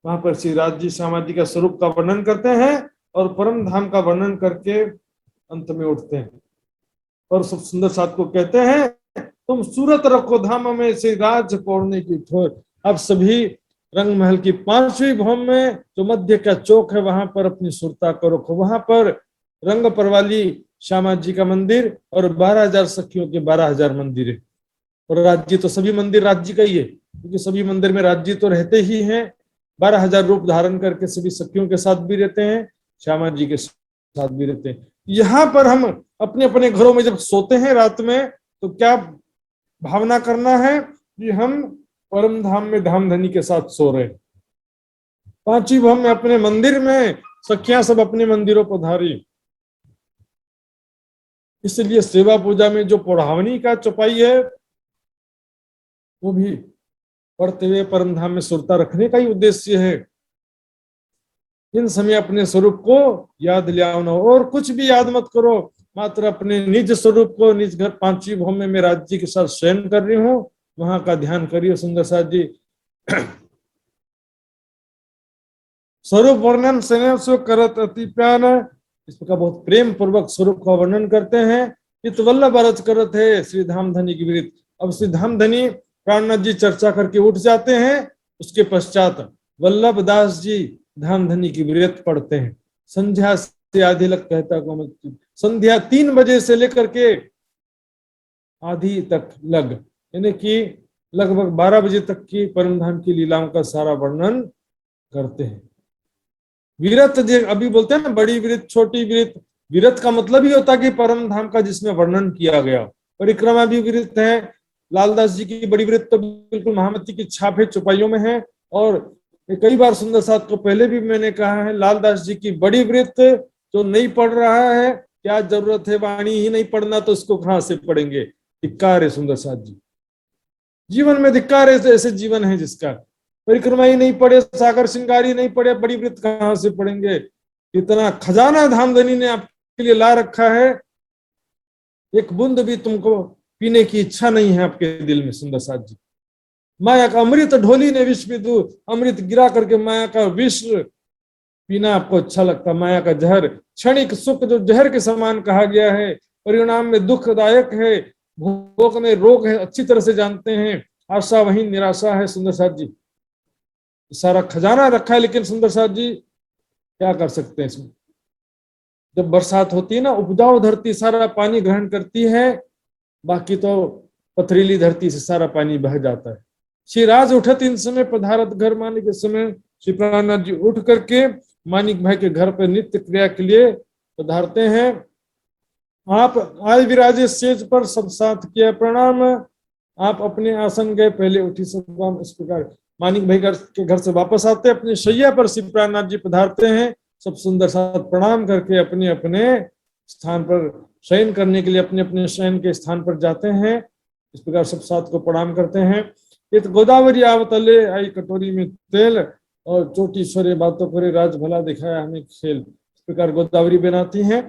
वहां पर श्री राज जी श्यामा जी का स्वरूप का वर्णन करते हैं और परम धाम का वर्णन करके अंत में उठते हैं और सब सुंदर साथ को कहते हैं तुम सूरत रखो धाम में से राज पौड़ने की ठोर। अब सभी रंग महल की 5वीं भौम में जो मध्य का चौक है वहां पर अपनी सुरता को रखो। वहां पर रंग परवाली श्यामा जी का मंदिर और 12,000 सखियों के 12,000 मंदिर है। और राज्य तो सभी मंदिर राज्य का ही है, क्योंकि सभी मंदिर में राज्य तो रहते ही हैं। 12,000 रूप धारण करके सभी सखियों के साथ भी रहते हैं, श्यामा जी के साथ भी रहते हैं। यहाँ पर हम अपने अपने घरों में जब सोते हैं रात में तो क्या भावना करना है कि हम परम धाम में धामधनी के साथ सो रहे। 5वीं भौम में अपने मंदिर में सखियां सब अपने मंदिरों पर धारी। इसलिए सेवा पूजा में जो पौढ़ावनी का चौपाई है वो भी पढ़ते हुए परम धाम में सुरता रखने का ही उद्देश्य है। इन समय अपने स्वरूप को याद ले आओ ना, और कुछ भी याद मत करो, मात्र अपने निज स्वरूप को, निज घर 5वीं भौम में मैं राज्य के साथ शयन कर रही हूँ वहां का ध्यान करिए। सुंदर साथ जी स्वरूप वर्णन से करत अति प्यान, इस प्रकार बहुत प्रेम पूर्वक स्वरूप का वर्णन करते हैं। इत वल्लभ अरज करत है श्री धामधनी की विरित। अब श्री धामधनी प्राणनाथ जी चर्चा करके उठ जाते हैं। उसके पश्चात वल्लभ दास जी धाम धनी की व्रत पढ़ते हैं। संध्या से आधी लग कहता को संध्या 3 बजे से लेकर के आधी तक लग, यानी कि लगभग 12 बजे तक की परम धाम की लीलाओं का सारा वर्णन करते हैं। विरत अभी बोलते हैं ना, बड़ी विरत छोटी विरत। विरत का मतलब ही होता है कि परम धाम का जिसमें वर्णन किया गया। परिक्रमा भी विरत है। लालदास जी की बड़ी विरत तो बिल्कुल महामती की छाप है, चौपाइयों में है। और कई बार सुंदर साथ को पहले भी मैंने कहा है, लालदास जी की बड़ी विरत जो नहीं पढ़ रहा है, क्या जरूरत है, वाणी ही नहीं पढ़ना तो इसको कहां से पढ़ेंगे। धिक्कार है सुंदर साथ जी, जीवन में धिक्कार है। ऐसे जीवन है जिसका परिक्रमा ही नहीं पढ़े, सागर श्रृंगारी नहीं पढ़े, बड़ी व्रत कहां से पढ़ेंगे। इतना खजाना धामधनी ने आपके लिए ला रखा है, एक बूंद भी तुमको पीने की इच्छा नहीं है आपके दिल में। सुंदर साथ जी, माया का अमृत ढोली ने विष में दू, अमृत गिरा करके माया का विष पीना आपको अच्छा लगता। माया का जहर, क्षणिक सुख जो जहर के समान कहा गया है, परिणाम में दुखदायक है, भोग में रोग है, अच्छी तरह से जानते हैं। आशा वही निराशा है। सुंदर साथ जी सारा खजाना रखा है, लेकिन सुंदर साथ जी क्या कर सकते हैं इसमें। जब बरसात होती है ना, उपजाऊ धरती सारा पानी ग्रहण करती है, बाकी तो पथरीली धरती से सारा पानी बह जाता है। श्री राज उठत इन समय पधारत घर, मानिक के समय श्री प्राणनाथ जी उठ करके मानिक भाई के घर पर नित्य क्रिया के लिए पधारते हैं। आप आए विराजे सेज पर, सब साथ किया प्रणाम। आप अपने आसन गए, पहले उठी सब। इस प्रकार मानिक भाई के घर से वापस आते, अपने शैया पर श्री प्राणनाथ जी पधारते हैं। सब सुंदर साथ प्रणाम करके अपने अपने स्थान पर शयन करने के लिए अपने अपने शयन के स्थान पर जाते हैं। इस प्रकार सब साथ को प्रणाम करते हैं। इत गोदावरी आवतले आई कटोरी में तेल, और चोटी स्वरे बातों करे राज भला दिखाया हमें खेल। इस प्रकार गोदावरी बनाती हैं,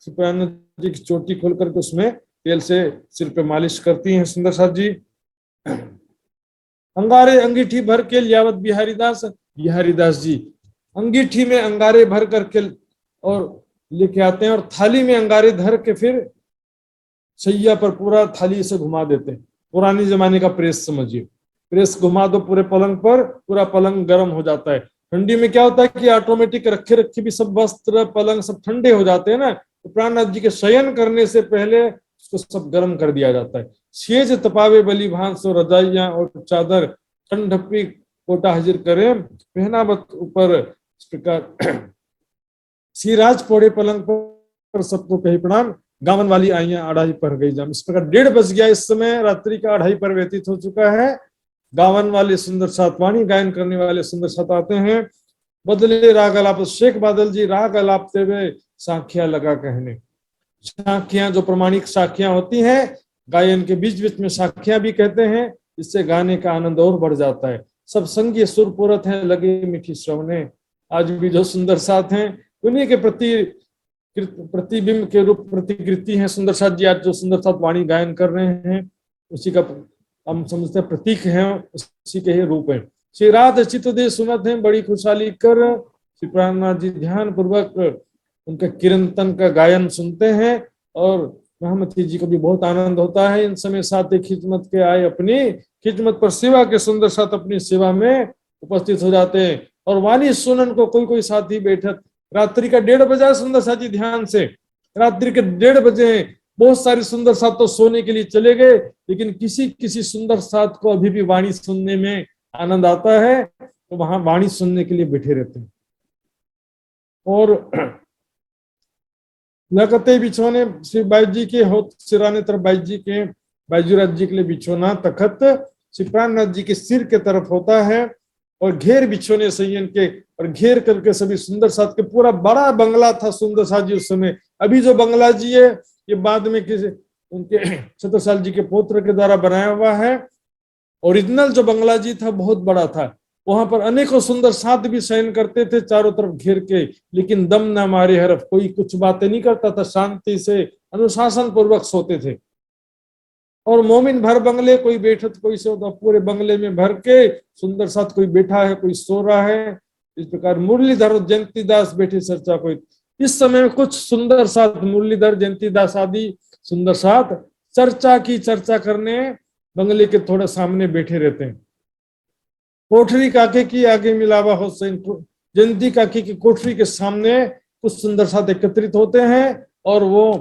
श्री प्राणनाथ जी की चोटी खोल करके उसमें तेल से सिर पे मालिश करती हैं सुंदर साथ जी। अंगारे अंगीठी भर के लियावत बिहारी दास जी अंगीठी में अंगारे भर करके और लेके आते हैं, और थाली में अंगारे धर के फिर सैया पर पूरा थाली से घुमा देते हैं। पुराने जमाने का प्रेस समझिए, प्रेस घुमा दो पूरे पलंग पर, पूरा पलंग गर्म हो जाता है। ठंडी में क्या होता है कि ऑटोमेटिक रखे रखे भी सब वस्त्र पलंग सब ठंडे हो जाते हैं ना, तो प्राणनाथ जी के शयन करने से पहले उसको सब गर्म कर दिया जाता है। सेज तपावे बली भांस और रजाइयां और चादर, ठंडपी कोटा हाजिर करे पहनावत ऊपर। इस प्रकार सिराज पौड़े पलंग पर सबको कही प्रणाम, गावन वाली आइयां अढ़ाई पर गई जाम। इस प्रकार 1:30 बज गया, इस समय रात्रि का 2:30 पर व्यतीत हो चुका है। गावन वाले सुंदर साथ, वाणी गायन करने वाले सुंदर साथ आते हैं। बदले राग अलाप, शेख बादल जी राग अलापते हुए साखिया लगा कहने। साखियां जो प्रमाणिक साखियां होती हैं, गायन के बीच बीच में साखियां भी कहते हैं, इससे गाने का आनंद और बढ़ जाता है। सब संगी सुरपुरत हैं लगे मीठी श्रवणे। आज भी जो सुंदर साथ हैं उन्हीं के प्रति प्रतिबिंब के रूप प्रतिकृति है सुंदर साथ जी। आज जो सुंदर साथ वाणी गायन कर रहे हैं उसी का हम समझते हैं प्रतीक है, उसी के ही रूप है। श्री राध चित्त दे सुनत है बड़ी खुशहाली कर। श्री प्राणनाथ जी ध्यान पूर्वक उनका कीर्तन का गायन सुनते हैं, और महामती जी को भी बहुत आनंद होता है। इन समय साथ खिदमत के आए, अपनी खिदमत पर सेवा के सुंदर साथ अपनी सेवा में उपस्थित हो जाते हैं। और वाणी सुनन को कोई कोई साथी बैठक, रात्रि का 1:30 बजा सुंदर साथी ध्यान से, रात्रि के 1:30 बजे बहुत सारे सुंदर साथ तो सोने के लिए चले गए, लेकिन किसी किसी सुंदर साथ को अभी भी वाणी सुनने में आनंद आता है, तो वहां वाणी सुनने के लिए बैठे रहते हैं। और लगते बिछोने श्री बाईजी जी के हो सिराने तरफ बाईजूराज जी के लिए बिछोना तखत श्री प्राणनाथ जी के सिर के तरफ होता है, और घेर बिछोने संयन के, और घेर करके सभी सुंदर साथ के। पूरा बड़ा बंगला था सुंदर साथ जी उस समय। अभी जो बंगला जी है ये बाद में किसी उनके छत्रसाल जी के पुत्र के द्वारा बनाया हुआ है। ओरिजिनल जो बंगला जी था बहुत बड़ा था, वहां पर अनेकों सुंदर साथ भी शयन करते थे चारों तरफ घेर के, लेकिन दम ना मारे हरफ, कोई कुछ बातें नहीं करता था, शांति से अनुशासन पूर्वक सोते थे। और मोमिन भर बंगले कोई बैठत कोई सोता, पूरे बंगले में भर के सुंदर साथ कोई बैठा है कोई सो रहा है। इस प्रकार मुरलीधर जयंतीदास बैठे चर्चा कोई। इस समय कुछ सुंदर साथ मुरलीधर जयंतीदास आदि सुंदर साथ चर्चा करने बंगले के थोड़ा सामने बैठे रहते हैं। कोठरी काके की आगे मिलावा हुसैन, जयंती काकी की कोठरी के सामने कुछ सुंदर साथ एकत्रित होते हैं और वो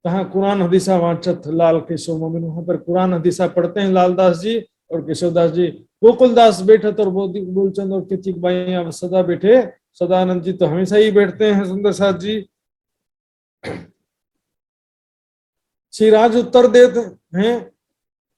कहा कुरान हदीसा वाचत लाल केशव मोमिन, वहां पर कुरान हदीसा पढ़ते हैं लालदास जी और केशवदास जी। गोकुलदास बैठे तो बोलचंद और किचिक बाई अब सदा बैठे, सदानंद जी तो हमेशा ही बैठते हैं सुंदर साथ जी। श्री राज उत्तर देते हैं,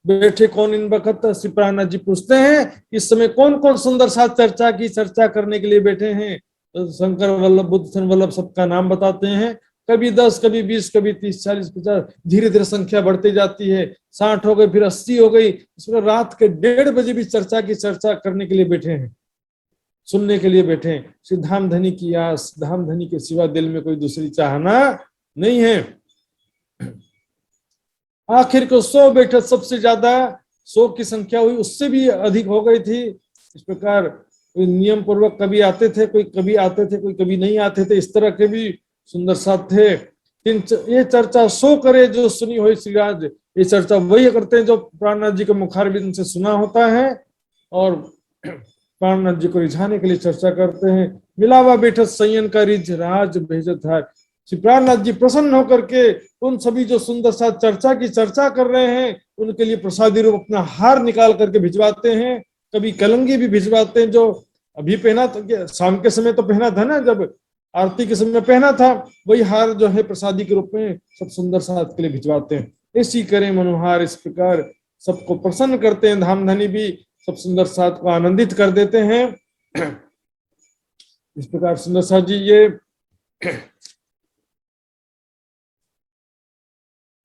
बैठे कौन इन वक्त, श्री प्राणनाथ जी पूछते हैं इस समय कौन कौन सुंदर साथ चर्चा करने के लिए बैठे हैं। तो शंकर वल्लभ, बुद्धन वल्लभ सबका नाम बताते हैं। कभी 10, कभी 20, कभी 30, 40, 50, धीरे धीरे संख्या बढ़ती जाती है। 60 हो गई, फिर 80 हो गई। इसमें रात के 1:30 बजे भी चर्चा करने के लिए बैठे हैं, सुनने के लिए बैठे हैं। श्री धाम धनी की आस, धाम धनी के सिवा दिल में कोई दूसरी चाहना नहीं है। आखिर को 100 बैठक, सबसे ज्यादा 100 की संख्या हुई, उससे भी अधिक हो गई थी। इस प्रकार कोई नियम पूर्वक कभी आते थे, कोई कभी आते थे, कोई कभी नहीं आते थे, इस तरह के भी सुंदर साथ थे। ये चर्चा 100 करे जो सुनी हुई श्रीराज, ये चर्चा वही करते हैं जो प्राणनाथ जी के मुखारबिंद से सुना होता है और प्राणनाथ जी को रिझाने के लिए चर्चा करते हैं। मिलावा बैठक संयन का रिझ राज भेजत है। श्री प्राणनाथ जी प्रसन्न होकर के उन सभी जो सुंदर साथ चर्चा कर रहे हैं उनके लिए प्रसादी रूप अपना हार निकाल करके भिजवाते हैं। कभी कलंगी भी भिजवाते हैं, जो अभी पहना था, शाम के समय तो पहना था ना, जब आरती के समय पहना था, वही हार जो है प्रसादी के रूप में सब सुंदर साथ के लिए भिजवाते हैं। ऐसी करें मनोहार, इस प्रकार सबको प्रसन्न करते हैं। धामधनी भी सब सुंदर साथ को आनंदित कर देते हैं। इस प्रकार सुंदर साथ जी ये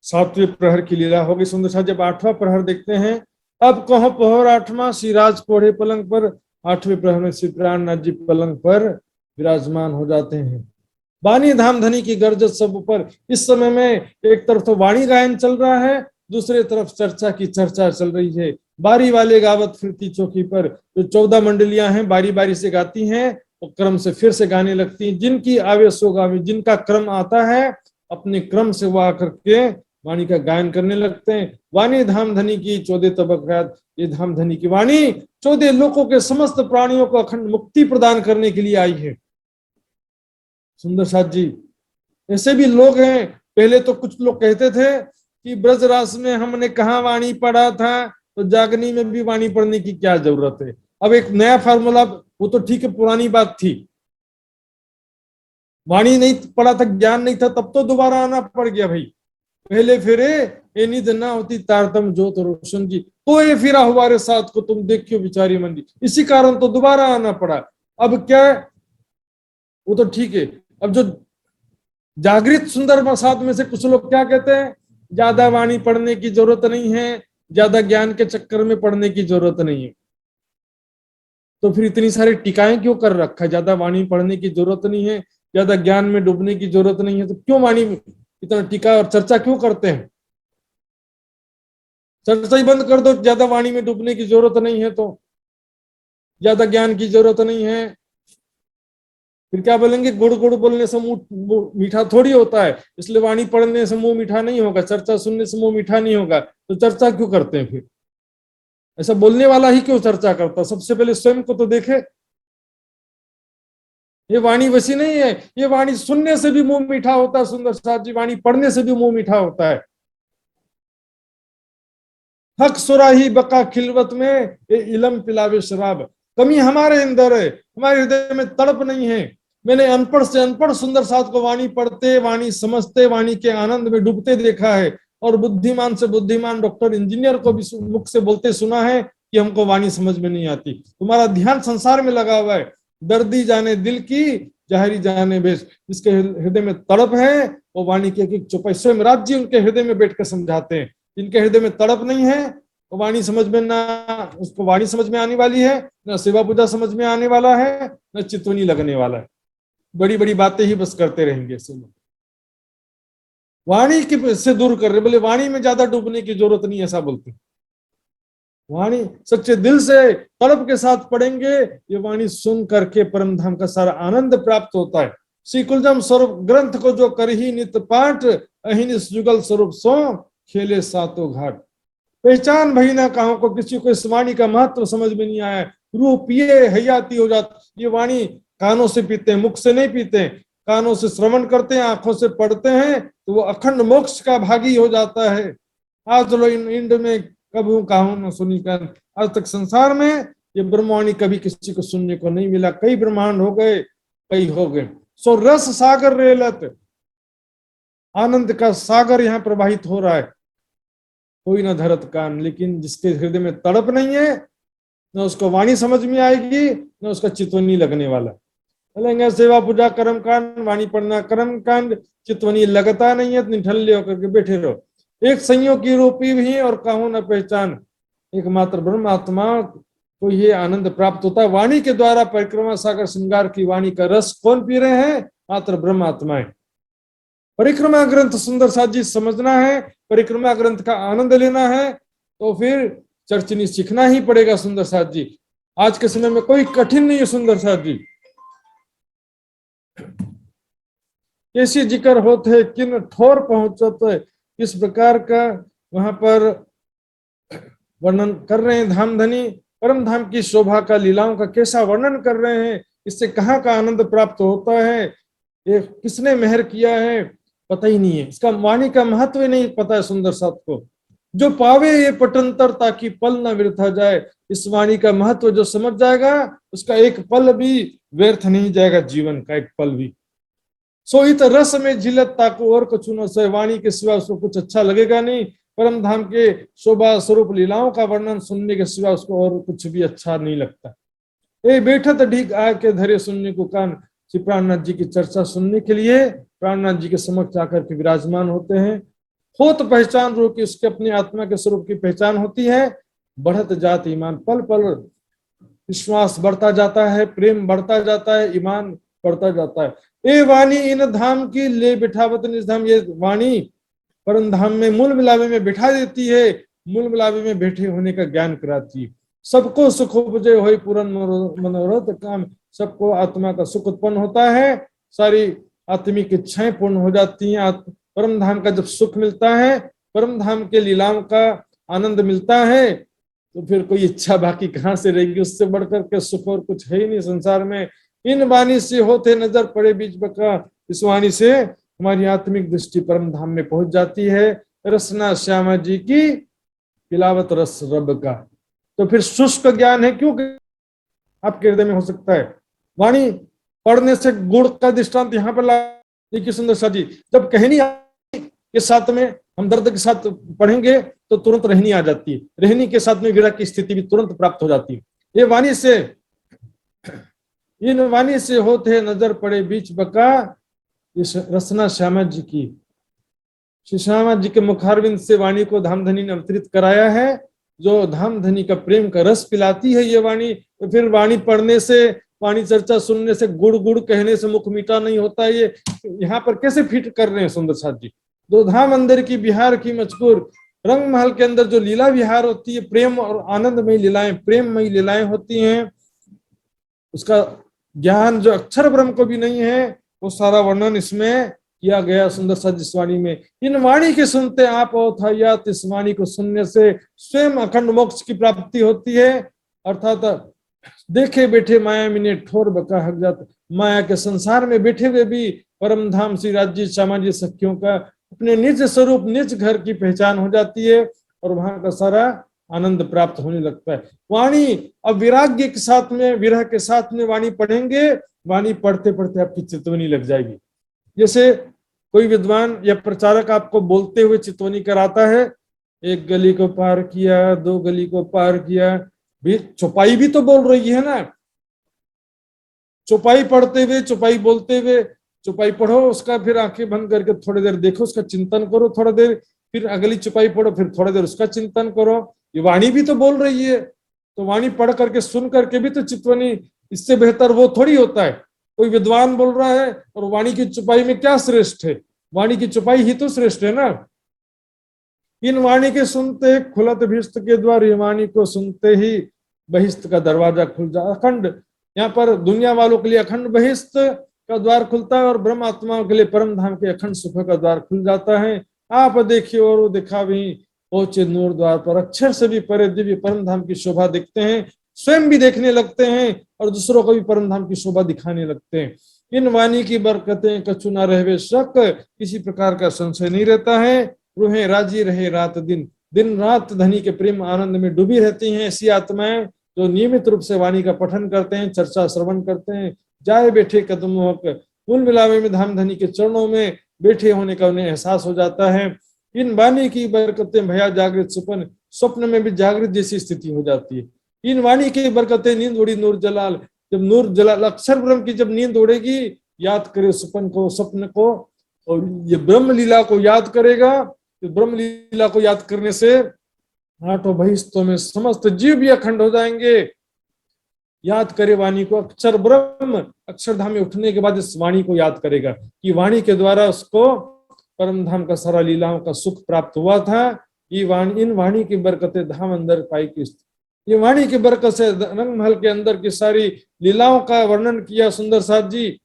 7वें प्रहर की लीला होगी। सुंदर साथ जब 8वां प्रहर देखते हैं, अब कहो पहर 8वां, श्री राज पौड़े पलंग पर। 8वें प्रहर में श्री प्राणनाथ जी पलंग पर विराजमान हो जाते हैं। वाणी धाम धनी की गर्जत सब ऊपर। इस समय में एक तरफ तो वाणी गायन चल रहा है, दूसरे तरफ चर्चा की चर्चा चल रही है। बारी वाले गावत फिरती चौकी पर, जो 14 मंडलियां हैं बारी बारी से गाती हैं और क्रम से फिर से गाने लगती हैं। जिनकी आवेश गावी, जिनका क्रम आता है अपने क्रम से वो आकर के वाणी का गायन करने लगते हैं। वाणी धाम धनी की 14 तबक रात, ये धाम धनी की वाणी 14 लोकों के समस्त प्राणियों को अखंड मुक्ति प्रदान करने के लिए आई है। सुंदर साथ जी ऐसे भी लोग हैं, पहले तो कुछ लोग कहते थे कि ब्रजरास में हमने कहा वाणी पढ़ा था, तो जागनी में भी वाणी पढ़ने की क्या जरूरत है। अब एक नया फार्मूला, वो तो ठीक है पुरानी बात थी, वाणी नहीं पढ़ा था, ज्ञान नहीं था, तब तो दोबारा आना पड़ गया भाई। पहले फिरे ये निध ना होती तारतम जोत रोशन जी, तो ये फिरा हमारे साथ को तुम देखियो बिचारी मंदी, इसी कारण तो दोबारा आना पड़ा। अब क्या, वो तो ठीक है। अब जो जागृत सुंदर प्रसाद में से कुछ लोग क्या कहते हैं, ज्यादा वाणी पढ़ने की जरूरत नहीं है, ज्यादा ज्ञान के चक्कर में पढ़ने की जरूरत नहीं है। तो फिर इतनी सारी टीकाएं क्यों कर रखा है, ज्यादा वाणी पढ़ने की जरूरत नहीं है, ज्यादा ज्ञान में डूबने की जरूरत नहीं है, तो क्यों वाणी इतना टीका और चर्चा क्यों करते हैं। चर्चा ही बंद कर दो, ज्यादा वाणी में डूबने की जरूरत नहीं है, तो ज्यादा ज्ञान की जरूरत नहीं है। फिर क्या बोलेंगे, गुड़ गुड़ बोलने से मुंह मीठा थोड़ी होता है, इसलिए वाणी पढ़ने से मुंह मीठा नहीं होगा, चर्चा सुनने से मुंह मीठा नहीं होगा, तो चर्चा क्यों करते हैं। फिर ऐसा बोलने वाला ही क्यों चर्चा करता, सबसे पहले स्वयं को तो देखे। ये वाणी वैसी नहीं है, ये वाणी सुनने से भी मुंह मीठा होता है सुंदर साथ जी, वाणी पढ़ने से भी मुंह मीठा होता है। हक सुराही बका खिलवत में ये इलम पिलावे शराब, कमी हमारे अंदर है, हमारे हृदय में तड़प नहीं है। मैंने अनपढ़ से अनपढ़ सुंदर साथ को वाणी पढ़ते, वाणी समझते, वाणी के आनंद में डूबते देखा है, और बुद्धिमान से बुद्धिमान डॉक्टर इंजीनियर को भी मुख से बोलते सुना है कि हमको वाणी समझ में नहीं आती। तुम्हारा ध्यान संसार में लगा हुआ है। दर्दी जाने दिल की, जाहिरी जाने बेश, जिसके हृदय में तड़प है वो वाणी के एक चौपाई स्वयं राज जी उनके हृदय में बैठकर समझाते हैं। जिनके हृदय में तड़प नहीं है वो वाणी समझ में ना, उसको वाणी समझ में आने वाली है, ना सेवा पूजा समझ में आने वाला है, ना चितवनी लगने वाला है। बड़ी बड़ी बातें ही बस करते रहेंगे ऐसे लोग, वाणी की से दूर कर रहे, बोले वाणी में ज्यादा डूबने की जरूरत नहीं, ऐसा बोलते। वाणी सच्चे दिल से तड़प के साथ पढ़ेंगे, ये वाणी सुन करके परम धाम का सारा आनंद प्राप्त होता है। श्री कुलजम स्वरूप ग्रंथ को जो कर ही नित पाठ, अहिनिस जुगल स्वरूप सो खेले सातों घाट। पहचान भई ना कहो को, किसी को इस वाणी का महत्व समझ में नहीं आया, रूह पिए हयाती हो जाती। ये वाणी कानों से पीते हैं, मुख से नहीं पीते हैं। कानों से श्रवण करते हैं, आंखों से पढ़ते हैं, तो वो अखंड मोक्ष का भागी हो जाता है। आज लो इंड में कबू कहूं न सुनी कर, आज तक संसार में ये ब्रह्मवाणी कभी किसी को सुनने को नहीं मिला। कई ब्रह्मांड हो गए, कई हो गए। सो रस सागर रेलत, आनंद का सागर यहाँ प्रवाहित हो रहा है। कोई न धरत कान, लेकिन जिसके हृदय में तड़प नहीं है, न उसको वाणी समझ में आएगी, न उसका चितवनी लगने वाला। बोलेंगे सेवा पूजा कर्म कांड, वाणी पढ़ना कर्म कांड, चितवनी लगता नहीं है, निठल्ले होकर के बैठे रहो। एक संयोग की रूपी भी और कहूं न पहचान, एकमात्र ब्रह्म आत्मा को ये आनंद प्राप्त होता है। वाणी के द्वारा परिक्रमा सागर श्रृंगार की वाणी का रस कौन पी रहे हैं? मात्र ब्रह्म आत्माएं। परिक्रमा ग्रंथ सुंदर साथ जी समझना है, परिक्रमा ग्रंथ का आनंद लेना है, तो फिर चर्चनी सीखना ही पड़ेगा सुंदर साथ जी। आज के समय में कोई कठिन नहीं है सुंदर साथ जी। कैसी जिक्र होते किन ठोर पहुंचते, इस प्रकार का वहां पर वर्णन कर रहे हैं। धाम धनी परम धाम की शोभा का, लीलाओं का कैसा वर्णन कर रहे हैं। इससे कहाँ का आनंद प्राप्त होता है, ये किसने मेहर किया है, पता ही नहीं है। इसका वाणी का महत्व ही नहीं पता है सुंदर साथ को। जो पावे ये पटंतर ताकि पल न व्यर्थ जाए, इस वाणी का महत्व जो समझ जाएगा, उसका एक पल भी व्यर्थ नहीं जाएगा, जीवन का एक पल भी। सो इत रस में झिलत ताको और कछु न सहे, वाणी के सिवा उसको कुछ अच्छा लगेगा नहीं। परम धाम के शोभा स्वरूप लीलाओं का वर्णन सुनने के सिवा उसको और कुछ भी अच्छा नहीं लगता। ए बैठत ढीक आके धरे सुनने को कान, श्री प्राणनाथ जी की चर्चा सुनने के लिए प्राणनाथ जी के समक्ष आकर के विराजमान होते हैं। हो तो पहचान रो कि उसके अपनी आत्मा के स्वरूप की पहचान होती है। बढ़त जात ईमान, पल पल विश्वास बढ़ता जाता है, प्रेम बढ़ता जाता है, ईमान बढ़ता जाता है। ए वाणी इन धाम की ले बिठावत निज धाम, ये वाणी परम धाम में मूल मिलावे में बिठा देती है, मूल मिलावे में बैठे होने का ज्ञान कराती है। सबको सुख उपजे होई पूर्ण मनोरथ काम, सबको आत्मा का सुख उत्पन्न होता है, सारी आत्मिक इच्छाएं पूर्ण हो जाती हैं। परम धाम का जब सुख मिलता है, परम धाम के लीलाओं का आनंद मिलता है, तो फिर कोई इच्छा बाकी कहाँ से रहेगी। उससे बढ़कर के सुख और कुछ है ही नहीं संसार में। इन वाणी से होते नजर पड़े बीच बका, इस वाणी से हमारी आत्मिक दृष्टि परम धाम में पहुंच जाती है। रसना श्यामा जी की पिलावत रस रब का। तो फिर शुष्क ज्ञान है क्यों आपके हृदय में हो सकता है। वाणी पढ़ने से गुड़ का दृष्टांत यहाँ पर देखिए सुंदर सा जी। जब कहनी के साथ में हम दर्द के साथ पढ़ेंगे तो तुरंत रहनी आ जाती है, रहनी के साथ में विरह की स्थिति भी तुरंत प्राप्त हो जाती है। ये वाणी से, इन वाणी से होते नजर पड़े बीच बका, इस रसना श्यामा जी की, श्री श्यामा जी के मुखारविंद से वाणी को धामधनी ने अवतरित कराया है, जो धामधनी का प्रेम का रस पिलाती है ये वाणी। तो फिर वाणी पढ़ने से, वाणी चर्चा सुनने से, गुड़ गुड़ कहने से मुख मीठा नहीं होता। ये यहाँ पर कैसे फिट कर रहे हैं सुंदर साथ जी। दो धाम अंदर की बिहार की मजकूर, रंग महल के अंदर जो लीला विहार होती है, प्रेम और आनंदमयी लीलाएं, प्रेममयी लीलाएं होती हैं, उसका ज्ञान जो अक्षर ब्रह्म को भी नहीं है, वो सारा वर्णन इसमें किया गया सुंदर सा जिस वाणी में। इन वाणी के सुनते आप अवथायात, इस वाणी को सुनने से स्वयं अखंड मोक्ष की प्राप्ति होती है। अर्थात देखे बैठे माया मिने ठोर बका हक जात, माया के संसार में बैठे हुए भी परम धाम श्री राज्य श्यामा जी सखियों का अपने निज स्वरूप, निज घर की पहचान हो जाती है और वहां का सारा आनंद प्राप्त होने लगता है। वाणी अब विराग्य के साथ में, विरह के साथ में वाणी पढ़ेंगे, वाणी पढ़ते पढ़ते आपकी चितवनी लग जाएगी। जैसे कोई विद्वान या प्रचारक आपको बोलते हुए चितवनी कराता है, एक गली को पार किया, दो गली को पार किया, भी चौपाई भी तो बोल रही है ना। चौपाई पढ़ते हुए, चौपाई बोलते हुए, चौपाई पढ़ो, उसका फिर आंखें बंद करके थोड़ी देर देखो, उसका चिंतन करो थोड़ा देर, फिर अगली चौपाई पढ़ो, फिर थोड़ी देर उसका चिंतन करो। ये वाणी भी तो बोल रही है, तो वाणी पढ़ करके सुन करके भी तो चितवनी, इससे बेहतर वो थोड़ी होता है। कोई विद्वान बोल रहा है और वाणी की चौपाई में क्या श्रेष्ठ है, वाणी की चौपाई ही तो श्रेष्ठ है ना। इन वाणी के सुनते खुलत भिस्त के द्वार, ये वाणी को सुनते ही बहिस्त का दरवाजा खुल जा। अखंड, यहाँ पर दुनिया वालों के लिए अखंड बहिस्त का द्वार खुलता है और ब्रह्म आत्माओं के लिए परम धाम के अखंड सुख का द्वार खुल जाता है। आप देखिए और दिखा भी पहुंचे नूर द्वार पर, अक्षर से भी परे दिव्य परम धाम की शोभा देखते हैं। स्वयं भी देखने लगते हैं और दूसरों को भी परम धाम की शोभा दिखाने लगते हैं। इन वाणी की बरकतें कछु न रहवे शक, किसी प्रकार का संशय नहीं रहता है। रूहें राजी रहे रात दिन, दिन रात धनी के प्रेम आनंद में डूबी रहती हैं ऐसी आत्माएं जो नियमित रूप से वाणी का पठन करते हैं, चर्चा श्रवण करते हैं, जाए बैठे कदमों मूल मिलावे में धाम धनी के चरणों में बैठे होने का उन्हें एहसास हो जाता है। इन वाणी की बरकतें भया जागृत सुपन, स्वप्न में भी जागृत जैसी स्थिति हो जाती है। इन वाणी की बरकतें नींद उड़ी नूर जलाल, जब नूर जलाल अक्षर ब्रह्म की जब नींद उड़ेगी, याद करे सुपन को, स्वप्न को, और ये ब्रह्म लीला को याद करेगा। तो ब्रह्म लीला को याद करने से आठों बहिष्ठों में समस्त जीव भी अखंड हो जाएंगे। याद करे वाणी को, अक्षर ब्रह्म, अक्षरधाम में उठने के बाद इस वाणी को याद करेगा कि वाणी के द्वारा उसको परम धाम का सारा लीलाओं का सुख प्राप्त हुआ था। ये वाणी, इन वाणी की बरकतें धाम अंदर पाई की, ये वाणी की बरकत से रंग महल के अंदर की सारी लीलाओं का वर्णन किया सुंदर साथ जी।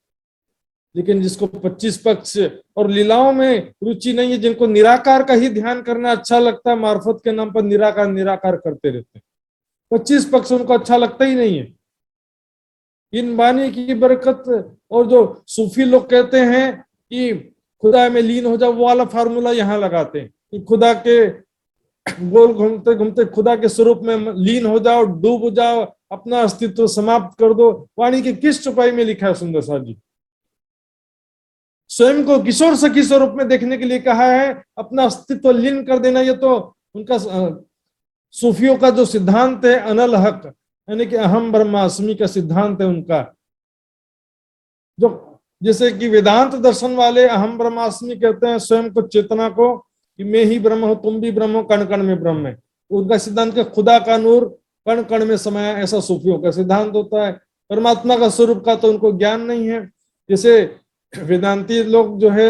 लेकिन जिसको 25 पक्ष और लीलाओं में रुचि नहीं है, जिनको निराकार का ही ध्यान करना अच्छा लगता है, मार्फत के नाम पर निराकार निराकार करते रहते हैं, 25 पक्ष उनको अच्छा लगता ही नहीं है। इन वाणी की बरकत, और जो सूफी लोग कहते हैं कि खुदा में लीन हो जाओ, वो वाला फार्मूला यहाँ लगाते हैं कि खुदा के गोल घूमते घूमते खुदा के स्वरूप में लीन हो जाओ, डूब जाओ, अपना अस्तित्व समाप्त कर दो। वाणी के किस चौपाई में लिखा है सुंदर साथ जी? स्वयं को किशोर से किशोर रूप में देखने के लिए कहा है, अपना अस्तित्व लीन कर देना। ये तो उनका सूफियों का जो सिद्धांत है अनल हक, यानी कि अहम ब्रह्मास्मि का सिद्धांत है उनका। जो जैसे कि वेदांत दर्शन वाले अहम ब्रह्मास्मि कहते हैं स्वयं को, चेतना को, कि मैं ही ब्रह्म हूं, तुम भी ब्रह्म हो, कण कण में ब्रह्म है। उनका सिद्धांत का खुदा का नूर कण कण में समाया, ऐसा सूफियों का सिद्धांत होता है। परमात्मा का स्वरूप का तो उनको ज्ञान नहीं है। जैसे वेदांती लोग जो है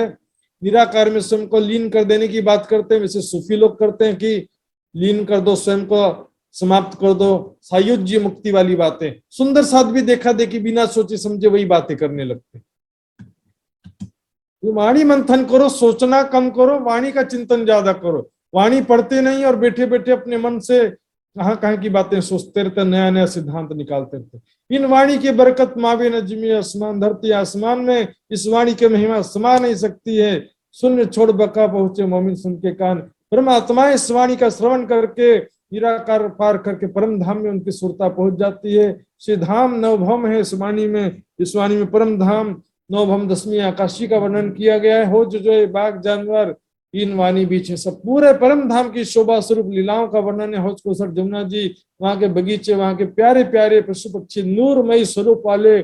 निराकार में स्वयं को लीन कर देने की बात करते हैं, वैसे सूफी लोग करते हैं कि लीन कर दो, स्वयं को समाप्त कर दो, सायुज्य मुक्ति वाली बातें। सुंदर साथ भी देखा देखी बिना सोचे समझे वही बातें करने लगते। वाणी मंथन करो, सोचना कम करो, वाणी का चिंतन ज्यादा करो। वाणी पढ़ते नहीं और बैठे बैठे अपने मन से कहाँ की बातें सोचते रहते, नया नया सिद्धांत निकालते रहते। इन वाणी की बरकत मावे न जिमी आसमान धरती, आसमान में इस वाणी की महिमा समा नहीं सकती है। शून्य छोड़ बका पहुंचे मोमिन सुन के कान। परमात्मा इस वाणी का श्रवण करके निराकार पार करके परम धाम में उनकी सुरता पहुंच जाती है। श्री धाम नवभम है इस वाणी में। इस वाणी में परम धाम नवभम 10वीं आकाशी का वर्णन किया गया है। हो जो बाग जानवर इन वाणी बीच है, सब पूरे परम धाम की शोभा स्वरूप लीलाओं का वर्णन है। हौज कोसर जमुना जी, वहां के बगीचे, वहां के प्यारे प्यारे पशु पक्षी, नूरमयी स्वरूप वाले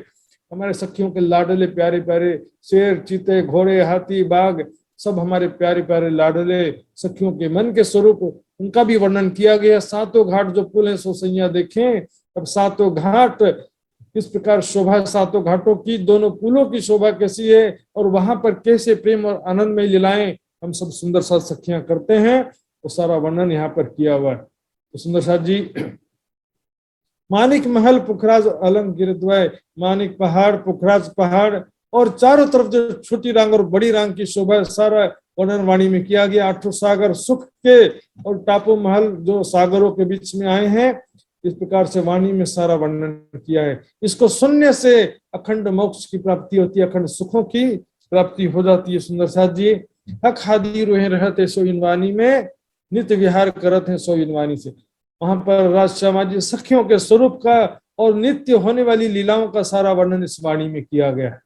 हमारे सखियों के लाडले प्यारे प्यारे शेर, चीते, घोड़े, हाथी, बाघ, सब हमारे प्यारे प्यारे लाडले सखियों के मन के स्वरूप, उनका भी वर्णन किया गया। सातों घाट जो पुल है सो सैया देखें। अब सातों घाट किस प्रकार शोभा, सातों घाटों की, दोनों पुलों की शोभा कैसी है, और वहां पर कैसे प्रेम और आनंद में लीलाएं हम सब सुंदर साथ सखियां करते हैं, वो सारा वर्णन यहाँ पर किया हुआ है। तो सुंदर साथ जी, मानिक महल पुखराज अलंग गिरद्वय, मानिक पहाड़ पुखराज पहाड़, और चारों तरफ जो छोटी रांग और बड़ी रांग की शोभा सारा वर्णन वाणी में किया गया। 8 सागर सुख के और टापू महल जो सागरों के बीच में आए हैं, इस प्रकार से वाणी में सारा वर्णन किया है। इसको सुनने से अखंड मोक्ष की प्राप्ति होती है, अखंड सुखों की प्राप्ति हो जाती है। सुंदर साथ जी, हक हादी रोहे रहते सो इन वाणी में, नित्य विहार करत है सो इन वाणी से। वहां पर राजश्यामा जी सखियों के स्वरूप का और नित्य होने वाली लीलाओं का सारा वर्णन इस वाणी में किया गया है।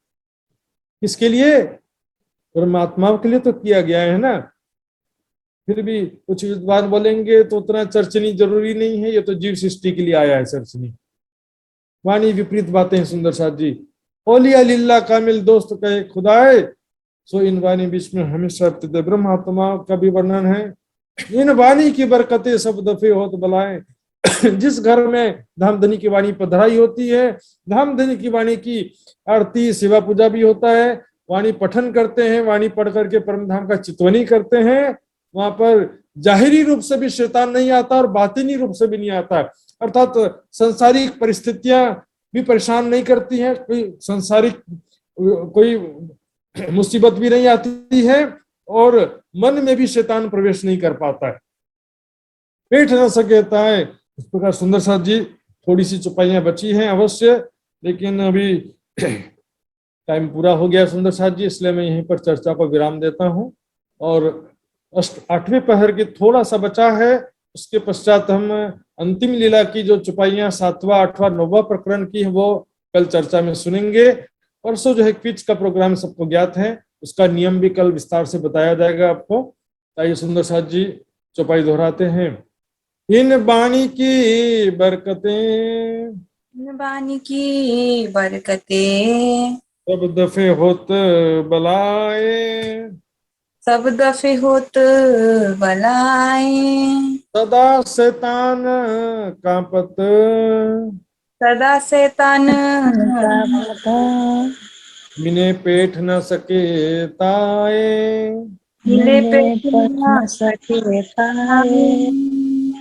किसके लिए? परमात्मा के लिए तो किया गया है ना। फिर भी कुछ विद्वान बोलेंगे तो उतना चर्चनी जरूरी नहीं है, ये तो जीव सृष्टि के लिए आया है चर्चनी। वाणी विपरीत बातें हैं सुंदर साथ जी। ओलिया लीला कामिल दोस्त कहे खुदाए, सो इन वाणी बीच में हमेशा ब्रह्मात्मा का भी वर्णन है। इन वाणी की बरकतें सब दफे होत बलाएं। जिस घर में धामधनी की वाणी पधराई होती है, धामधनी की वाणी की आरती सेवा पूजा भी होता है, वाणी पठन करते हैं, वाणी पढ़ करके परम धाम का चितवनी करते हैं, वहां पर जाहिरी रूप से भी शैतान नहीं आता और बातिनी रूप से भी नहीं आता। अर्थात संसारिक परिस्थितियां भी परेशान नहीं करती हैं, कोई संसारिक कोई मुसीबत भी नहीं आती है, और मन में भी शैतान प्रवेश नहीं कर पाता है, बैठ न सकेता है। इस प्रकार सुंदर साथ जी थोड़ी सी चौपाइयां बची हैं अवश्य, लेकिन अभी टाइम पूरा हो गया सुंदर साथ जी, इसलिए मैं यहीं पर चर्चा को विराम देता हूं। और आठवें पहर के थोड़ा सा बचा है, उसके पश्चात हम अंतिम लीला की जो चौपाइयां 7वां 8वां 9वां प्रकरण की है वो कल चर्चा में सुनेंगे। परसों जो है क्विज का प्रोग्राम सबको ज्ञात है, उसका नियम भी कल विस्तार से बताया जाएगा आपको। आइए सुंदर साथ जी चौपाई दोहराते हैं। इन बाणी की बरकतें बानी की बरकतें सब दफे होत बलाए, सब दफे होत बलाए, सदा शैतान कांपत, सदा शैतान का पता मिने पेठ न सके ताए, मिले पे मिले पढ़ न सके पाए,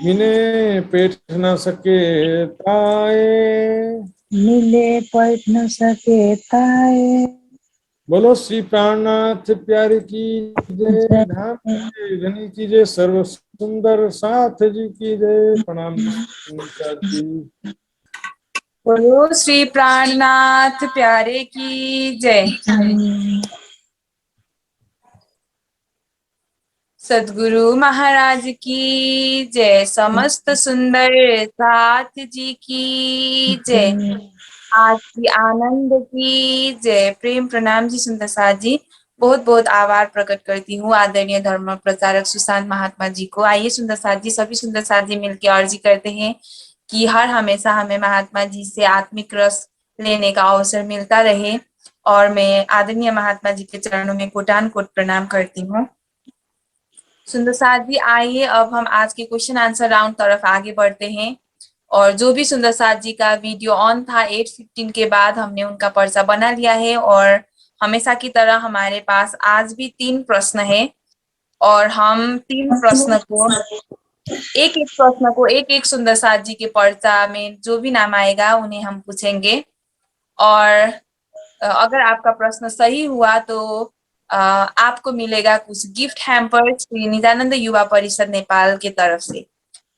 मिने पेठ न सके ताए। मिले पढ़ न सके ताए। बोलो श्री प्राणनाथ प्यारे की जय, जय धाम की धनी की जय, सर्व सुंदर साथ जी की जय। प्रणाम जी। बोलो श्री प्राणनाथ प्यारे की जय। सद्गुरु महाराज की जय। समस्त सुंदर साथ जी की जय। आज की आनंद की जय। प्रेम प्रणाम जी सुंदर साथ जी। बहुत बहुत आभार प्रकट करती हूँ आदरणीय धर्म प्रचारक सुशांत महात्मा जी को। आइए सुंदर साथ जी, सभी सुंदर साथ जी मिलकर अर्जी करते हैं कि हर हमेशा हमें महात्मा जी से आत्मिक रस लेने का अवसर मिलता रहे। और मैं आदरणीय महात्मा जी के चरणों में कोटान कोट प्रणाम करती हूँ। सुंदर साथ जी, आइए अब हम आज के क्वेश्चन आंसर राउंड तरफ आगे बढ़ते हैं। और जो भी सुंदर साथ जी का वीडियो ऑन था 8:15 के बाद हमने उनका पर्चा बना लिया है। और हमेशा की तरह हमारे पास आज भी 3 प्रश्न है और हम 3 प्रश्न को एक एक सुंदर साथ जी के पर्चा में जो भी नाम आएगा उन्हें हम पूछेंगे। और अगर आपका प्रश्न सही हुआ तो आपको मिलेगा कुछ गिफ्ट हैम्पर श्री निजानंद युवा परिषद नेपाल के तरफ से।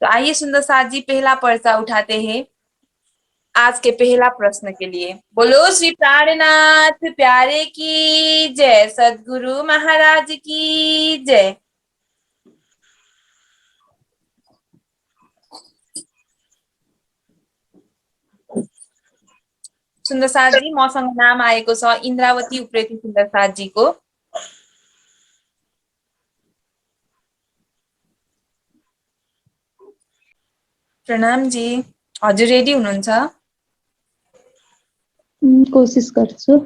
तो आइए सुंदर साथ जी पहला पर्चा उठाते हैं आज के पहला प्रश्न के लिए। बोलो श्री प्राणनाथ प्यारे की जय, सद्गुरु महाराज की जय। सुंदर साथ जी, मसँग नाम आएको छ इन्द्रावती उप्रेती सुंदर साथ जी को। प्रणाम जी, हजुर रेडी हुनुहुन्छ? कोशिश गर्छु।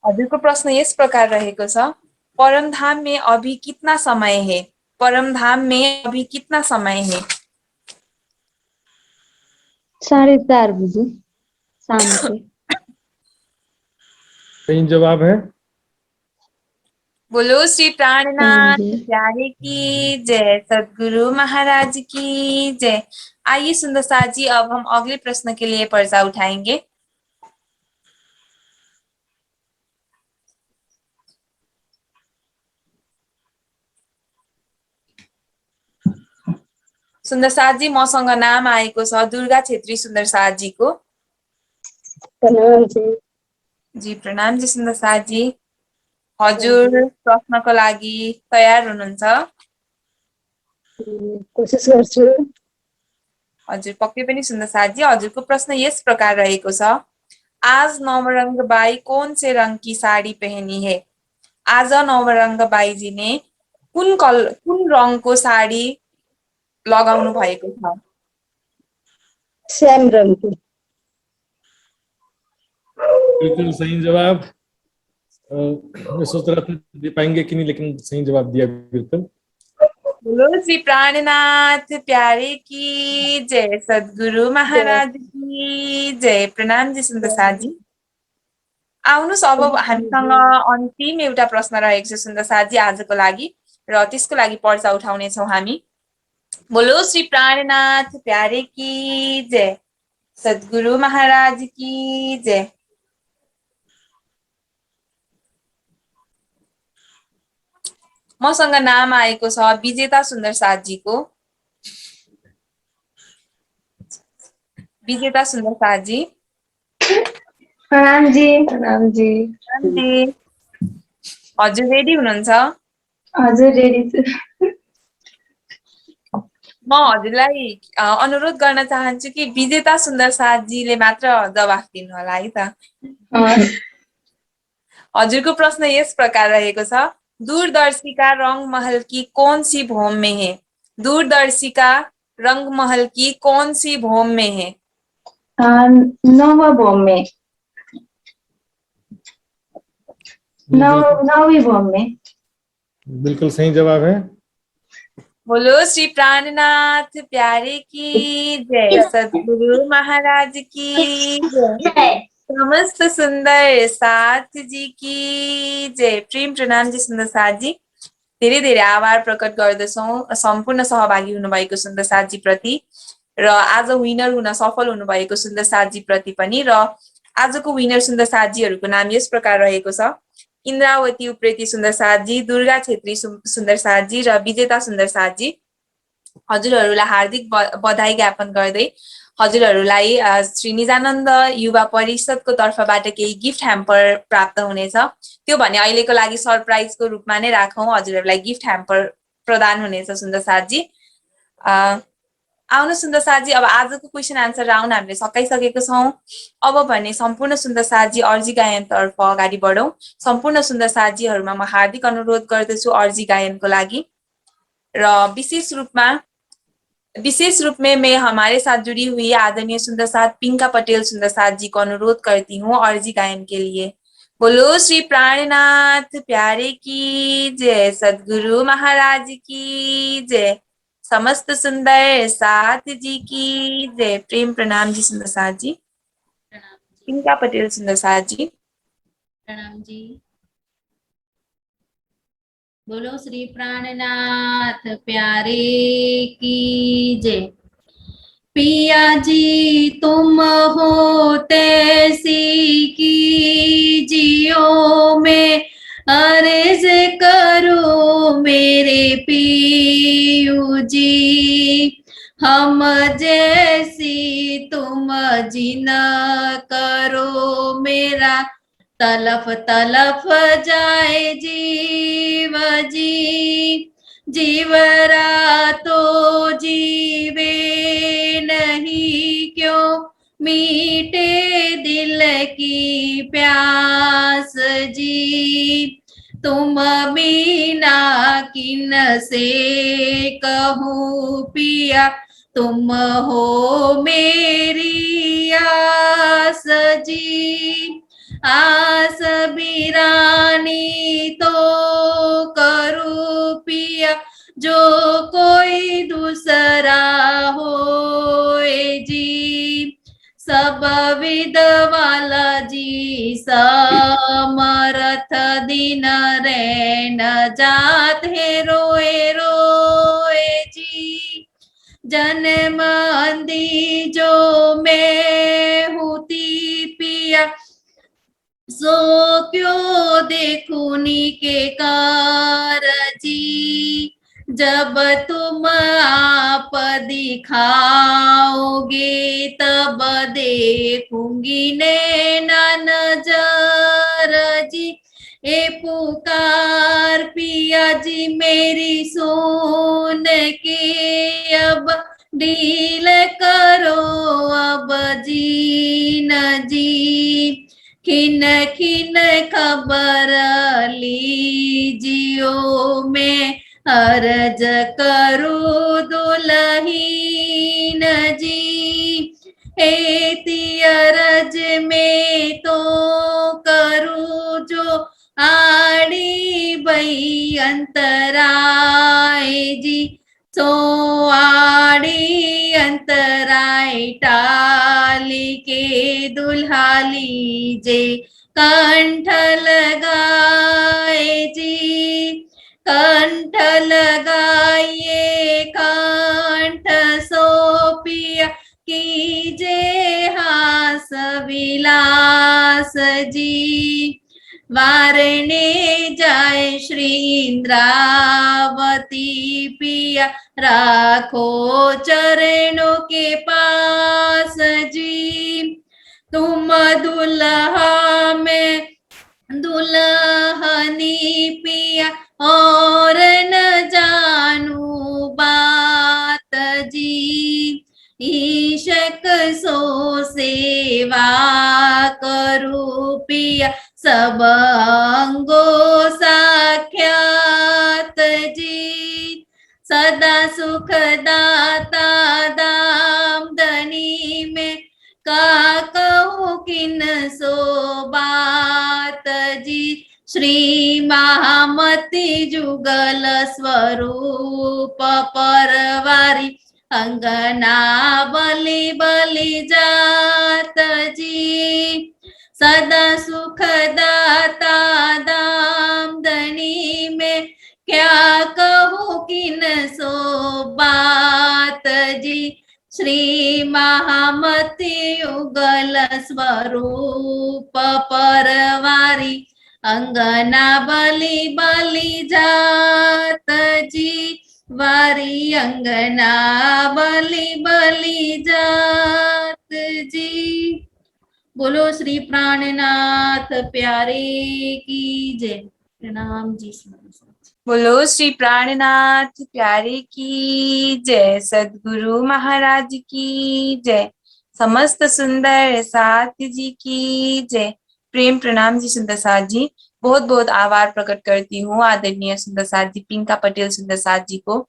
हजुरको प्रश्न यस प्रकार रहेको छ, परमधाम में अभी कितना समय है? परमधाम में अभी कितना समय है? 4:30 बजे शाम के। सही जवाब है। बोलो श्री प्राणनाथ जी। प्यारे की जय, सद्गुरु महाराज की जय। आइए सुंदर साथ जी, अब हम अगले प्रश्न के लिए पर्चा उठाएंगे। सुंदर साथ जी, मसँग नाम आएको छ दुर्गा छेत्री सुंदर साथ जी को। प्रणाम जी। जी प्रणाम जी सुंदर साथ जी। हजुर प्रश्नको लागि तयार हुनुहुन्छ? कोशिश गर्छु। हजुर पक्कै पनि सुंदर साथ जी। हजुरको प्रश्न यस प्रकार रहेको छ, आज नवरंग बाई कौन से रंग की साड़ी पहनी है? आज नवरंग बाई जी ने कुन रंगको साडी लगाउनु भएको छ? श्याम रंग की। बिल्कुल सही जवाब। मैं सोच रहा था दे पाएंगे कि नहीं, लेकिन सही जवाब दिया बिल्कुल। बोलो श्री प्राणनाथ प्यारे की जय, सद्गुरु महाराज की जय। प्रणाम जी सुंदर साथ जी। आउनुहोस् अब हामीसँग अन्तिम एउटा प्रश्न रहेको छ सुन्दर साथ जी आजको लागि, र त्यसको लागि पर्चा उठाउने छौं हामी। बोलो श्री प्राणनाथ प्यारे की जय, सद्गुरु महाराज की जय। मसँग नाम आएको छ विजेता सुन्दर साथ जी को। विजेता सुन्दर साजी। प्रणाम जी। प्रणाम जी। हजुर रेडी हुनुहुन्छ? हजुर रेडी छु। म हजुरलाई अनुरोध गर्न चाहन्छु कि विजेता सुन्दर साजीले मात्र जवाफ दिनु होला है त। हजुरको प्रश्न यस प्रकार रहेको छ, दूरदर्शिका रंगमहल की कौन सी भूम में है? दूरदर्शिका रंगमहल की कौन सी भूम में है? नवभूम में। नवी भूम में। बिल्कुल सही जवाब है। बोलो श्री प्राणनाथ प्यारे की जय, सद्गुरु महाराज की जय, समस्त सुन्दर साथ जी की जय। प्रेम प्रणाम जी सुन्दर साथ जी। धेरै धेरै आभार प्रकट गर्दछौँ सम्पूर्ण सहभागी हुनुभएको सुन्दर साथजी प्रति र आज विनर हुन सफल हुनुभएको सुन्दर साथजी प्रति पनि। र आजको विनर सुन्दर साथजीहरूको नाम यस प्रकार रहेको छ, इन्द्रावती उप्रेती सुन्दर साथजी, दुर्गा छेत्री सुन्दर साथजी र विजेता सुन्दर साथजी। हजुरहरूलाई हार्दिक बधाई ज्ञापन गर्दै हजुरहरूलाई श्री निजानन्द युवा परिषदको तर्फबाट केही गिफ्ट ह्याम्पर प्राप्त हुनेछ। त्यो भने अहिलेको लागि सरप्राइजको रूपमा नै राखौँ, हजुरहरूलाई गिफ्ट ह्याम्पर प्रदान हुनेछ सुन्दर साथजी। आउनु सुन्दर साथजी, अब आजको क्वेसन आन्सर राउन्ड हामीले सकाइसकेको छौँ। अब भने सम्पूर्ण सुन्दर साथजी अर्जी गायनतर्फ अगाडि बढौँ। सम्पूर्ण सुन्दर साथजीहरूमा म हार्दिक अनुरोध गर्दछु अर्जी गायनको लागि। र विशेष रूप में मैं हमारे साथ जुड़ी हुई आदरणीय सुंदर साथ पिंका पटेल सुंदर साथ जी को अनुरोध करती हूँ अर्जी गायन के लिए। बोलो श्री प्राणनाथ प्यारे की जय, सद्गुरु महाराज की जय, समस्त सुंदर साथ जी की जय। प्रेम प्रणाम जी सुंदर साथ जी। पिंका पटेल सुंदर साथ जी। प्रणाम जी। बोलो श्री प्राणनाथ प्यारे की जय। पिया जी तुम हो तैसी की जियो में अर्ज करो मेरे पियू जी, हम जैसी तुम जिन करो मेरा तलफ तलफ जाए जीव जी, जीवरा तो जीवे नहीं क्यों मीटे दिल की प्यास जी, तुम बिना किन से कहूँ पिया तुम हो मेरी आस जी, आस बिरानी तो करूँ पिया जो कोई दूसरा होए जी, सब विद वाला जी समरथ दिन रैन जात है रोए रोए जी, जन्म अंधी जो मैं होती पिया सो क्यों देखूनी के कार जी, जब तुम आप दिखाओगे तब देखूंगी नैना नजर जी, ए पुकार पिया जी मेरी सुन के अब डील करो अब जी न जी, खिन खिन खबर लीजियो मैं अर्ज करूँ दुल्हीन जी, एती अर्ज में तो करूँ जो आड़ी बई अंतराय जी, सो आड़ी अंतराय टाली के दुल्हा लीजे कंठ लगाए जी, कंठ लगाइए कंठ सो पिया कीजे हास विलास जी, वारने जाए श्री इंद्रावती पिया पिया राखो चरणों के पास जी। तुम दुल्हा में दुल्हनी पिया और न जानू बात जी। ईशक सो सेवा करू पिया सब अंगो साख्यात जी। सदा सुख दाता दाम धनी में का कहूँ किन सो बात जी। श्री महामती जुगल स्वरूप परवारी अंगना बलि बलि जात जी। सदा सुख दाता दाम धनी में क्या कहूँ किन सो बात जी। श्री महामती युगल स्वरूप परवारी अंगना बलि बलि जात जी। वारी अंगना बलि बलि जात जी। बोलो श्री प्राणनाथ प्यारे की जय। प्रणाम जी। बोलो श्री प्राणनाथ प्यारे की जय। सद्गुरु महाराज की जय। समस्त सुंदर साथ जी की जय। प्रेम प्रणाम जी सुंदर साथ जी। बहुत बहुत आभार प्रकट करती हूँ आदरणीय सुंदर साथ जी पिंका पटेल सुंदर साथ जी को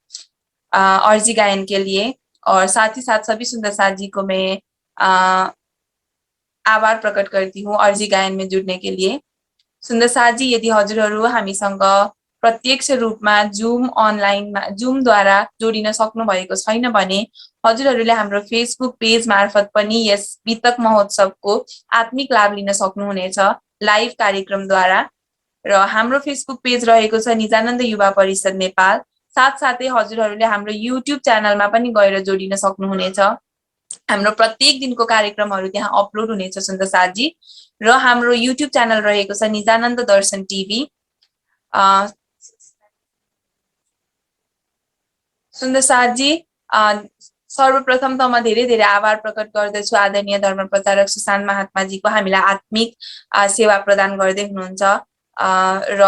अर्जी गायन के लिए, और साथ ही साथ सभी सुंदर साथ जी को मैं आभार प्रकट करती हूँ अर्जी गायन में जुड़ने के लिए। सुंदर साथ जी, यदि हजुरहरू हामीसँग प्रत्यक्ष रूपमा जुम अनलाइनमा जुमद्वारा जोडिन सक्नु भएको छैन भने हजुरहरूले हाम्रो फेसबुक पेज मार्फत पनि यस वितक महोत्सवको आत्मिक लाभ लिन सक्नुहुनेछ लाइभ कार्यक्रमद्वारा। र हाम्रो फेसबुक पेज रहेको छ निजानन्द युवा परिषद नेपाल। साथसाथै हजुरहरूले हाम्रो युट्युब च्यानलमा पनि गएर जोडिन सक्नुहुनेछ। हाम्रो प्रत्येक दिनको कार्यक्रमहरू त्यहाँ अपलोड हुनेछ सुन्दर साथ जी। र हाम्रो युट्युब च्यानल रहेको छ निजानन्द दर्शन टिभी। सुन्दर साथ जी, सर्वप्रथम त म धेरै धेरै आभार प्रकट गर्दछु आदरणीय धर्म प्रचारक सुशान्त महात्माजीको हामीलाई आत्मिक सेवा प्रदान गर्दै हुनुहुन्छ। र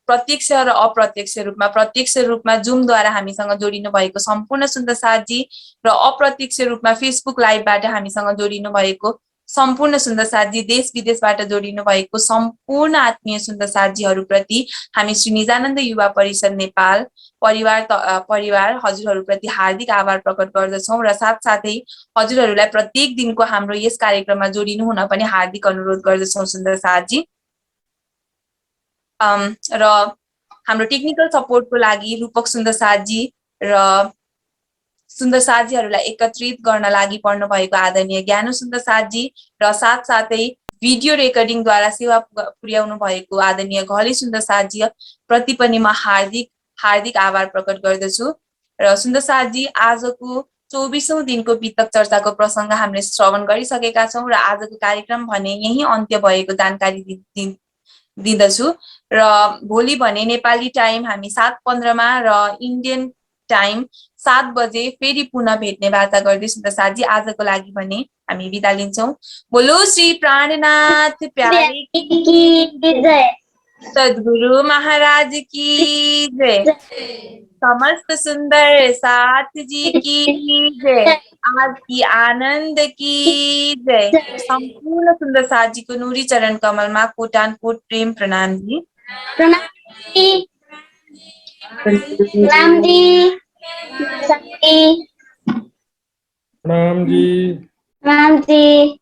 प्रत्यक्ष र प्रत्यक्ष रूपमा जुमद्वारा हामीसँग जोडिनु भएको सम्पूर्ण सुन्दर साथ जी र अप्रत्यक्ष रूपमा फेसबुक लाइभबाट हामीसँग जोडिनु भएको सम्पूर्ण सुन्दर साथ जी, देश विदेशबाट जोडिनु भएको सम्पूर्ण आत्मीय सुन्दर साथजीहरूप्रति हामी श्री निजानन्द युवा परिषद नेपाल परिवार हजुरहरूप्रति हार्दिक आभार प्रकट गर्दछौँ। र साथसाथै हजुरहरूलाई प्रत्येक दिनको हाम्रो यस कार्यक्रममा जोडिनु हुन पनि हार्दिक अनुरोध गर्दछौँ सुन्दर साथ जी। र हाम्रो टेक्निकल सपोर्टको लागि रूपक सुन्दर साथ जी र सुन्दर साथजीहरूलाई एकत्रित गर्न लागि पर्नु भएको आदरणीय ज्ञानु सुन्दर साथ जी र साथसाथै भिडियो रेकर्डिङद्वारा सेवा पुर्याउनु भएको आदरणीय घले सुन्दर साथ जी प्रति पनि म हार्दिक आभार प्रकट गर्दछु। र सुन्दर साथ जी, आजको 24औं दिनको वितक चर्चाको प्रसंग हामीले श्रवण गरिसकेका छौं र आजको कार्यक्रम भने यही अन्त्य भएको जानकारी दिँदछु। र भोलि भने नेपाली टाइम हामी 7:15 मा र इन्डियन टाइम 7 बजे फेरि पुनः भेट्ने वार्ता गर्दै सुन्दर साथ जी, आजको लागि भने हामी बिदा लिन्छौं। बोलो श्री प्राणनाथ प्यारे की जय। सद्गुरु महाराज की जय। समस्त सुंदर साथ जी की जय। आज की आनंद की जय। संपूर्ण सुंदर साथ जी को नूरी चरण कमल में कोटान कोट प्रेम प्रणाम जी। प्रणाम जी। प्रणाम जी। प्रणाम जी। प्रणाम जी।